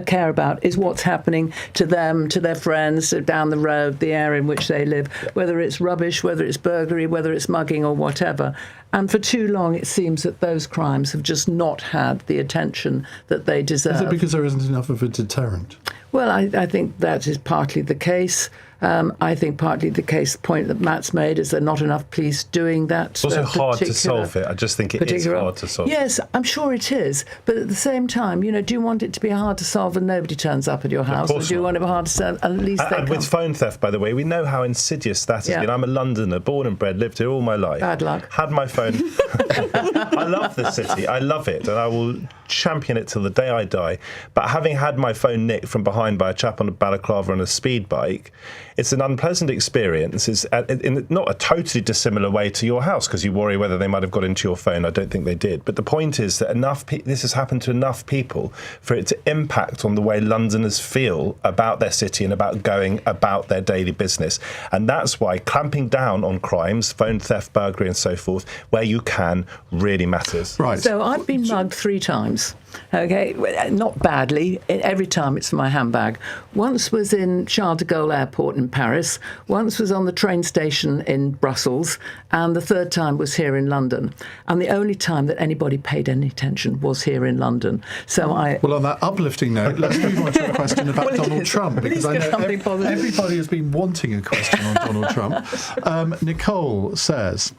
care about is what's happening to them, to their friends down the road, the area in which they live, whether it's rubbish, whether it's burglary, whether it's mugging or whatever. And for too long, it seems that those crimes have just not had the attention that they deserve. Is it because there isn't enough of a deterrent? Well, I think that is partly the case. I think partly the case, the point that Matt's made, is there not enough police doing that. It's also hard to solve it. I just think it is hard to solve. Yes, I'm sure it is. But at the same time, do you want it to be hard to solve and nobody turns up at your house? Or do you want it hard to solve and at least they come? With phone theft, by the way, we know how insidious that is. Yeah. I'm a Londoner, born and bred, lived here all my life. Bad luck. Had my phone. I love the city. I love it. And I will champion it till the day I die. But having had my phone nicked from behind by a chap on a balaclava on a speed bike, it's an unpleasant experience. It's in not a totally dissimilar way to your house, because you worry whether they might have got into your phone. I don't think they did. But the point is that this has happened to enough people for it to impact on the way Londoners feel about their city and about going about their daily business. And that's why clamping down on crimes, phone theft, burglary and so forth, where you can, really matters. Right. So I've been mugged 3 times. Okay, not badly. Every time it's my handbag. Once was in Charles de Gaulle Airport in Paris. Once was on the train station in Brussels. And the third time was here in London. And the only time that anybody paid any attention was here in London. So Well, on that uplifting note, let's move on to a question about Donald Trump, because I know everybody has been wanting a question on Donald Trump. Nicole says,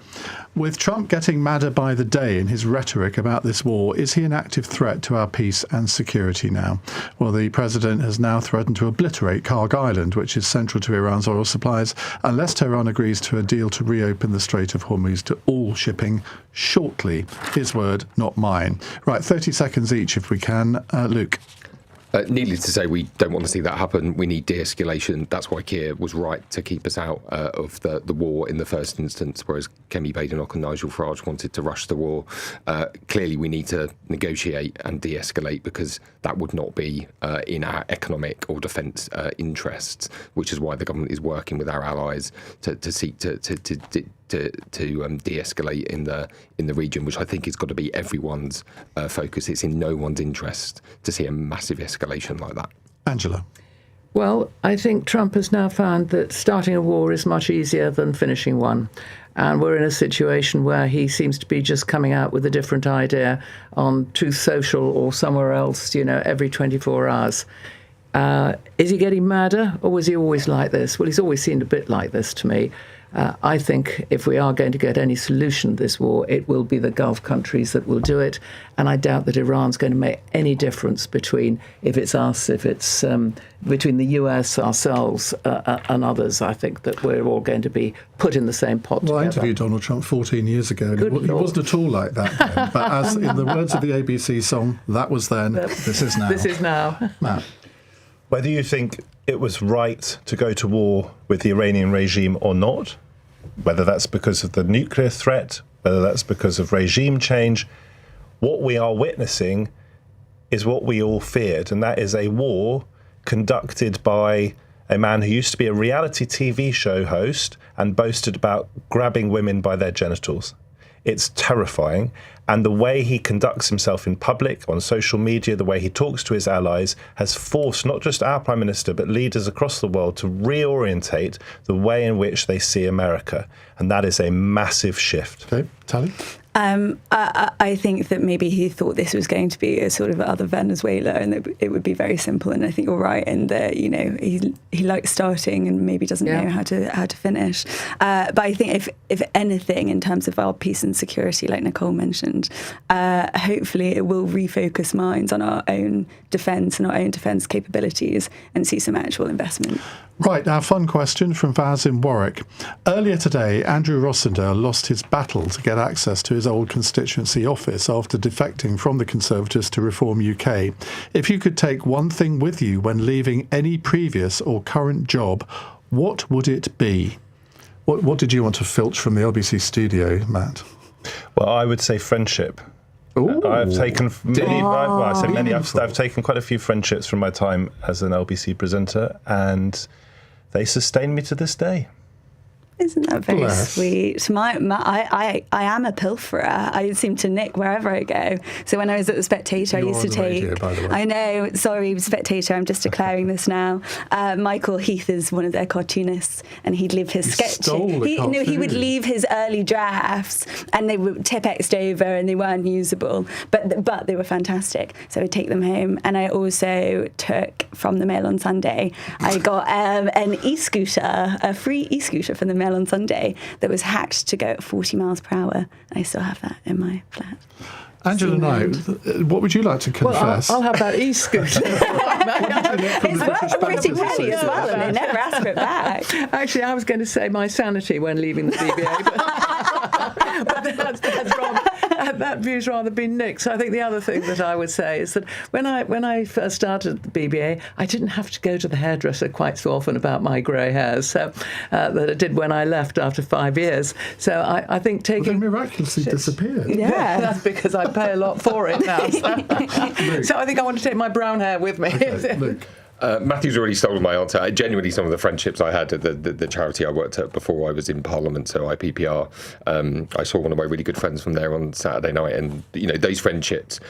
with Trump getting madder by the day in his rhetoric about this war, is he an active threat to our peace and security now? Well, the president has now threatened to obliterate Karg Island, which is central to Iran's oil supplies, unless Tehran agrees to a deal to reopen the Strait of Hormuz to all shipping shortly. His word, not mine. Right, 30 seconds each if we can. Luke. Needless to say, we don't want to see that happen. We need de-escalation. That's why Keir was right to keep us out of the war in the first instance, whereas Kemi Badenoch and Nigel Farage wanted to rush the war. Clearly, we need to negotiate and de-escalate, because that would not be in our economic or defence interests, which is why the government is working with our allies to seek to de-escalate in the region, which I think has got to be everyone's focus. It's in no one's interest to see a massive escalation like that. Angela. Well, I think Trump has now found that starting a war is much easier than finishing one. And we're in a situation where he seems to be just coming out with a different idea on Truth Social or somewhere else, every 24 hours. Is he getting madder, or was he always like this? Well, he's always seemed a bit like this to me. I think if we are going to get any solution to this war, it will be the Gulf countries that will do it. And I doubt that Iran's going to make any difference between if it's us, if it's between the US, ourselves, and others. I think that we're all going to be put in the same pot together. I interviewed Donald Trump 14 years ago, and he wasn't at all like that then. But as in the words of the ABC song, that was then, this is now. This is now. Matt. Whether you think it was right to go to war with the Iranian regime or not, whether that's because of the nuclear threat, whether that's because of regime change, what we are witnessing is what we all feared, and that is a war conducted by a man who used to be a reality TV show host and boasted about grabbing women by their genitals. It's terrifying. And the way he conducts himself in public, on social media, the way he talks to his allies, has forced not just our Prime Minister, but leaders across the world to reorientate the way in which they see America. And that is a massive shift. Okay, Tally? I think that maybe he thought this was going to be a sort of other Venezuela, and that it would be very simple. And I think you're right in that, he likes starting and maybe doesn't know how to finish. But I think if anything, in terms of our peace and security, like Nicole mentioned, hopefully it will refocus minds on our own defence and our own defence capabilities and see some actual investment. Right, our fun question from Vaz in Warwick. Earlier today, Andrew Rossendale lost his battle to get access to his old constituency office after defecting from the Conservatives to Reform UK. If you could take one thing with you when leaving any previous or current job, what would it be? What did you want to filch from the LBC studio, Matt? Well, I would say friendship. I've taken many. I've taken quite a few friendships from my time as an LBC presenter, and they sustain me to this day. Isn't that very sweet? I am a pilferer. I seem to nick wherever I go. So when I was at the Spectator, I used to take. Radio, by the way. I know. Sorry, Spectator. I'm just declaring this now. Michael Heath is one of their cartoonists, and he'd leave his sketches. He would leave his early drafts, and they were Tipp-X'd over, and they weren't usable, but they were fantastic. So I'd take them home, and I also took from the Mail on Sunday. I got an e-scooter, a free e-scooter from the Mail on Sunday that was hacked to go at 40 miles per hour. I still have that in my flat. Angela Knight, what would you like to confess? Well, I'll have that e-scooter. It's worth a pretty penny as well, and they never ask for it back. Actually, I was going to say my sanity when leaving the BBA, but that's wrong. That view's rather been nicked. So I think the other thing that I would say is that when I first started at the BBA, I didn't have to go to the hairdresser quite so often about my grey hairs that I did when I left after 5 years. So I think taking... Well, they miraculously disappeared. Yeah. That's because I pay a lot for it now. So I think I want to take my brown hair with me. Okay, Luke. Matthew's already stolen my answer. Genuinely, some of the friendships I had at the charity I worked at before I was in Parliament, so IPPR, I saw one of my really good friends from there on Saturday night, and those friendships,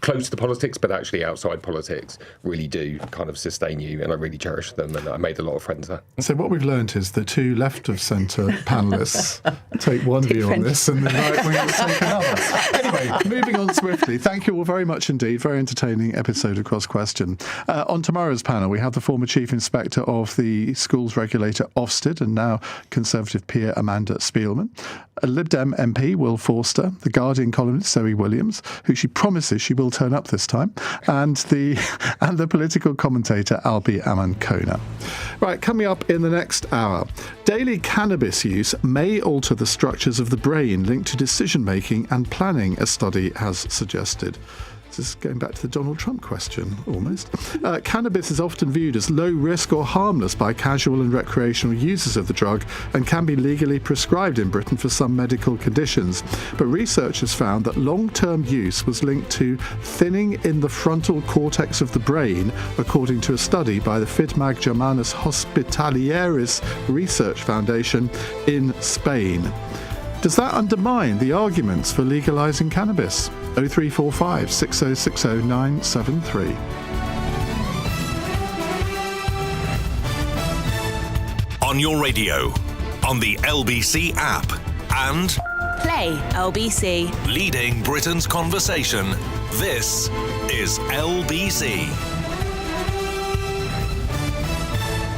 close to politics but actually outside politics, really do kind of sustain you, and I really cherish them, and I made a lot of friends there. So what we've learnt is the two left of centre panellists take one view on this, and the right wing will take another. Anyway, moving on swiftly. Thank you all very much indeed. Very entertaining episode of Cross Question. On tomorrow's panel, we have the former Chief Inspector of the schools regulator Ofsted and now Conservative peer Amanda Spielman, a Lib Dem MP Will Forster, the Guardian columnist Zoe Williams, who she promises she will turn up this time, and the political commentator Albi Amankona. Right, coming up in the next hour, daily cannabis use may alter the structures of the brain linked to decision making and planning, a study has suggested. This is going back to the Donald Trump question, almost. Cannabis is often viewed as low risk or harmless by casual and recreational users of the drug and can be legally prescribed in Britain for some medical conditions. But researchers found that long-term use was linked to thinning in the frontal cortex of the brain, according to a study by the Fidmag Germanus Hospitalieris Research Foundation in Spain. Does that undermine the arguments for legalising cannabis? 0345 6060 973. On your radio, on the LBC app, and Play LBC. leading Britain's conversation. This is LBC.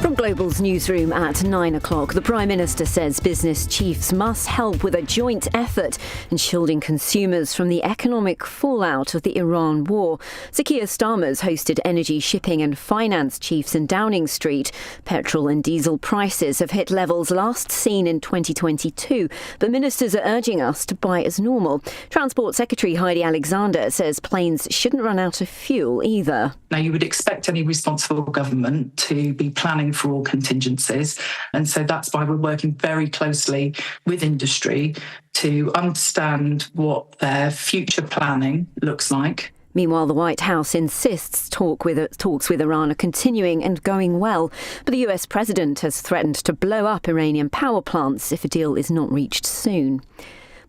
From Global's newsroom at 9 o'clock, the Prime Minister says business chiefs must help with a joint effort in shielding consumers from the economic fallout of the Iran war. Sir Keir Starmer's hosted energy, shipping and finance chiefs in Downing Street. Petrol and diesel prices have hit levels last seen in 2022, but ministers are urging us to buy as normal. Transport Secretary Heidi Alexander says planes shouldn't run out of fuel either. Now, you would expect any responsible government to be planning for all contingencies. And so that's why we're working very closely with industry to understand what their future planning looks like. Meanwhile, the White House insists talks with Iran are continuing and going well, but the US president has threatened to blow up Iranian power plants if a deal is not reached soon.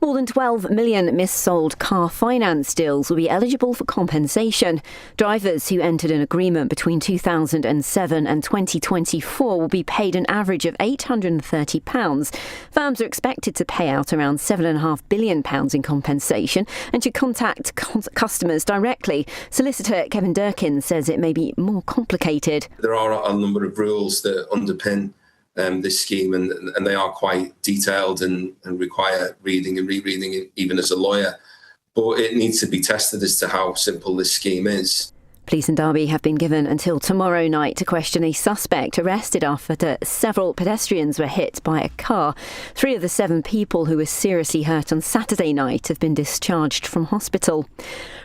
More than 12 million missold car finance deals will be eligible for compensation. Drivers who entered an agreement between 2007 and 2024 will be paid an average of £830. Firms are expected to pay out around £7.5 billion in compensation and to contact customers directly. Solicitor Kevin Durkin says it may be more complicated. There are a number of rules that underpin this scheme, and they are quite detailed and require reading and rereading, even as a lawyer. But it needs to be tested as to how simple this scheme is. Police in Derby have been given until tomorrow night to question a suspect arrested after several pedestrians were hit by a car. 3 of the 7 people who were seriously hurt on Saturday night have been discharged from hospital.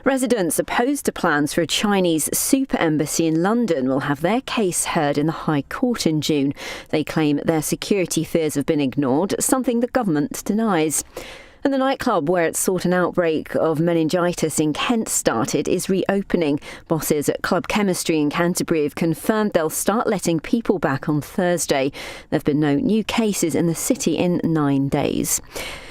Residents opposed to plans for a Chinese super embassy in London will have their case heard in the High Court in June. They claim their security fears have been ignored, something the government denies. And the nightclub where it sought an outbreak of meningitis in Kent started is reopening. Bosses at Club Chemistry in Canterbury have confirmed they'll start letting people back on Thursday. There have been no new cases in the city in 9 days.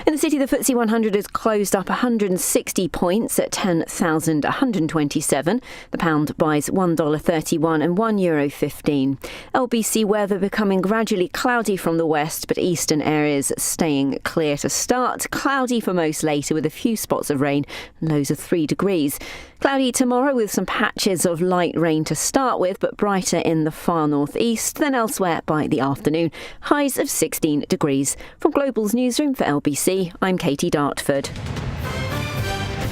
In the city, the FTSE 100 has closed up 160 points at 10,127. The pound buys $1.31 and €1.15. LBC weather becoming gradually cloudy from the west, but eastern areas staying clear to start. Cloudy for most later with a few spots of rain, lows of 3 degrees. Cloudy tomorrow with some patches of light rain to start with, but brighter in the far northeast than elsewhere by the afternoon. Highs of 16 degrees. From Global's newsroom for LBC, I'm Katie Dartford.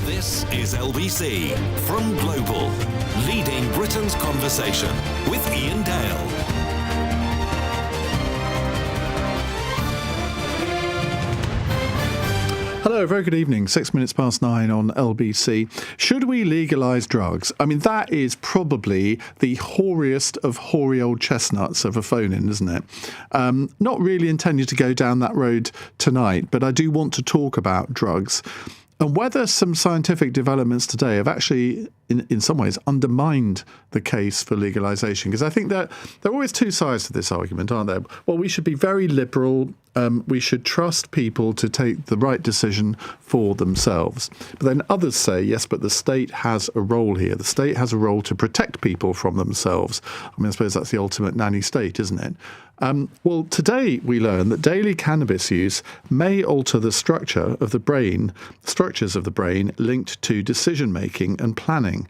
This is LBC from Global, leading Britain's conversation with Iain Dale. Hello, very good evening. 6 minutes past 9 on LBC. Should we legalise drugs? I mean, that is probably the hoariest of hoary old chestnuts of a phone-in, isn't it? Not really intending to go down that road tonight, but I do want to talk about drugs. and whether some scientific developments today have actually, in some ways, undermined the case for legalisation. Because I think that there are always two sides to this argument, aren't there? Well, we should be very liberal. We should trust people to take the right decision for themselves. But then others say, yes, but the state has a role here. The state has a role to protect people from themselves. I mean, I suppose that's the ultimate nanny state, isn't it? Well, today we learn that daily cannabis use may alter the structures of the brain linked to decision-making and planning.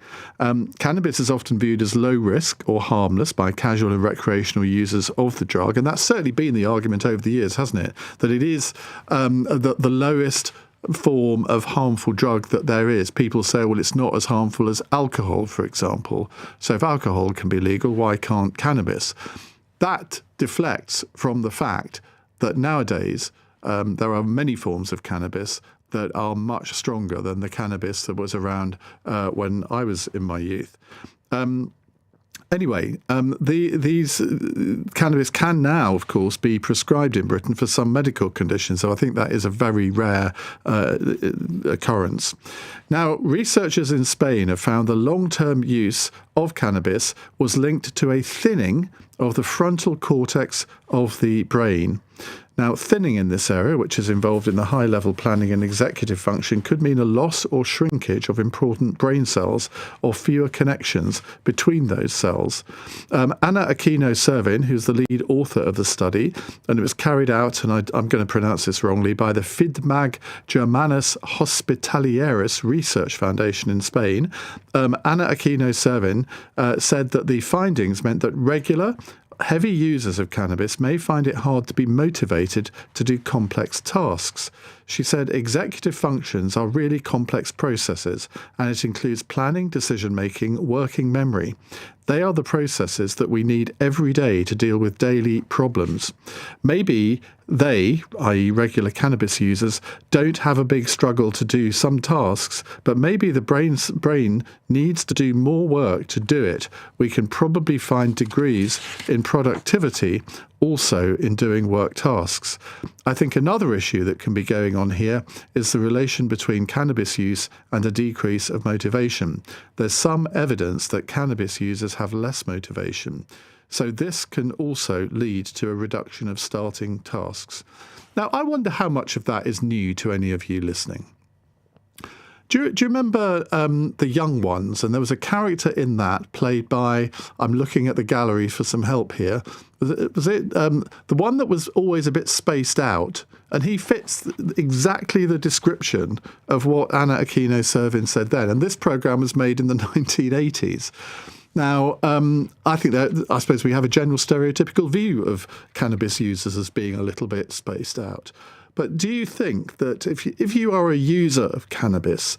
Cannabis is often viewed as low risk or harmless by casual and recreational users of the drug, and that's certainly been the argument over the years, hasn't it? That it is the lowest form of harmful drug that there is. People say, well, it's not as harmful as alcohol, for example. So if alcohol can be legal, why can't cannabis? That deflects from the fact that nowadays there are many forms of cannabis that are much stronger than the cannabis that was around when I was in my youth. Anyway, these cannabis can now, of course, be prescribed in Britain for some medical conditions. So I think that is a very rare occurrence. Now, researchers in Spain have found the long-term use of cannabis was linked to a thinning of the frontal cortex of the brain. Now, thinning in this area, which is involved in the high-level planning and executive function, could mean a loss or shrinkage of important brain cells or fewer connections between those cells. Anna Aquino-Servin, who's the lead author of the study, and it was carried out, and I'm going to pronounce this wrongly, by the FIDMAG Germanus Hospitalieris Research Foundation in Spain. Anna Aquino-Servin said that the findings meant that regular heavy users of cannabis may find it hard to be motivated to do complex tasks. She said executive functions are really complex processes, and it includes planning, decision-making, working memory. They are the processes that we need every day to deal with daily problems. Maybe they, i.e. regular cannabis users, don't have a big struggle to do some tasks, but maybe the brain needs to do more work to do it. We can probably find degrees in productivity also in doing work tasks. I think another issue that can be going on here is the relation between cannabis use and a decrease of motivation. There's some evidence that cannabis users have less motivation. So this can also lead to a reduction of starting tasks. Now, I wonder how much of that is new to any of you listening. Do you remember The Young Ones? And there was a character in that played by, I'm looking at the gallery for some help here. Was it the one that was always a bit spaced out? And he fits exactly the description of what Anna Aquino-Servin said then. And this programme was made in the 1980s. Now, I think that, I suppose we have a general stereotypical view of cannabis users as being a little bit spaced out. But do you think that if you are a user of cannabis,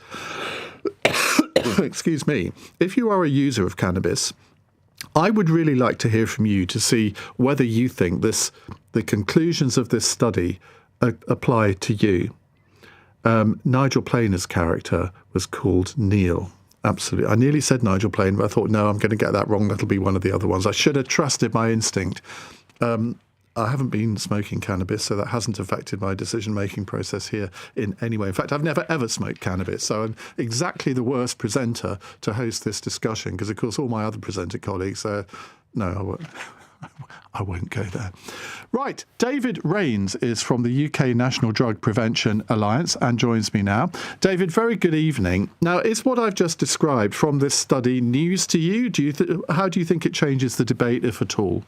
excuse me, if you are a user of cannabis, I would really like to hear from you to see whether you think the conclusions of this study apply to you. Nigel Planer's character was called Neil. Absolutely. I nearly said Nigel Planer, but I thought, no, I'm going to get that wrong. That'll be one of the other ones. I should have trusted my instinct. I haven't been smoking cannabis, so that hasn't affected my decision-making process here in any way. In fact, I've never, ever smoked cannabis, so I'm exactly the worst presenter to host this discussion, because, of course, all my other presenter colleagues, no, I won't go there. Right, David Rains is from the UK National Drug Prevention Alliance and joins me now. David, very good evening. Now, is what I've just described from this study news to you? How do you think it changes the debate, if at all?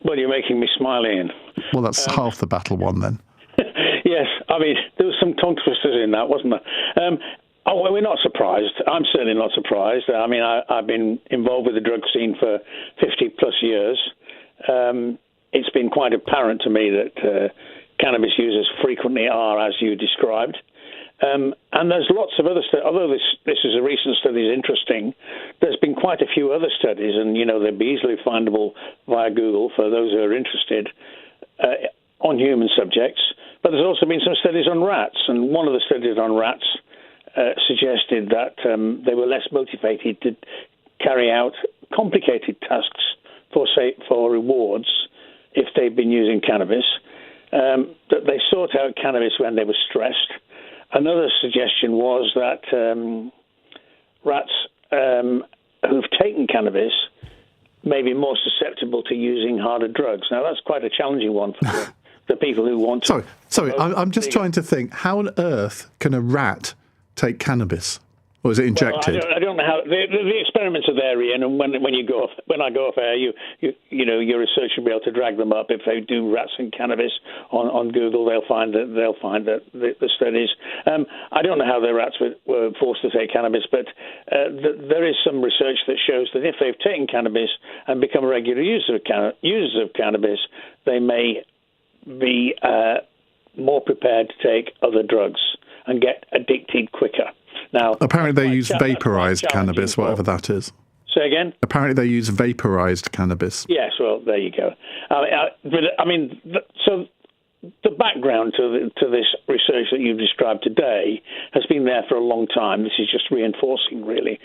Well, you're making me smile, Ian. Well, that's half the battle won then. Yes, I mean, there was some tongue twisters in that, wasn't there? Well, we're not surprised. I'm certainly not surprised. I mean, I've been involved with the drug scene for 50 plus years. It's been quite apparent to me that cannabis users frequently are, as you described. And there's lots of other studies. Although this is a recent study, is interesting, there's been quite a few other studies, and, they'll be easily findable via Google for those who are interested, on human subjects. But there's also been some studies on rats, and one of the studies on rats suggested that they were less motivated to carry out complicated tasks for rewards if they'd been using cannabis, that they sought out cannabis when they were stressed, another suggestion was that rats who've taken cannabis may be more susceptible to using harder drugs. Now, that's quite a challenging one for the people who want to... Sorry, I'm just trying to think, how on earth can a rat take cannabis? Or is it injected? Well, I don't know how the experiments are there, Ian. And when I go off air, your research will be able to drag them up. If they do rats and cannabis on Google, they'll find the studies. I don't know how the rats were forced to take cannabis, but there is some research that shows that if they've taken cannabis and become regular users of cannabis, they may be more prepared to take other drugs and get addicted quicker. Now, apparently they use vaporized cannabis, whatever that is. Say again? Apparently they use vaporized cannabis. Yes, well, there you go. So the background to this research that you've described today has been there for a long time. This is just reinforcing, really.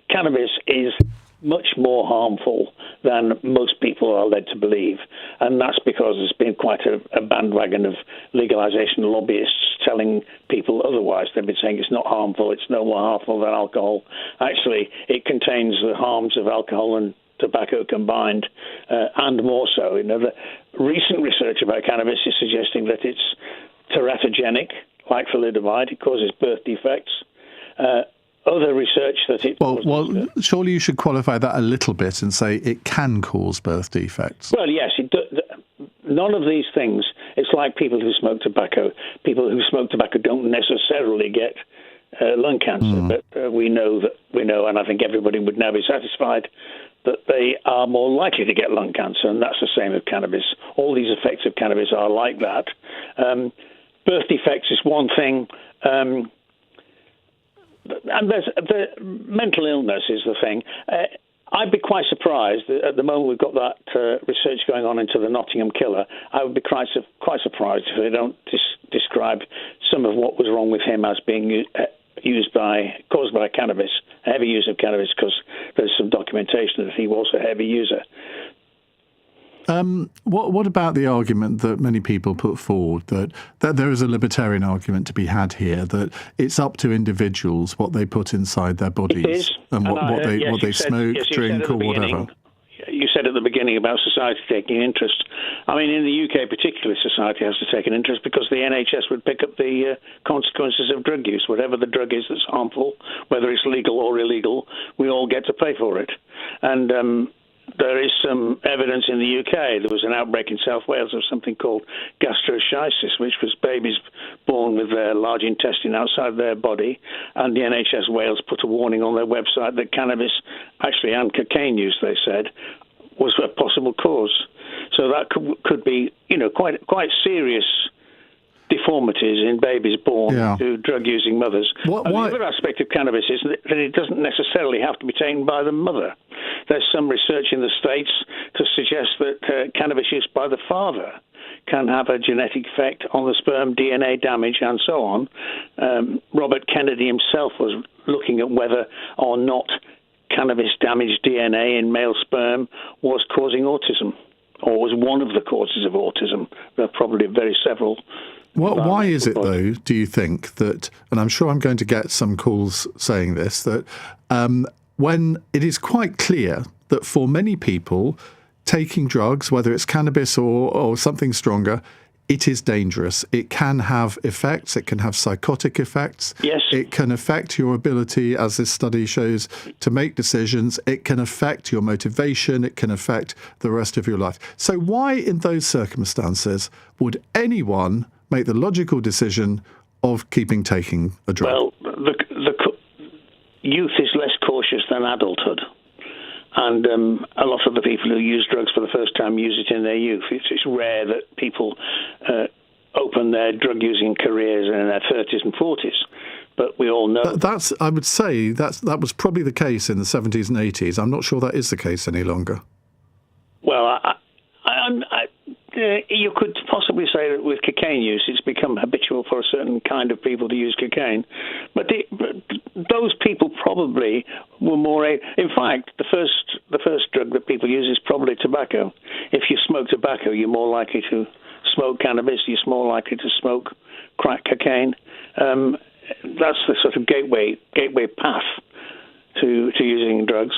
Cannabis is much more harmful than most people are led to believe. And that's because there's been quite a bandwagon of legalization lobbyists telling people otherwise. They've been saying it's not harmful, it's no more harmful than alcohol. Actually, it contains the harms of alcohol and tobacco combined, and more so. The recent research about cannabis is suggesting that it's teratogenic, like thalidomide. It causes birth defects. Other research that it... Well, surely you should qualify that a little bit and say it can cause birth defects. Well, yes, none of these things. It's like people who smoke tobacco. People who smoke tobacco don't necessarily get lung cancer, but we know, and I think everybody would now be satisfied that they are more likely to get lung cancer, and that's the same with cannabis. All these effects of cannabis are like that. Birth defects is one thing. And the mental illness is the thing. I'd be quite surprised at the moment we've got that research going on into the Nottingham killer. I would be quite surprised if they don't describe some of what was wrong with him as being caused by cannabis, a heavy use of cannabis, because there's some documentation that he was a heavy user. What about the argument that many people put forward that there is a libertarian argument to be had here, that it's up to individuals what they put inside their bodies and what they smoke, drink, or whatever? You said at the beginning about society taking interest. I mean, in the UK particularly, society has to take an interest because the NHS would pick up the consequences of drug use. Whatever the drug is that's harmful, whether it's legal or illegal, we all get to pay for it. And there is some evidence in the UK. There was an outbreak in South Wales of something called gastroschisis, which was babies born with their large intestine outside their body. And the NHS Wales put a warning on their website that cannabis, actually, and cocaine use, they said, was a possible cause. So that could be, quite serious deformities in babies born to drug-using mothers. The other aspect of cannabis is that it doesn't necessarily have to be taken by the mother. There's some research in the States to suggest that cannabis use by the father can have a genetic effect on the sperm, DNA damage, and so on. Robert Kennedy himself was looking at whether or not cannabis-damaged DNA in male sperm was causing autism, or was one of the causes of autism. There are probably several. Why is it, though, do you think that, and I'm sure I'm going to get some calls saying this, that when it is quite clear that for many people, taking drugs, whether it's cannabis or something stronger, it is dangerous. It can have effects. It can have psychotic effects. Yes. It can affect your ability, as this study shows, to make decisions. It can affect your motivation. It can affect the rest of your life. So why, in those circumstances, would anyone make the logical decision of taking a drug? Well, the youth is less cautious than adulthood. And a lot of the people who use drugs for the first time use it in their youth. It's rare that people open their drug-using careers in their 30s and 40s. But we all know... I would say that was probably the case in the 70s and 80s. I'm not sure that is the case any longer. Well, you could possibly say that with cocaine use, it's become habitual for a certain kind of people to use cocaine. But those people probably were more... In fact, the first drug that people use is probably tobacco. If you smoke tobacco, you're more likely to smoke cannabis. You're more likely to smoke crack cocaine. That's the sort of gateway path to using drugs.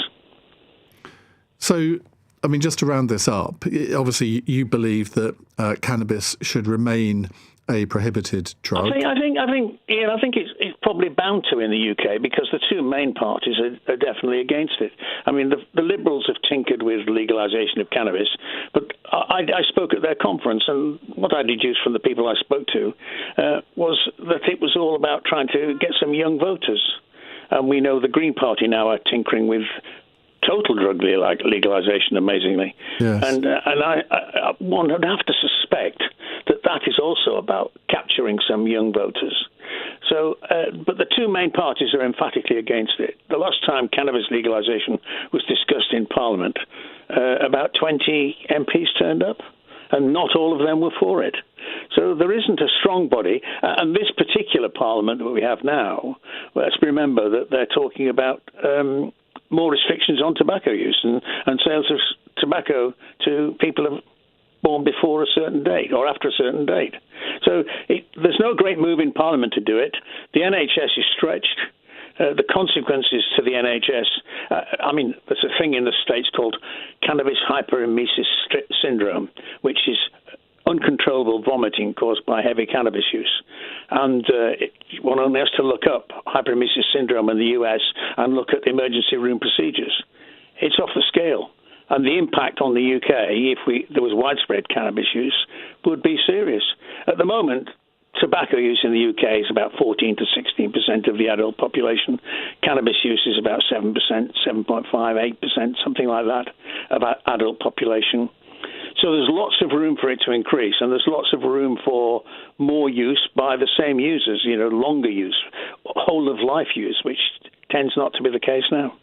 So, I mean, just to round this up, obviously you believe that cannabis should remain a prohibited drug. I think, Ian, I think it's probably bound to in the UK because the two main parties are definitely against it. I mean, the Liberals have tinkered with legalisation of cannabis, but I spoke at their conference, and what I deduced from the people I spoke to was that it was all about trying to get some young voters. And we know the Green Party now are tinkering with total drug legalisation, amazingly. Yes. And one would have to suspect that is also about capturing some young voters. So, but the two main parties are emphatically against it. The last time cannabis legalisation was discussed in Parliament, about 20 MPs turned up, and not all of them were for it. So there isn't a strong body. And this particular Parliament that we have now, let's remember that they're talking about more restrictions on tobacco use and sales of tobacco to people born before a certain date or after a certain date. So there's no great move in Parliament to do it. The NHS is stretched. The consequences to the NHS, I mean, there's a thing in the States called cannabis hyperemesis syndrome, which is uncontrollable vomiting caused by heavy cannabis use. And one only has to look up hyperemesis syndrome in the US and look at the emergency room procedures. It's off the scale. And the impact on the UK, if there was widespread cannabis use, would be serious. At the moment, tobacco use in the UK is about 14 to 16% of the adult population. Cannabis use is about 7%, 7.5, 8%, something like that, of adult population. So there's lots of room for it to increase, and there's lots of room for more use by the same users, longer use, whole-of-life use, which tends not to be the case now.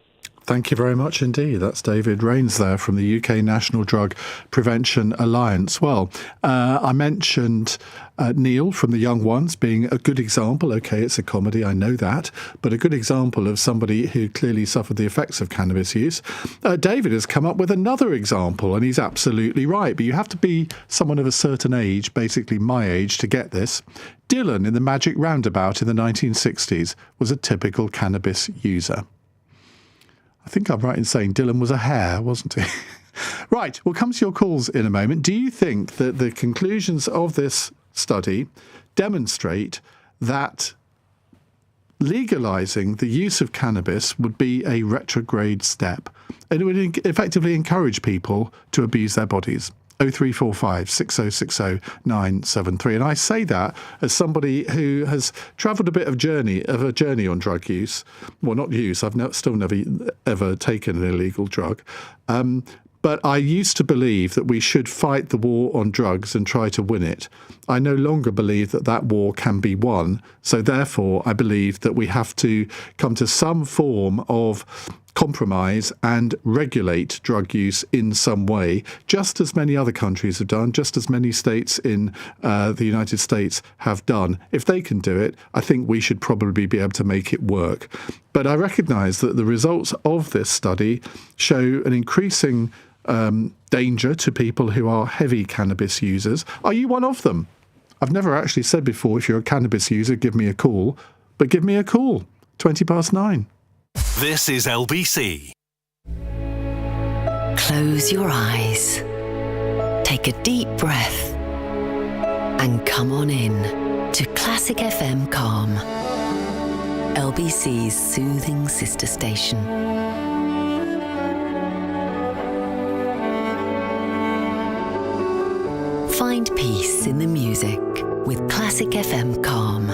Thank you very much indeed. That's David Rains there from the UK National Drug Prevention Alliance. Well, I mentioned Neil from The Young Ones being a good example. OK, it's a comedy, I know that, but a good example of somebody who clearly suffered the effects of cannabis use. David has come up with another example, and he's absolutely right. But you have to be someone of a certain age, basically my age, to get this. Dylan in the Magic Roundabout in the 1960s was a typical cannabis user. I think I'm right in saying Dylan was a hare, wasn't he? Right, we'll come to your calls in a moment. Do you think that the conclusions of this study demonstrate that legalising the use of cannabis would be a retrograde step and it would effectively encourage people to abuse their bodies? 0345 6060 973. And I say that as somebody who has travelled a bit of a journey on drug use. Well, not use. I've still never ever taken an illegal drug. But I used to believe that we should fight the war on drugs and try to win it. I no longer believe that war can be won. So therefore, I believe that we have to come to some form of compromise and regulate drug use in some way, just as many other countries have done, just as many states in the United States have done. If they can do it, I think we should probably be able to make it work. But I recognise that the results of this study show an increasing danger to people who are heavy cannabis users. Are you one of them? I've never actually said before, if you're a cannabis user, give me a call. But give me a call, 9:20. This is LBC. Close your eyes. Take a deep breath. And come on in to Classic FM Calm, LBC's soothing sister station. Find peace in the music with Classic FM Calm.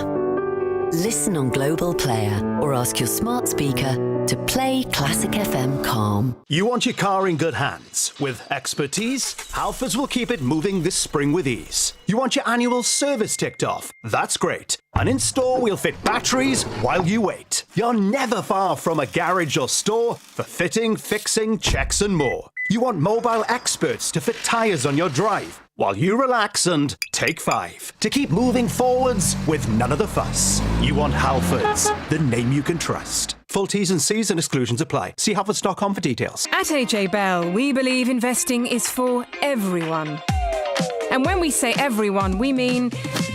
Listen on Global Player or ask your smart speaker to play Classic FM Calm. You want your car in good hands with expertise? Halfords will keep it moving this spring with ease. You want your annual service ticked off? That's great. And in store, we'll fit batteries while you wait. You're never far from a garage or store for fitting, fixing, checks and more. You want mobile experts to fit tyres on your drive while you relax and take 5 to keep moving forwards with none of the fuss. You want Halfords, the name you can trust. Full T's and C's and exclusions apply. See halfords.com for details. At HA Bell, we believe investing is for everyone. And when we say everyone, we mean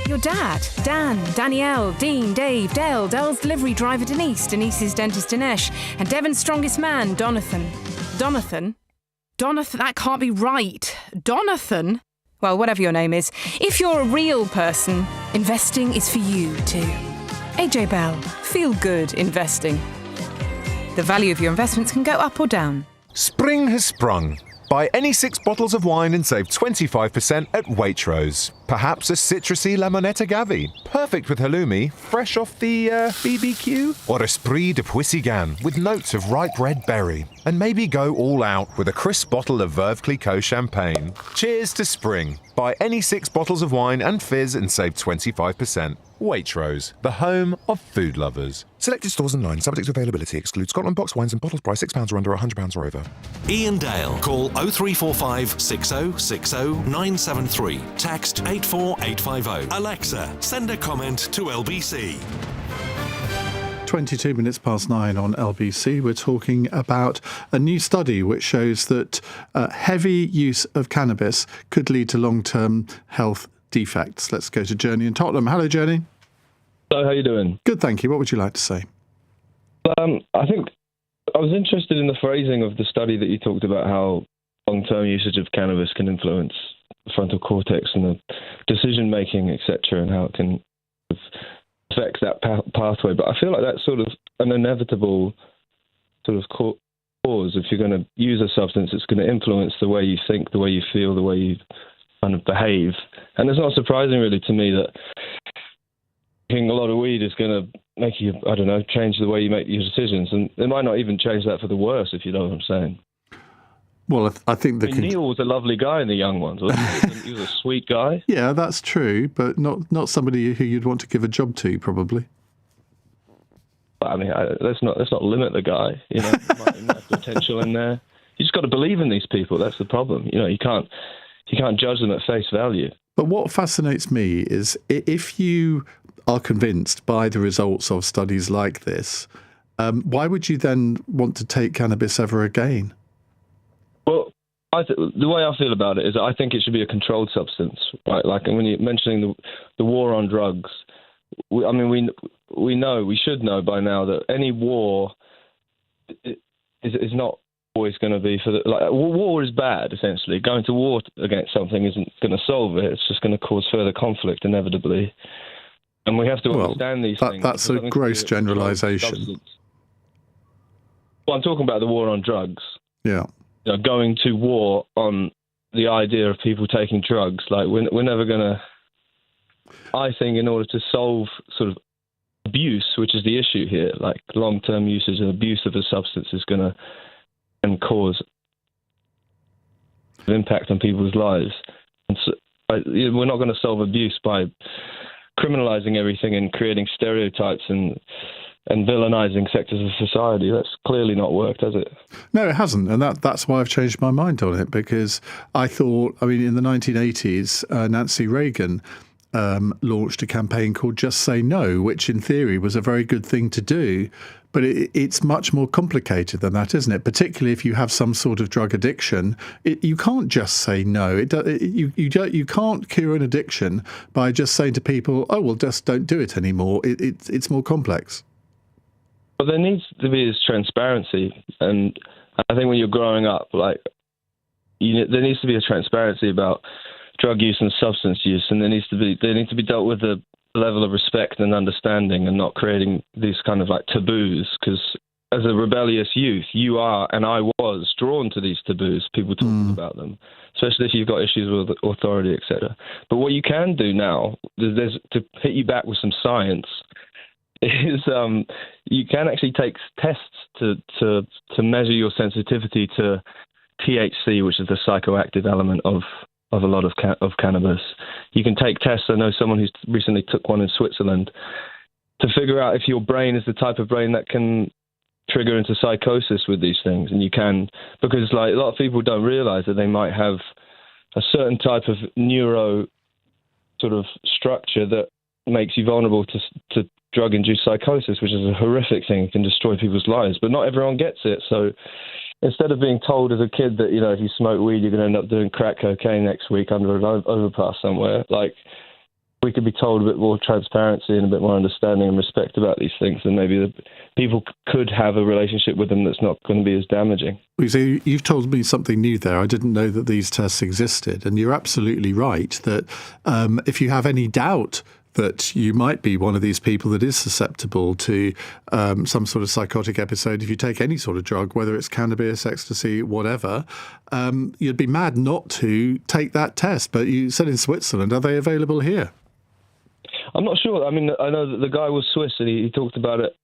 Your dad, Dan, Danielle, Dean, Dave, Dale, Dale's delivery driver Denise, Denise's dentist Dinesh, and Devon's strongest man, Donathan. Donathan? That can't be right. Donathan? Well, whatever your name is. If you're a real person, investing is for you too. AJ Bell, feel good investing. The value of your investments can go up or down. Spring has sprung. Buy any 6 bottles of wine and save 25% at Waitrose. Perhaps a citrusy Lamonette agave, perfect with halloumi, fresh off the BBQ? Or Esprit de Puissignan with notes of ripe red berry. And maybe go all out with a crisp bottle of Veuve Clicquot champagne. Cheers to spring. Buy any 6 bottles of wine and fizz and save 25%. Waitrose, the home of food lovers. Selected stores online. Subject to availability. Excludes Scotland box wines and bottles price £6 or under, £100 or over. Iain Dale. Call 0345 6060 973. Text 84850. Alexa, send a comment to LBC. 22 minutes past 9 on LBC. We're talking about a new study which shows that heavy use of cannabis could lead to long-term health defects. Let's go to Journey in Tottenham. Hello, Journey. Hello, how you doing? Good, thank you. What would you like to say? I think I was interested in the phrasing of the study that you talked about, how long-term usage of cannabis can influence the frontal cortex and the decision-making, etc., and how it can affect that pathway. But I feel like that's sort of an inevitable sort of cause. If you're going to use a substance, it's going to influence the way you think, the way you feel, the way you kind of behave. And it's not surprising really to me that taking a lot of weed is going to make you, I don't know, change the way you make your decisions. And it might not even change that for the worse, if you know what I'm saying. Well, I think Neil was a lovely guy in the young ones, wasn't he? He was a sweet guy. Yeah, that's true, but not somebody who you'd want to give a job to, probably. But I mean, let's not limit the guy. You know, there might have potential in there. You just got to believe in these people. That's the problem. You know, you can't judge them at face value. But what fascinates me is if you are convinced by the results of studies like this, why would you then want to take cannabis ever again? Well, the way I feel about it is I think it should be a controlled substance, right? Like when you're mentioning the war on drugs, we should know by now that any war is not always going to be war is bad, essentially. Going to war against something isn't going to solve it. It's just going to cause further conflict inevitably. And we have to understand these things. That's a gross generalisation. Well, I'm talking about the war on drugs. Yeah. You know, going to war on the idea of people taking drugs. Like, we're never going to... I think in order to solve sort of abuse, which is the issue here, like long-term usage and abuse of a substance is going to cause an impact on people's lives. And so, we're not going to solve abuse by criminalising everything and creating stereotypes and villainising sectors of society. That's clearly not worked, has it? No, it hasn't. And that's why I've changed my mind on it, because I thought, in the 1980s, Nancy Reagan launched a campaign called Just Say No, which in theory was a very good thing to do. But it's much more complicated than that, isn't it? Particularly if you have some sort of drug addiction, you can't just say no. You can't cure an addiction by just saying to people, "Oh, well, just don't do it anymore." It's more complex. Well, there needs to be this transparency, and I think when you're growing up, there needs to be a transparency about drug use and substance use, and they need to be dealt with a level of respect and understanding, and not creating these kind of like taboos. Because as a rebellious youth, you are, and I was, drawn to these taboos, people talking about them, especially if you've got issues with authority, etc. But what you can do now, there's to hit you back with some science, is you can actually take tests to measure your sensitivity to THC, which is the psychoactive element of a lot of cannabis. You can take tests. I know someone who's recently took one in Switzerland to figure out if your brain is the type of brain that can trigger into psychosis with these things. And you can, because like a lot of people don't realize that they might have a certain type of neuro sort of structure that makes you vulnerable to drug-induced psychosis, which is a horrific thing. It can destroy people's lives, but not everyone gets it. So instead of being told as a kid that, you know, if you smoke weed, you're going to end up doing crack cocaine next week under an overpass somewhere, like, we could be told a bit more transparency and a bit more understanding and respect about these things, then maybe the people could have a relationship with them that's not going to be as damaging. You see, you've told me something new there. I didn't know that these tests existed, and you're absolutely right that if you have any doubt that you might be one of these people that is susceptible to some sort of psychotic episode, if you take any sort of drug, whether it's cannabis, ecstasy, whatever, you'd be mad not to take that test. But you said in Switzerland, are they available here? I'm not sure. I mean, I know that the guy was Swiss, and he talked about it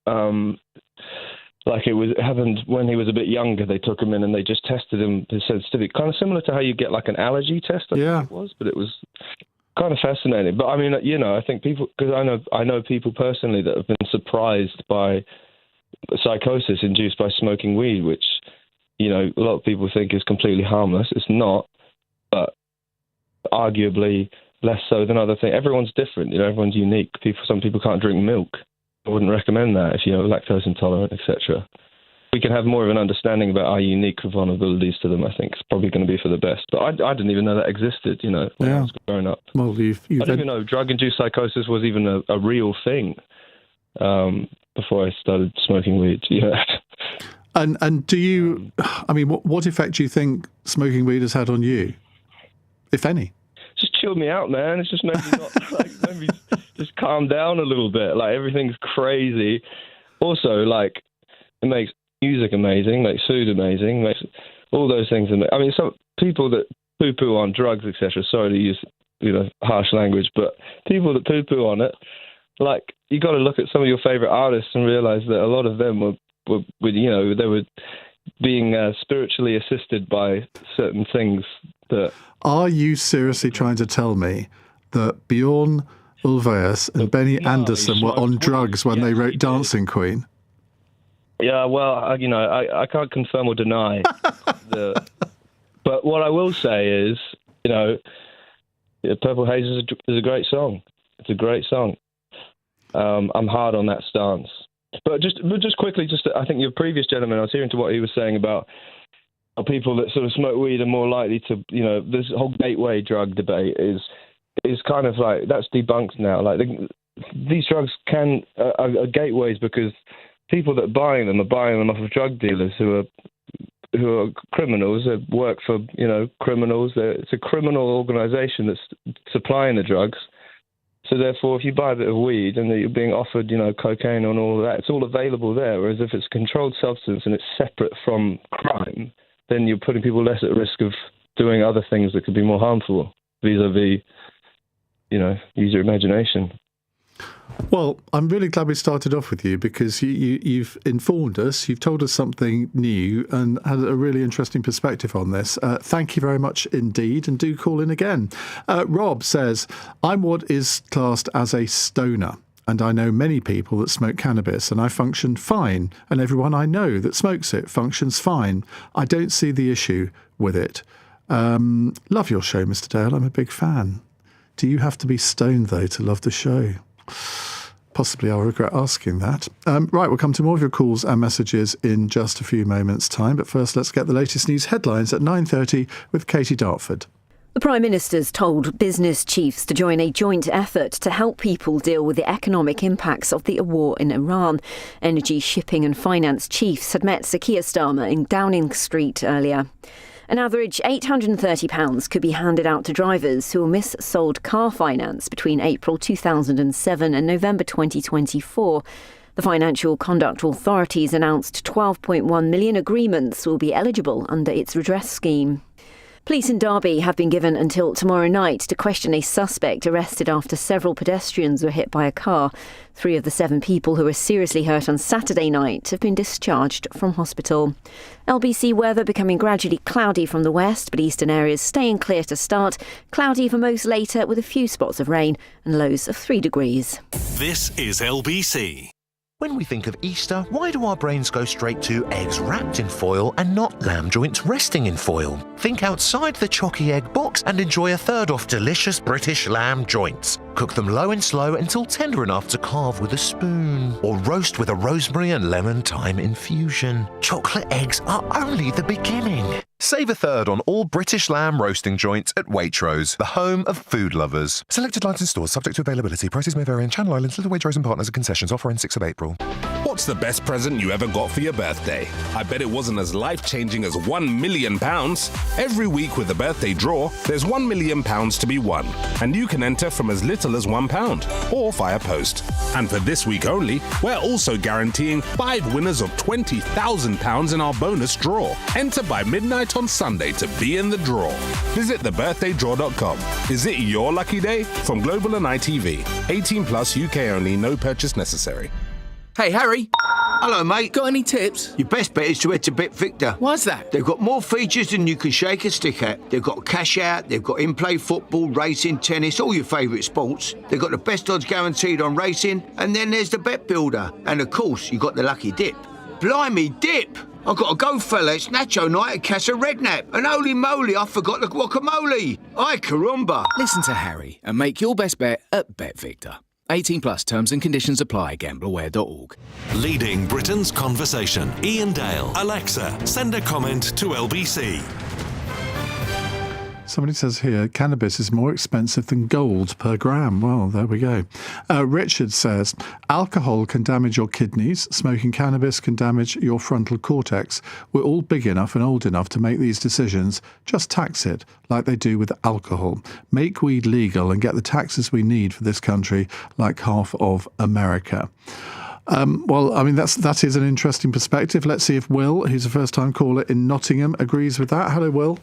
like it happened when he was a bit younger. They took him in and they just tested him, his sensitivity, kind of similar to how you get like an allergy test. I think it was, but it was kind of fascinating. But I mean, you know, I think people, because I know people personally that have been surprised by psychosis induced by smoking weed, which, you know, a lot of people think is completely harmless. It's not, but arguably less so than other things. Everyone's different, you know, everyone's unique. Some people can't drink milk. I wouldn't recommend that if you're lactose intolerant, etc. We can have more of an understanding about our unique vulnerabilities to them. I think it's probably going to be for the best. But I didn't even know that existed, you know, when I was growing up. Well, I didn't even know drug-induced psychosis was even a real thing before I started smoking weed. Yeah. And do you? I mean, what effect do you think smoking weed has had on you, if any? Just chilled me out, man. It's just made me just calm down a little bit. Like, everything's crazy. Also, like, it makes music amazing, makes food amazing, makes all those things amazing. I mean, some people that poo-poo on drugs, etc. Sorry to use, you know, harsh language, but people that poo-poo on it, like, you got to look at some of your favorite artists and realize that a lot of them were you know, they were being spiritually assisted by certain things that. Are you seriously trying to tell me that Bjorn Ulvaeus and Benny Andersson were on drugs when they wrote Dancing Queen? Yeah, well, you know, I can't confirm or deny. But what I will say is, you know, Purple Haze is a great song. It's a great song. I'm hard on that stance. But just quickly, I think your previous gentleman, I was hearing to what he was saying about how people that sort of smoke weed are more likely to, you know, this whole gateway drug debate is kind of like, that's debunked now. Like, these drugs are gateways because people that are buying them off of drug dealers who are criminals, that work for, you know, criminals. It's a criminal organisation that's supplying the drugs. So therefore, if you buy a bit of weed and you're being offered, you know, cocaine and all of that, it's all available there. Whereas if it's a controlled substance and it's separate from crime, then you're putting people less at risk of doing other things that could be more harmful, vis-a-vis, you know, use your imagination. Well, I'm really glad we started off with you because you've informed us, you've told us something new and had a really interesting perspective on this. Thank you very much indeed, and do call in again. Rob says, I'm what is classed as a stoner, and I know many people that smoke cannabis, and I function fine, and everyone I know that smokes it functions fine. I don't see the issue with it. Love your show, Mr. Dale. I'm a big fan. Do you have to be stoned, though, to love the show? Possibly I'll regret asking that. Right, we'll come to more of your calls and messages in just a few moments' time. But first, let's get the latest news headlines at 9:30 with Katie Dartford. The Prime Minister's told business chiefs to join a joint effort to help people deal with the economic impacts of the war in Iran. Energy, shipping and finance chiefs had met Sir Keir Starmer in Downing Street earlier. An average £830 could be handed out to drivers who will miss sold car finance between April 2007 and November 2024. The Financial Conduct Authority's announced 12.1 million agreements will be eligible under its redress scheme. Police in Derby have been given until tomorrow night to question a suspect arrested after several pedestrians were hit by a car. 3 of the 7 people who were seriously hurt on Saturday night have been discharged from hospital. LBC weather becoming gradually cloudy from the west, but eastern areas staying clear to start. Cloudy for most later with a few spots of rain and lows of 3 degrees. This is LBC. When we think of Easter, why do our brains go straight to eggs wrapped in foil and not lamb joints resting in foil? Think outside the chocky egg box and enjoy a third off delicious British lamb joints. Cook them low and slow until tender enough to carve with a spoon, or roast with a rosemary and lemon thyme infusion. Chocolate eggs are only the beginning. Save a third on all British lamb roasting joints at Waitrose, the home of food lovers. Selected lines in stores subject to availability. Prices may vary in Channel Islands, Little Waitrose and Partners and concessions. Offer ends 6th of April. What's the best present you ever got for your birthday? I bet it wasn't as life-changing as £1 million. Every week with the birthday draw, there's £1 million to be won. And you can enter from as little as £1 or via post. And for this week only, we're also guaranteeing 5 winners of £20,000 in our bonus draw. Enter by midnight on Sunday to be in the draw. Visit thebirthdaydraw.com. Is it your lucky day? From Global and ITV. 18 plus, UK only, no purchase necessary. Hey, Harry. Hello, mate. Got any tips? Your best bet is to head to BetVictor. Why's that? They've got more features than you can shake a stick at. They've got cash out, they've got in-play football, racing, tennis, all your favourite sports. They've got the best odds guaranteed on racing, and then there's the bet builder. And of course, you've got the lucky dip. Blimey, dip! I've got to go, fella. It's Nacho night at Casa Redknapp. And holy moly, I forgot the guacamole. Ay, caramba. Listen to Harry and make your best bet at BetVictor. 18 plus terms and conditions apply. Gambleaware.org. Leading Britain's conversation. Iain Dale. Alexa, send a comment to LBC. Somebody says here, cannabis is more expensive than gold per gram. Well, there we go. Richard says, alcohol can damage your kidneys. Smoking cannabis can damage your frontal cortex. We're all big enough and old enough to make these decisions. Just tax it like they do with alcohol. Make weed legal and get the taxes we need for this country like half of America. Well, I mean, that is an interesting perspective. Let's see if Will, who's a first-time caller in Nottingham, agrees with that. Hello, Will.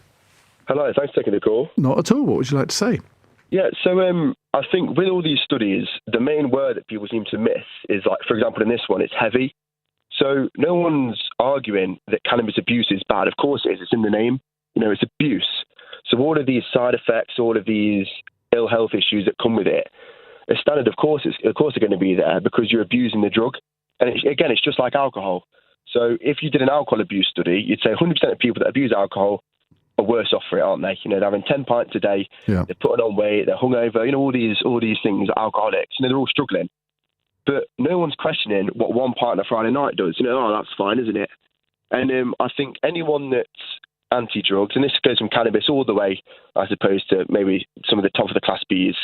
Hello, thanks for taking the call. Not at all. What would you like to say? Yeah, so I think with all these studies, the main word that people seem to miss is, like, for example, in this one, it's heavy. So no one's arguing that cannabis abuse is bad. Of course it is. It's in the name. You know, it's abuse. So all of these side effects, all of these ill health issues that come with it, as standard, of course, are going to be there because you're abusing the drug. And again, it's just like alcohol. So if you did an alcohol abuse study, you'd say 100% of people that abuse alcohol are worse off for it, aren't they? You know, they're having 10 pints a day, They're putting on weight, they're hungover, you know, all these things, alcoholics, you know, they're all struggling. But no one's questioning what one pint on a Friday night does. You know, oh, that's fine, isn't it? And I think anyone that's anti-drugs, and this goes from cannabis all the way, I suppose, to maybe some of the top of the class Bs,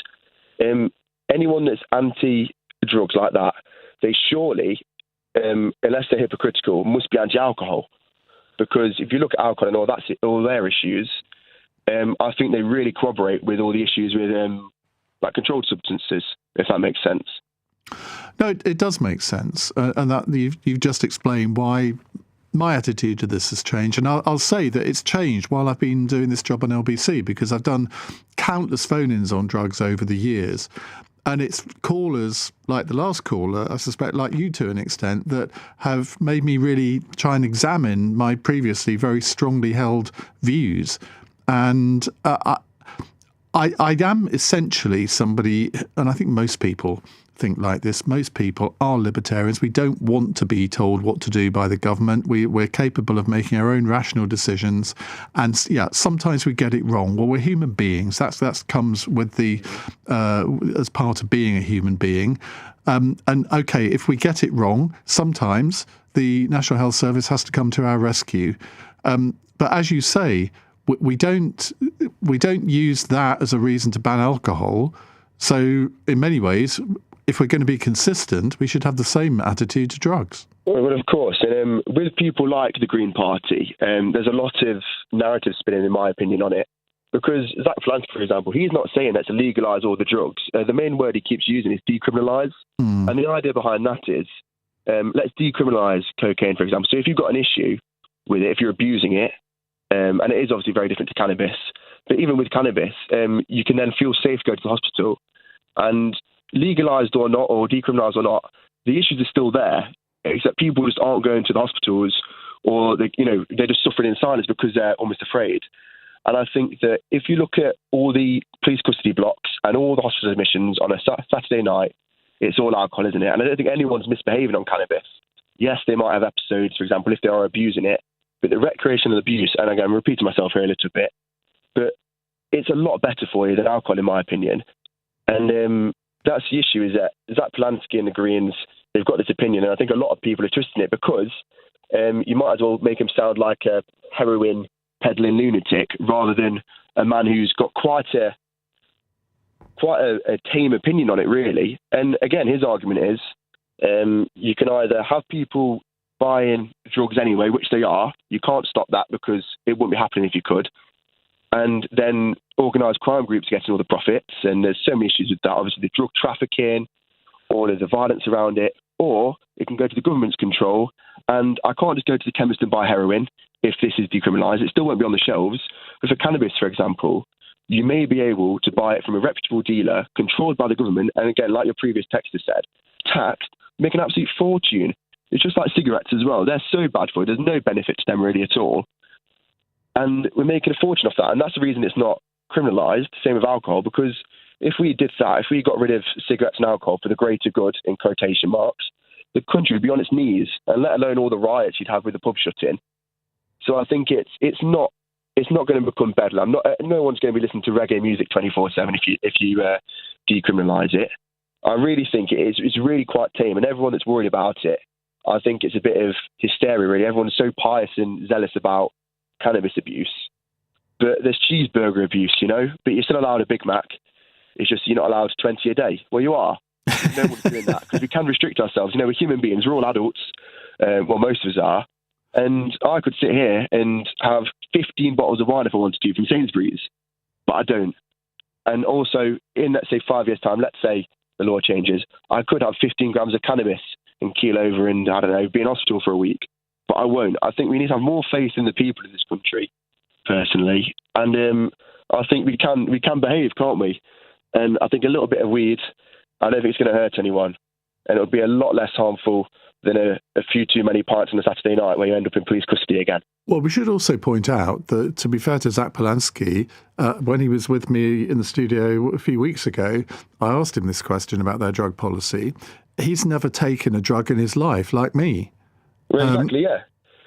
anyone that's anti-drugs like that, they surely, unless they're hypocritical, must be anti-alcohol. Because if you look at alcohol and all their issues, I think they really corroborate with all the issues with like controlled substances, if that makes sense. No, it does make sense, and that you've just explained why my attitude to this has changed. And I'll say that it's changed while I've been doing this job on LBC, because I've done countless phone-ins on drugs over the years. And it's callers like the last caller, I suspect, like you to an extent, that have made me really try and examine my previously very strongly held views. And I am essentially somebody, and I think most people think like this. Most people are libertarians. We don't want to be told what to do by the government. We're capable of making our own rational decisions. And yeah, sometimes we get it wrong. Well, we're human beings. That comes with the as part of being a human being. And okay, if we get it wrong, sometimes the National Health Service has to come to our rescue. But as you say, we don't use that as a reason to ban alcohol. So in many ways, if we're going to be consistent, we should have the same attitude to drugs. Well, of course. And with people like the Green Party, there's a lot of narrative spinning, in my opinion, on it. Because Zach Flanagan, for example, he's not saying that to legalise all the drugs. The main word he keeps using is decriminalise. And the idea behind that is, let's decriminalise cocaine, for example. So if you've got an issue with it, if you're abusing it, and it is obviously very different to cannabis, but even with cannabis, you can then feel safe going to the hospital. And legalised or not, or decriminalised or not, the issues are still there, except people just aren't going to the hospitals, or they're just suffering in silence because they're almost afraid. And I think that if you look at all the police custody blocks and all the hospital admissions on a Saturday night, it's all alcohol, isn't it? And I don't think anyone's misbehaving on cannabis. Yes, they might have episodes, for example, if they are abusing it, but the recreational abuse, and again, I'm repeating myself here a little bit, but it's a lot better for you than alcohol, in my opinion. And that's the issue, is that Zach Polanski and the Greens, they've got this opinion, and I think a lot of people are twisting it because you might as well make him sound like a heroin peddling lunatic rather than a man who's got quite a tame opinion on it, really. And again, his argument is you can either have people buying drugs anyway, which they are. You can't stop that because it wouldn't be happening if you could. And then organised crime groups getting all the profits. And there's so many issues with that. Obviously, the drug trafficking, all of the violence around it. Or it can go to the government's control. And I can't just go to the chemist and buy heroin if this is decriminalised. It still won't be on the shelves. But for cannabis, for example, you may be able to buy it from a reputable dealer controlled by the government. And again, like your previous texter said, taxed, make an absolute fortune. It's just like cigarettes as well. They're so bad for you. There's no benefit to them really at all. And we're making a fortune off that. And that's the reason it's not criminalised. Same with alcohol, because if we did that, if we got rid of cigarettes and alcohol for the greater good, in quotation marks, the country would be on its knees, and let alone all the riots you'd have with the pub shut-in. So I think it's not going to become bedlam. No one's going to be listening to reggae music 24/7 if you decriminalise it. I really think it's really quite tame, and everyone that's worried about it, I think it's a bit of hysteria, really. Everyone's so pious and zealous about cannabis abuse. But there's cheeseburger abuse, but you're still allowed a Big Mac. It's just you're not allowed 20 a day. Well, you are. No one's doing that because we can restrict ourselves. We're human beings. We're all adults. Well, most of us are. And I could sit here and have 15 bottles of wine if I wanted to from Sainsbury's, but I don't. And also, in, let's say, 5 years' time, let's say the law changes, I could have 15 grams of cannabis and keel over and, I don't know, be in hospital for a week. But I won't. I think we need to have more faith in the people in this country, personally. And I think we can behave, can't we? And I think a little bit of weed, I don't think it's going to hurt anyone. And it'll be a lot less harmful than a few too many pints on a Saturday night where you end up in police custody again. Well, we should also point out that, to be fair to Zach Polanski, when he was with me in the studio a few weeks ago, I asked him this question about their drug policy. He's never taken a drug in his life, like me. Well, exactly, yeah.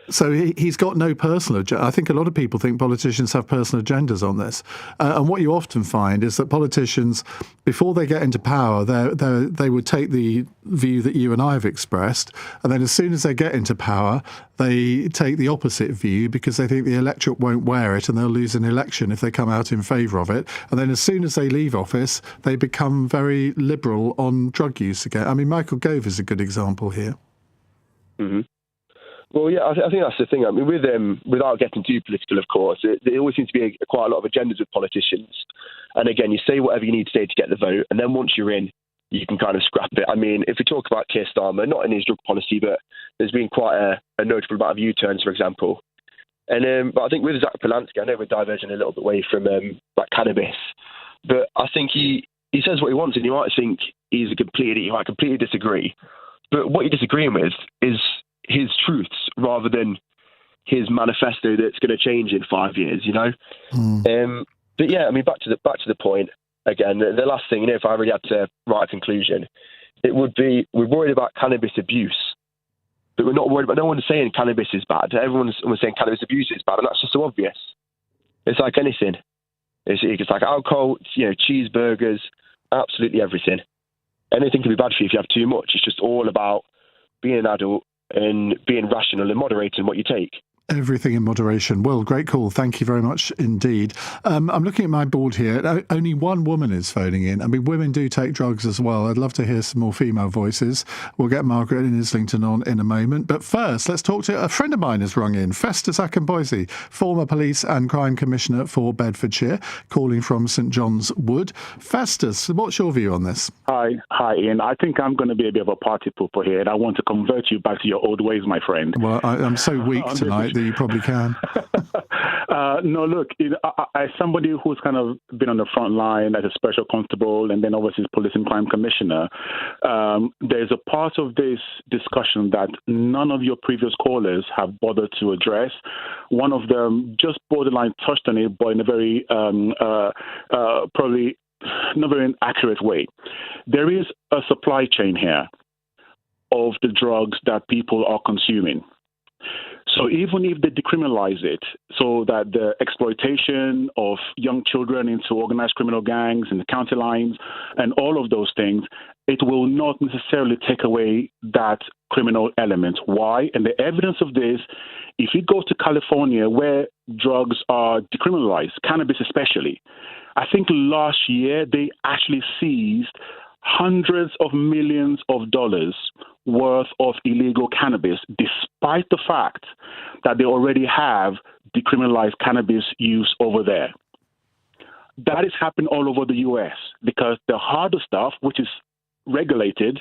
So he's got no personal agenda. I think a lot of people think politicians have personal agendas on this. And what you often find is that politicians, before they get into power, they would take the view that you and I have expressed, and then as soon as they get into power, they take the opposite view because they think the electorate won't wear it and they'll lose an election if they come out in favour of it. And then as soon as they leave office, they become very liberal on drug use again. I mean, Michael Gove is a good example here. Mm-hmm. Well, yeah, I think that's the thing. I mean, with without getting too political, of course, there always seems to be quite a lot of agendas with politicians. And again, you say whatever you need to say to get the vote, and then once you're in, you can kind of scrap it. I mean, if we talk about Keir Starmer, not in his drug policy, but there's been quite a notable amount of U-turns, for example. And but I think with Zach Polanski, I know we're diverging a little bit away from like cannabis, but I think he says what he wants, and you might think he's a complete idiot. You might completely disagree, but what you're disagreeing with is his truths rather than his manifesto that's going to change in 5 years, But yeah, I mean, back to the point again. The last thing, if I really had to write a conclusion, it would be we're worried about cannabis abuse, but we're not worried about. No one's saying cannabis is bad. Everyone's saying cannabis abuse is bad, and that's just so obvious. It's like anything. It's like alcohol, cheeseburgers, absolutely everything. Anything can be bad for you if you have too much. It's just all about being an adult and being rational and moderating what you take. Everything in moderation. Well, great call. Thank you very much indeed. I'm looking at my board here. Only one woman is phoning in. I mean, women do take drugs as well. I'd love to hear some more female voices. We'll get Margaret in Islington on in a moment. But first, let's talk to a friend of mine has rung in, Festus Akinboise, former police and crime commissioner for Bedfordshire, calling from St John's Wood. Festus, what's your view on this? Hi, Ian. I think I'm going to be a bit of a party pooper here, and I want to convert you back to your old ways, my friend. Well, I'm so weak tonight that you probably can. No, look, as somebody who's kind of been on the front line as a special constable and then obviously police and crime commissioner, there's a part of this discussion that none of your previous callers have bothered to address. One of them just borderline touched on it, but in a very probably not very accurate way. There is a supply chain here of the drugs that people are consuming. So even if they decriminalize it so that the exploitation of young children into organized criminal gangs and the county lines and all of those things, it will not necessarily take away that criminal element. Why? And the evidence of this if you go to California where drugs are decriminalized, cannabis especially, I think last year they actually seized hundreds of millions of dollars worth of illegal cannabis, despite the fact that they already have decriminalized cannabis use over there. That is happening all over the U.S. because the harder stuff, which is regulated,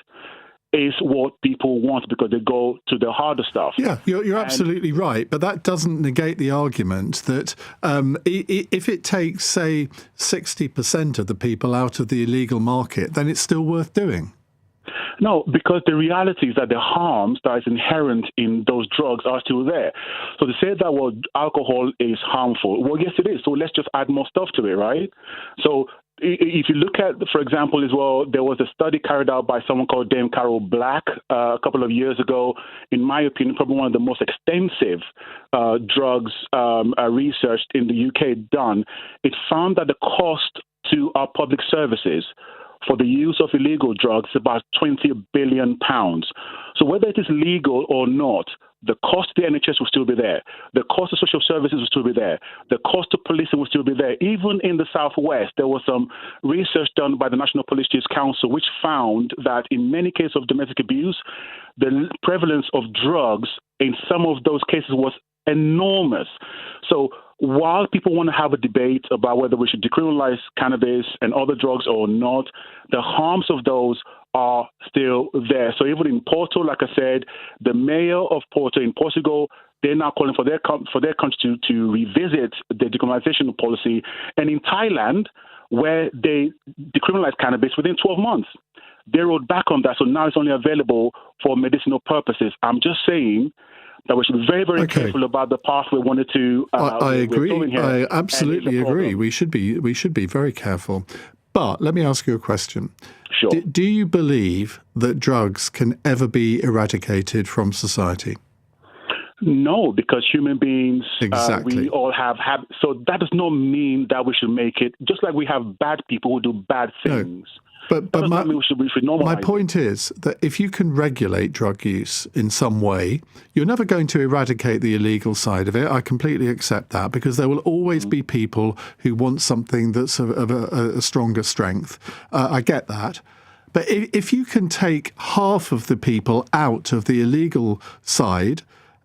is what people want because they go to the harder stuff. Yeah, you're absolutely right. But that doesn't negate the argument that if it takes, say, 60% of the people out of the illegal market, then it's still worth doing. No, because the reality is that the harms that is inherent in those drugs are still there. So to say that, well, alcohol is harmful, well, yes, it is. So let's just add more stuff to it, right? So if you look at, for example, as well, there was a study carried out by someone called Dame Carol Black a couple of years ago. In my opinion, probably one of the most extensive drugs researched in the UK done. It found that the cost to our public services for the use of illegal drugs is about £20 billion. So whether it is legal or not, the cost to the NHS will still be there. The cost of social services will still be there. The cost of policing will still be there. Even in the Southwest, there was some research done by the National Police Council which found that in many cases of domestic abuse, the prevalence of drugs in some of those cases was enormous. So while people want to have a debate about whether we should decriminalize cannabis and other drugs or not, the harms of those are still there. So even in Porto, like I said, the mayor of Porto in Portugal, they're now calling for their country to revisit the decriminalization policy. And in Thailand, where they decriminalized cannabis within 12 months, they rolled back on that. So now it's only available for medicinal purposes. I'm just saying that we should be very, very careful about the path we wanted to. I agree. I absolutely agree. We should be very careful. But let me ask you a question. Sure. Do you believe that drugs can ever be eradicated from society? No, because human beings, exactly. We all have habits. So that does not mean that we should make it, just like we have bad people who do bad things. No. But we should normalize my point is that if you can regulate drug use in some way, you're never going to eradicate the illegal side of it. I completely accept that because there will always be people who want something that's of a stronger strength. I get that. But if you can take half of the people out of the illegal side,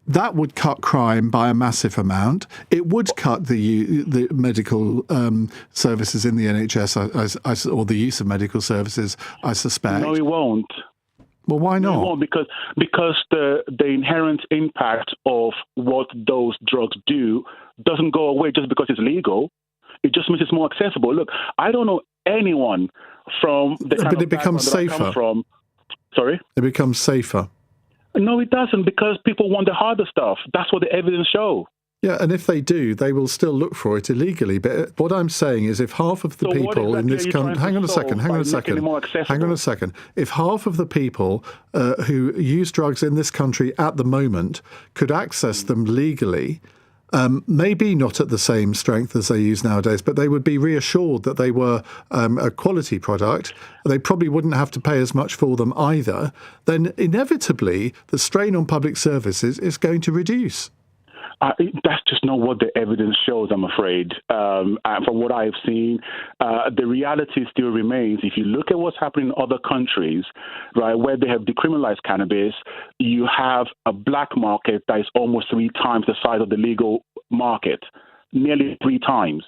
that would cut crime by a massive amount. It would cut the medical services in the NHS, or the use of medical services, I suspect. No, it won't. Well, why not? No, it won't, because the inherent impact of what those drugs do doesn't go away just because it's legal. It just means it's more accessible. Look, I don't know anyone from the kind but it becomes safer. Sorry? It becomes safer. No, it doesn't, because people want the harder stuff. That's what the evidence shows. Yeah, and if they do, they will still look for it illegally. But what I'm saying is if half of the people in this country... Hang on a second. If half of the people who use drugs in this country at the moment could access them legally... maybe not at the same strength as they use nowadays, but they would be reassured that they were a quality product. They probably wouldn't have to pay as much for them either. Then inevitably, the strain on public services is going to reduce. That's just not what the evidence shows, I'm afraid. And from what I've seen, the reality still remains. If you look at what's happening in other countries, right, where they have decriminalized cannabis, you have a black market that is almost 3 times the size of the legal market, nearly 3 times.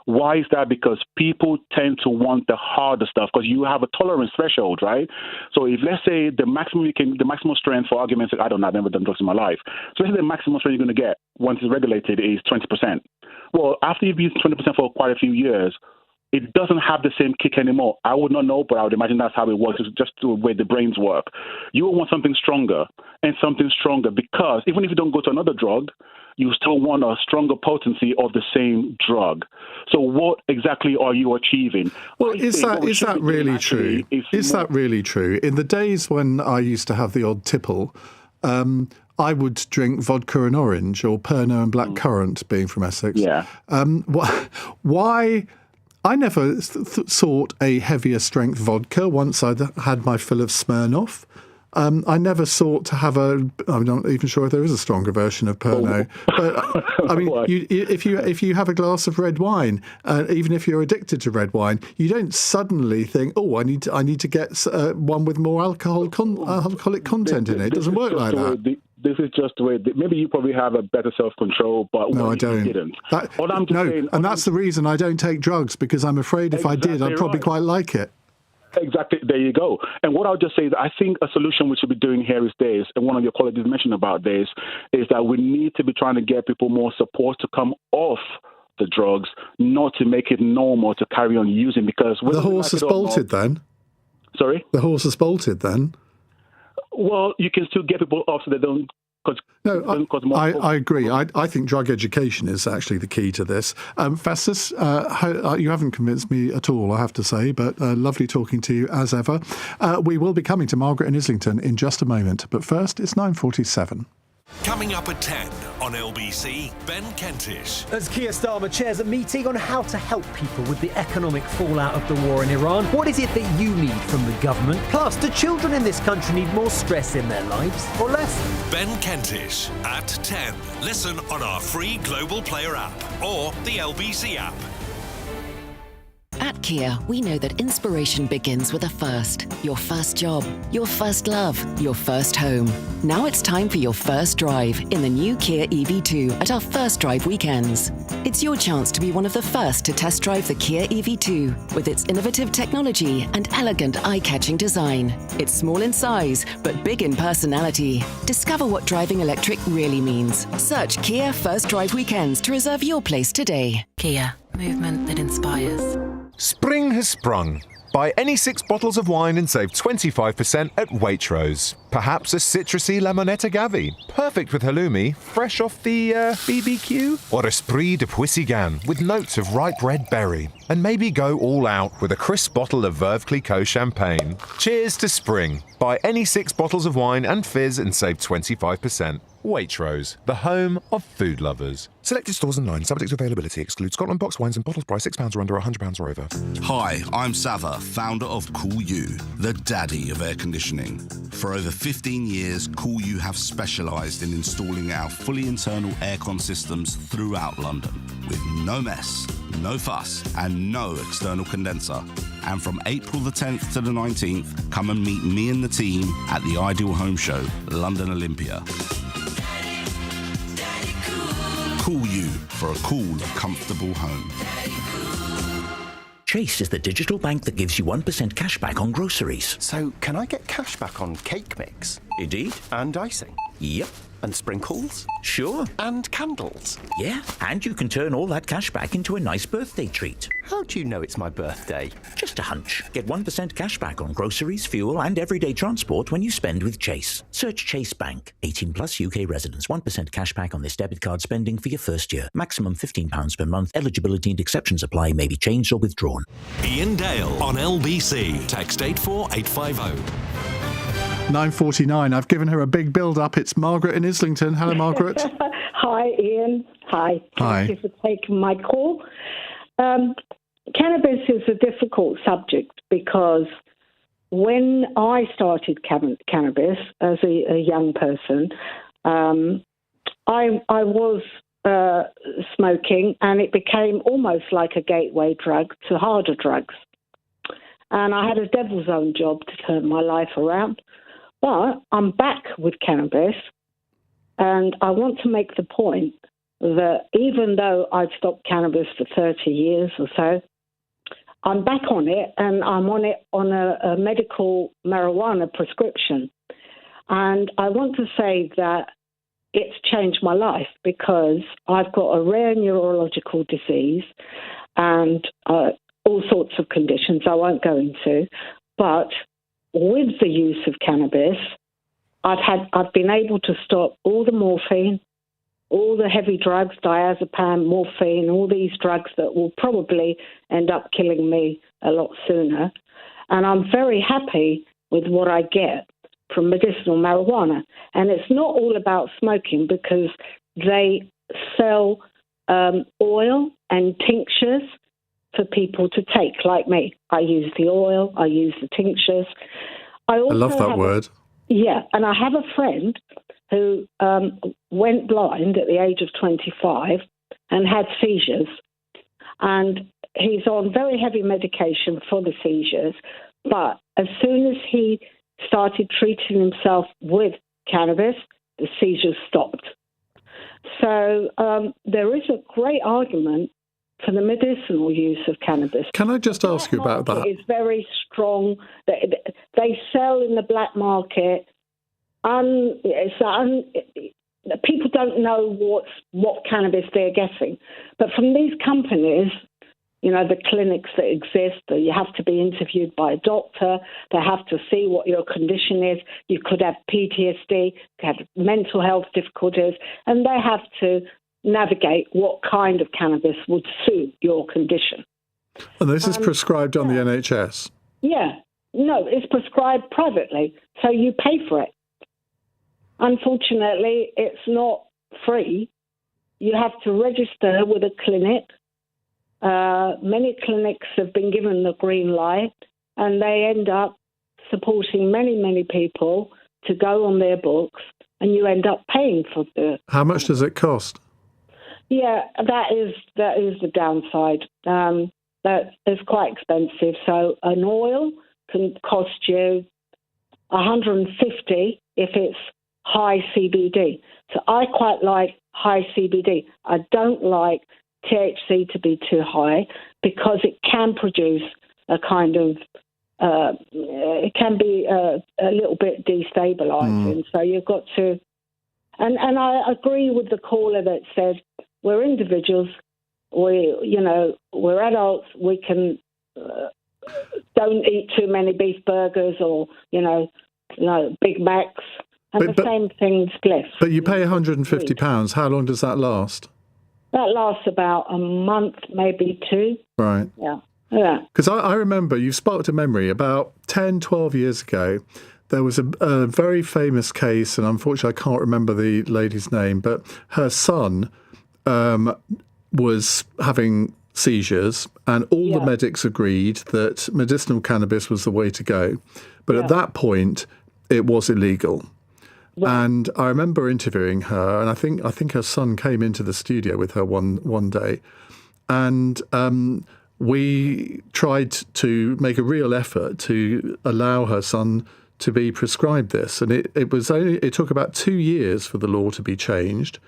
Why is that? Because people tend to want the harder stuff because you have a tolerance threshold, right? So if, let's say, the maximum strength, for argument's sake, I don't know, I've never done drugs in my life. So let's say the maximum strength you're going to get once it's regulated is 20%. Well, after you've used 20% for quite a few years, it doesn't have the same kick anymore. I would not know, but I would imagine that's how it works. It's just the way the brains work. You will want something stronger and something stronger because even if you don't go to another drug, you still want a stronger potency of the same drug. So what exactly are you achieving? Well, is that really true? Is that really true? In the days when I used to have the odd tipple, I would drink vodka and orange or Pernod and black currant, being from Essex. Yeah. Why... I never sought a heavier strength vodka once I'd had my fill of Smirnoff. I never sought to have I'm not even sure if there is a stronger version of Pernod. But I mean, if you have a glass of red wine, even if you're addicted to red wine, you don't suddenly think, oh, I need to get one with more alcoholic content in it. It doesn't work like that. This is just the way. Maybe you probably have a better self-control, but no, I don't. Didn't. That's the reason I don't take drugs, because I'm afraid if I did, I'd probably quite like it. Exactly. There you go. And what I'll just say is I think a solution we should be doing here is this, and one of your colleagues mentioned about this, is that we need to be trying to get people more support to come off the drugs, not to make it normal to carry on using, because... The horse has bolted then? Sorry? The horse has bolted then? Well, you can still get people off so they don't... I agree. I think drug education is actually the key to this. Festus, you haven't convinced me at all, I have to say, but lovely talking to you as ever. We will be coming to Margaret in Islington in just a moment, but first it's 9:47. Coming up at 10 on LBC, Ben Kentish. As Keir Starmer chairs a meeting on how to help people with the economic fallout of the war in Iran, what is it that you need from the government? Plus, do children in this country need more stress in their lives or less? Ben Kentish at 10. Listen on our free Global Player app or the LBC app. At Kia, we know that inspiration begins with a first. Your first job, your first love, your first home. Now it's time for your first drive in the new Kia EV2 at our First Drive weekends. It's your chance to be one of the first to test drive the Kia EV2 with its innovative technology and elegant eye-catching design. It's small in size, but big in personality. Discover what driving electric really means. Search Kia First Drive weekends to reserve your place today. Kia, movement that inspires. Spring has sprung. Buy any 6 bottles of wine and save 25% at Waitrose. Perhaps a citrusy Lemonette Agave, perfect with halloumi, fresh off the BBQ? Or Esprit de Puissigan with notes of ripe red berry. And maybe go all out with a crisp bottle of Veuve Clicquot champagne. Cheers to spring. Buy any 6 bottles of wine and fizz and save 25%. Waitrose, the home of food lovers. Selected stores online, subject to availability, excludes Scotland box wines and bottles price £6 or under, £100 or over. Hi, I'm Sava, founder of Cool U, the daddy of air conditioning. For over 15 years, Cool U have specialised in installing our fully internal aircon systems throughout London, with no mess, no fuss, and no external condenser. And from April the 10th to the 19th, come and meet me and the team at the Ideal Home Show, London Olympia. Cool U for a cool, comfortable home. Chase is the digital bank that gives you 1% cash back on groceries. So, can I get cash back on cake mix? Indeed. And icing? Yep. And sprinkles? Sure. And candles? Yeah, and you can turn all that cash back into a nice birthday treat. How do you know it's my birthday? Just a hunch. Get 1% cash back on groceries, fuel and everyday transport when you spend with Chase. Search Chase Bank. 18 plus UK residents. 1% cash back on this debit card spending for your first year. Maximum £15 per month. Eligibility and exceptions apply. May be changed or withdrawn. Iain Dale on LBC. Text 84850. 9:49. I've given her a big build-up. It's Margaret in Islington. Hello, Margaret. Hi, Ian. Hi. Hi. Thank you for taking my call. Cannabis is a difficult subject because when I started cannabis as a young person, I was smoking, and it became almost like a gateway drug to harder drugs. And I had a devil's own job to turn my life around. But I'm back with cannabis, and I want to make the point that even though I've stopped cannabis for 30 years or so, I'm back on it, and I'm on it on a medical marijuana prescription. And I want to say that it's changed my life because I've got a rare neurological disease and all sorts of conditions I won't go into, but with the use of cannabis, I've been able to stop all the morphine, all the heavy drugs, diazepam, morphine, all these drugs that will probably end up killing me a lot sooner. And I'm very happy with what I get from medicinal marijuana. And it's not all about smoking because they sell oil and tinctures for people to take, like me. I use the oil, I use the tinctures. I love that word. Yeah, and I have a friend who went blind at the age of 25 and had seizures. And he's on very heavy medication for the seizures. But as soon as he started treating himself with cannabis, the seizures stopped. So there is a great argument for the medicinal use of cannabis. Can I just ask you about that? It's very strong. They sell in the black market. People don't know what cannabis they're getting. But from these companies, you know, the clinics that exist, you have to be interviewed by a doctor. They have to see what your condition is. You could have PTSD, you could have mental health difficulties, and they have to navigate what kind of cannabis would suit your condition. And this is prescribed on the NHS? Yeah. No, it's prescribed privately, so you pay for it. Unfortunately, it's not free. You have to register with a clinic. Many clinics have been given the green light, and they end up supporting many people to go on their books, and you end up paying for the... How much does it cost? Yeah, that is the downside. That is quite expensive. So an oil can cost you $150 if it's high CBD. So I quite like high CBD. I don't like THC to be too high because it can produce a kind of it can be a little bit destabilizing. So you've got to, and I agree with the caller that said we're individuals. We're adults. We can don't eat too many beef burgers or Big Macs. And the same thing spliffs. But you pay £150. How long does that last? That lasts about a month, maybe 2. Right. Yeah. Because I remember, you sparked a memory, about 10, 12 years ago, there was a very famous case, and unfortunately I can't remember the lady's name, but her son was having seizures, and all the medics agreed that medicinal cannabis was the way to go. But at that point, it was illegal. Right. And I remember interviewing her, and I think her son came into the studio with her one day, and we tried to make a real effort to allow her son to be prescribed this, and it took about 2 years for the law to be changed.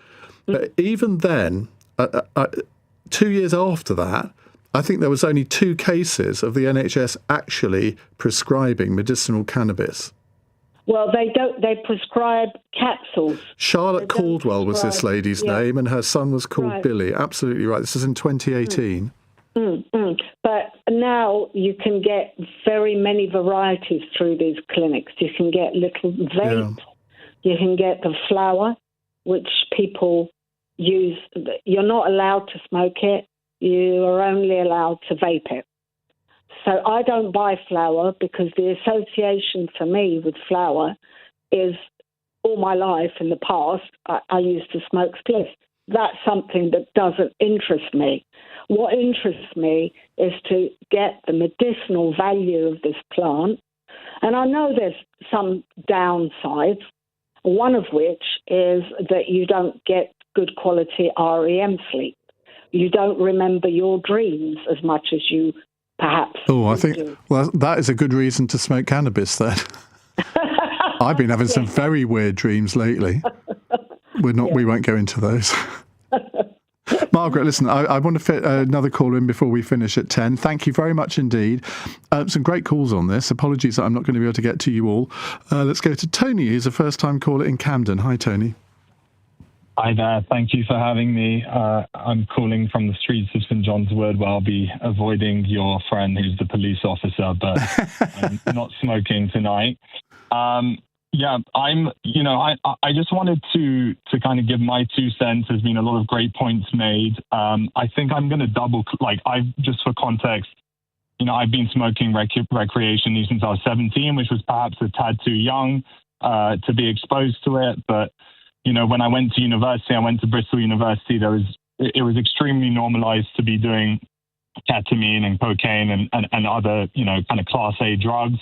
But even then, 2 years after that, I think there was only 2 cases of the NHS actually prescribing medicinal cannabis. Well, they prescribe capsules. Charlotte Caldwell was this lady's name, and her son was called Billy. Absolutely right. This is in 2018. But now you can get very many varieties through these clinics. You can get little vape. You can get the flower, which people use. You're not allowed to smoke it. You are only allowed to vape it. So I don't buy flower because the association for me with flower is all my life in the past, I used to smoke spliffs. That's something that doesn't interest me. What interests me is to get the medicinal value of this plant. And I know there's some downsides, one of which is that you don't get good quality REM sleep. You don't remember your dreams as much as you perhaps. Oh, I think, well, that is a good reason to smoke cannabis then. I've been having some very weird dreams lately. We won't go into those. Margaret, listen, I want to fit another caller in before we finish at 10. Thank you very much indeed. Some great calls on this. Apologies that I'm not going to be able to get to you all. Let's go to Tony, who's a first-time caller in Camden. Hi, Tony. Hi there. Thank you for having me. I'm calling from the streets of St John's Wood, where I'll be avoiding your friend who's the police officer, but I'm not smoking tonight. I just wanted to kind of give my 2 cents. There's been a lot of great points made. I think I'm going to just for context, I've been smoking recreationally since I was 17, which was perhaps a tad too young to be exposed to it. But, when I went to university, I went to Bristol University, it was extremely normalized to be doing ketamine and cocaine and other, kind of class A drugs.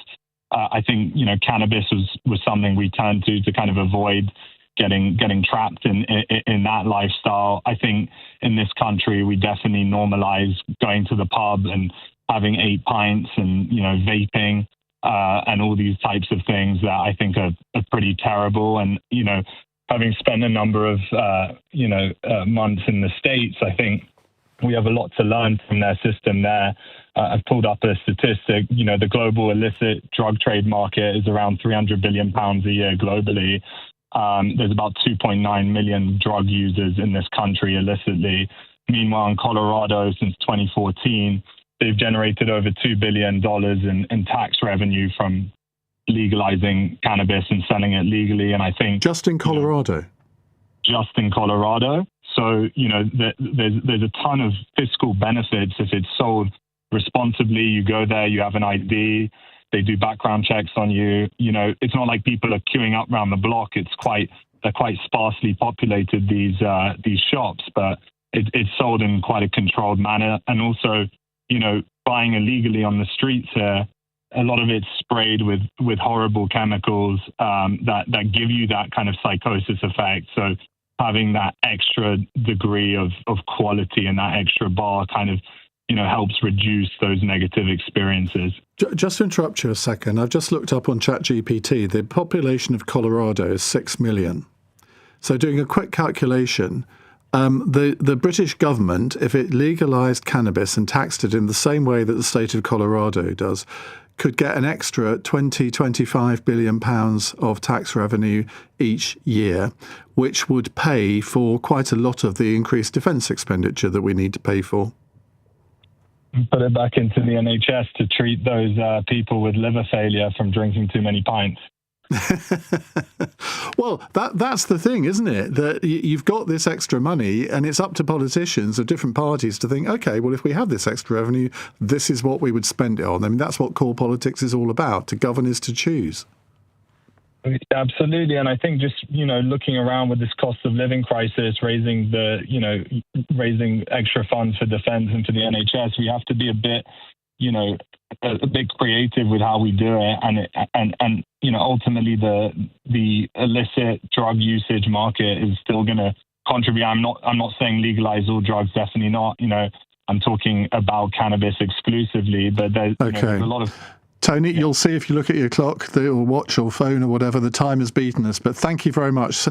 I think, cannabis was something we turned to kind of avoid getting trapped in that lifestyle. I think in this country, we definitely normalize going to the pub and having 8 pints and, vaping and all these types of things that I think are pretty terrible. And, having spent a number of, months in the States, I think we have a lot to learn from their system there. I've pulled up a statistic, the global illicit drug trade market is around £300 billion a year globally. There's about 2.9 million drug users in this country illicitly. Meanwhile, in Colorado, since 2014, they've generated over $2 billion in tax revenue from legalizing cannabis and selling it legally. And I think just in Colorado. Just in Colorado. So, there's a ton of fiscal benefits if it's sold responsibly. You go there, you have an ID, they do background checks on you. It's not like people are queuing up around the block. They're quite sparsely populated, these shops, but it's sold in quite a controlled manner. And also, buying illegally on the streets here, a lot of it's sprayed with horrible chemicals that give you that kind of psychosis effect. So having that extra degree of quality and that extra bar kind of, helps reduce those negative experiences. Just to interrupt you a second, I've just looked up on ChatGPT. The population of Colorado is 6 million. So doing a quick calculation, the British government, if it legalised cannabis and taxed it in the same way that the state of Colorado does, could get an extra 25 billion pounds of tax revenue each year, which would pay for quite a lot of the increased defence expenditure that we need to pay for. Put it back into the NHS to treat those people with liver failure from drinking too many pints. Well, that's the thing, isn't it? That you've got this extra money and it's up to politicians of different parties to think, OK, well, if we have this extra revenue, this is what we would spend it on. I mean, that's what core politics is all about. To govern is to choose. Absolutely. And I think just, looking around with this cost of living crisis, raising extra funds for defence and for the NHS, we have to be a bit creative with how we do it. And ultimately the illicit drug usage market is still going to contribute. I'm not saying legalize all drugs, definitely not. I'm talking about cannabis exclusively, but there's a lot of... Tony, you'll see if you look at your clock or watch or phone or whatever, the time has beaten us. But thank you very much.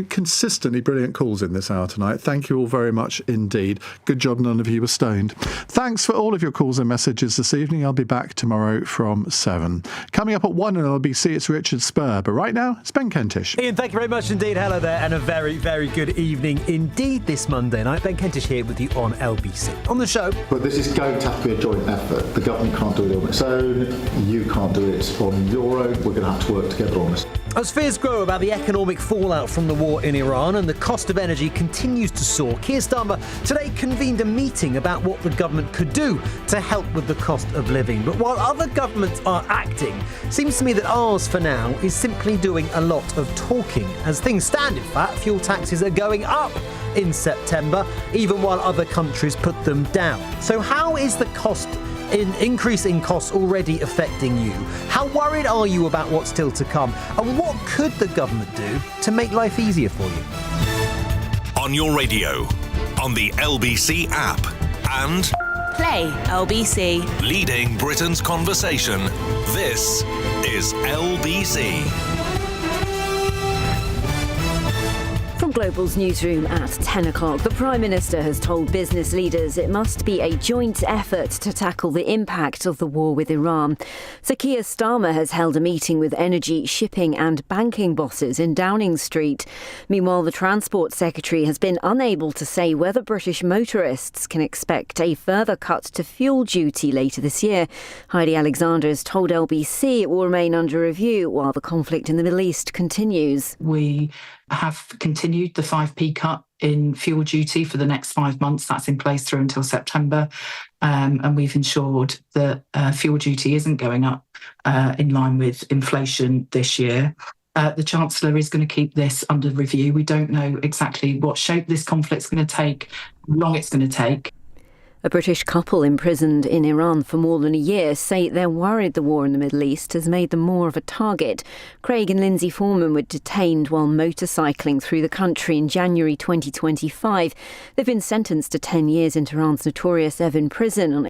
Consistently brilliant calls in this hour tonight. Thank you all very much indeed. Good job none of you were stoned. Thanks for all of your calls and messages this evening. I'll be back tomorrow from 7. Coming up at 1 on LBC, it's Richard Spur. But right now, it's Ben Kentish. Iain, thank you very much indeed. Hello there, and a very, very good evening indeed this Monday night. Ben Kentish here with you on LBC. On the show. But this is going to have to be a joint effort. The government can't do it on its own. You can't do it on your own. We're going to have to work together on this. As fears grow about the economic fallout from the war in Iran and the cost of energy continues to soar, Keir Starmer today convened a meeting about what the government could do to help with the cost of living. But while other governments are acting, it seems to me that ours for now is simply doing a lot of talking. As things stand, in fact, fuel taxes are going up in September, even while other countries put them down. So how is the increase in costs already affecting you? How worried are you about what's still to come? And what could the government do to make life easier for you? On your radio, on the LBC app, and Play LBC. leading Britain's conversation. This is LBC. From Global's newsroom at 10 o'clock, the Prime Minister has told business leaders it must be a joint effort to tackle the impact of the war with Iran. Sir Keir Starmer has held a meeting with energy, shipping and banking bosses in Downing Street. Meanwhile, the Transport Secretary has been unable to say whether British motorists can expect a further cut to fuel duty later this year. Heidi Alexander has told LBC it will remain under review while the conflict in the Middle East continues. We have continued the 5p cut in fuel duty for the next 5 months. That's in place through until September. And we've ensured that fuel duty isn't going up in line with inflation this year. The Chancellor is going to keep this under review. We don't know exactly what shape this conflict's going to take, how long it's going to take. A British couple imprisoned in Iran for more than a year say they're worried the war in the Middle East has made them more of a target. Craig and Lindsay Foreman were detained while motorcycling through the country in January 2025. They've been sentenced to 10 years in Tehran's notorious Evin prison on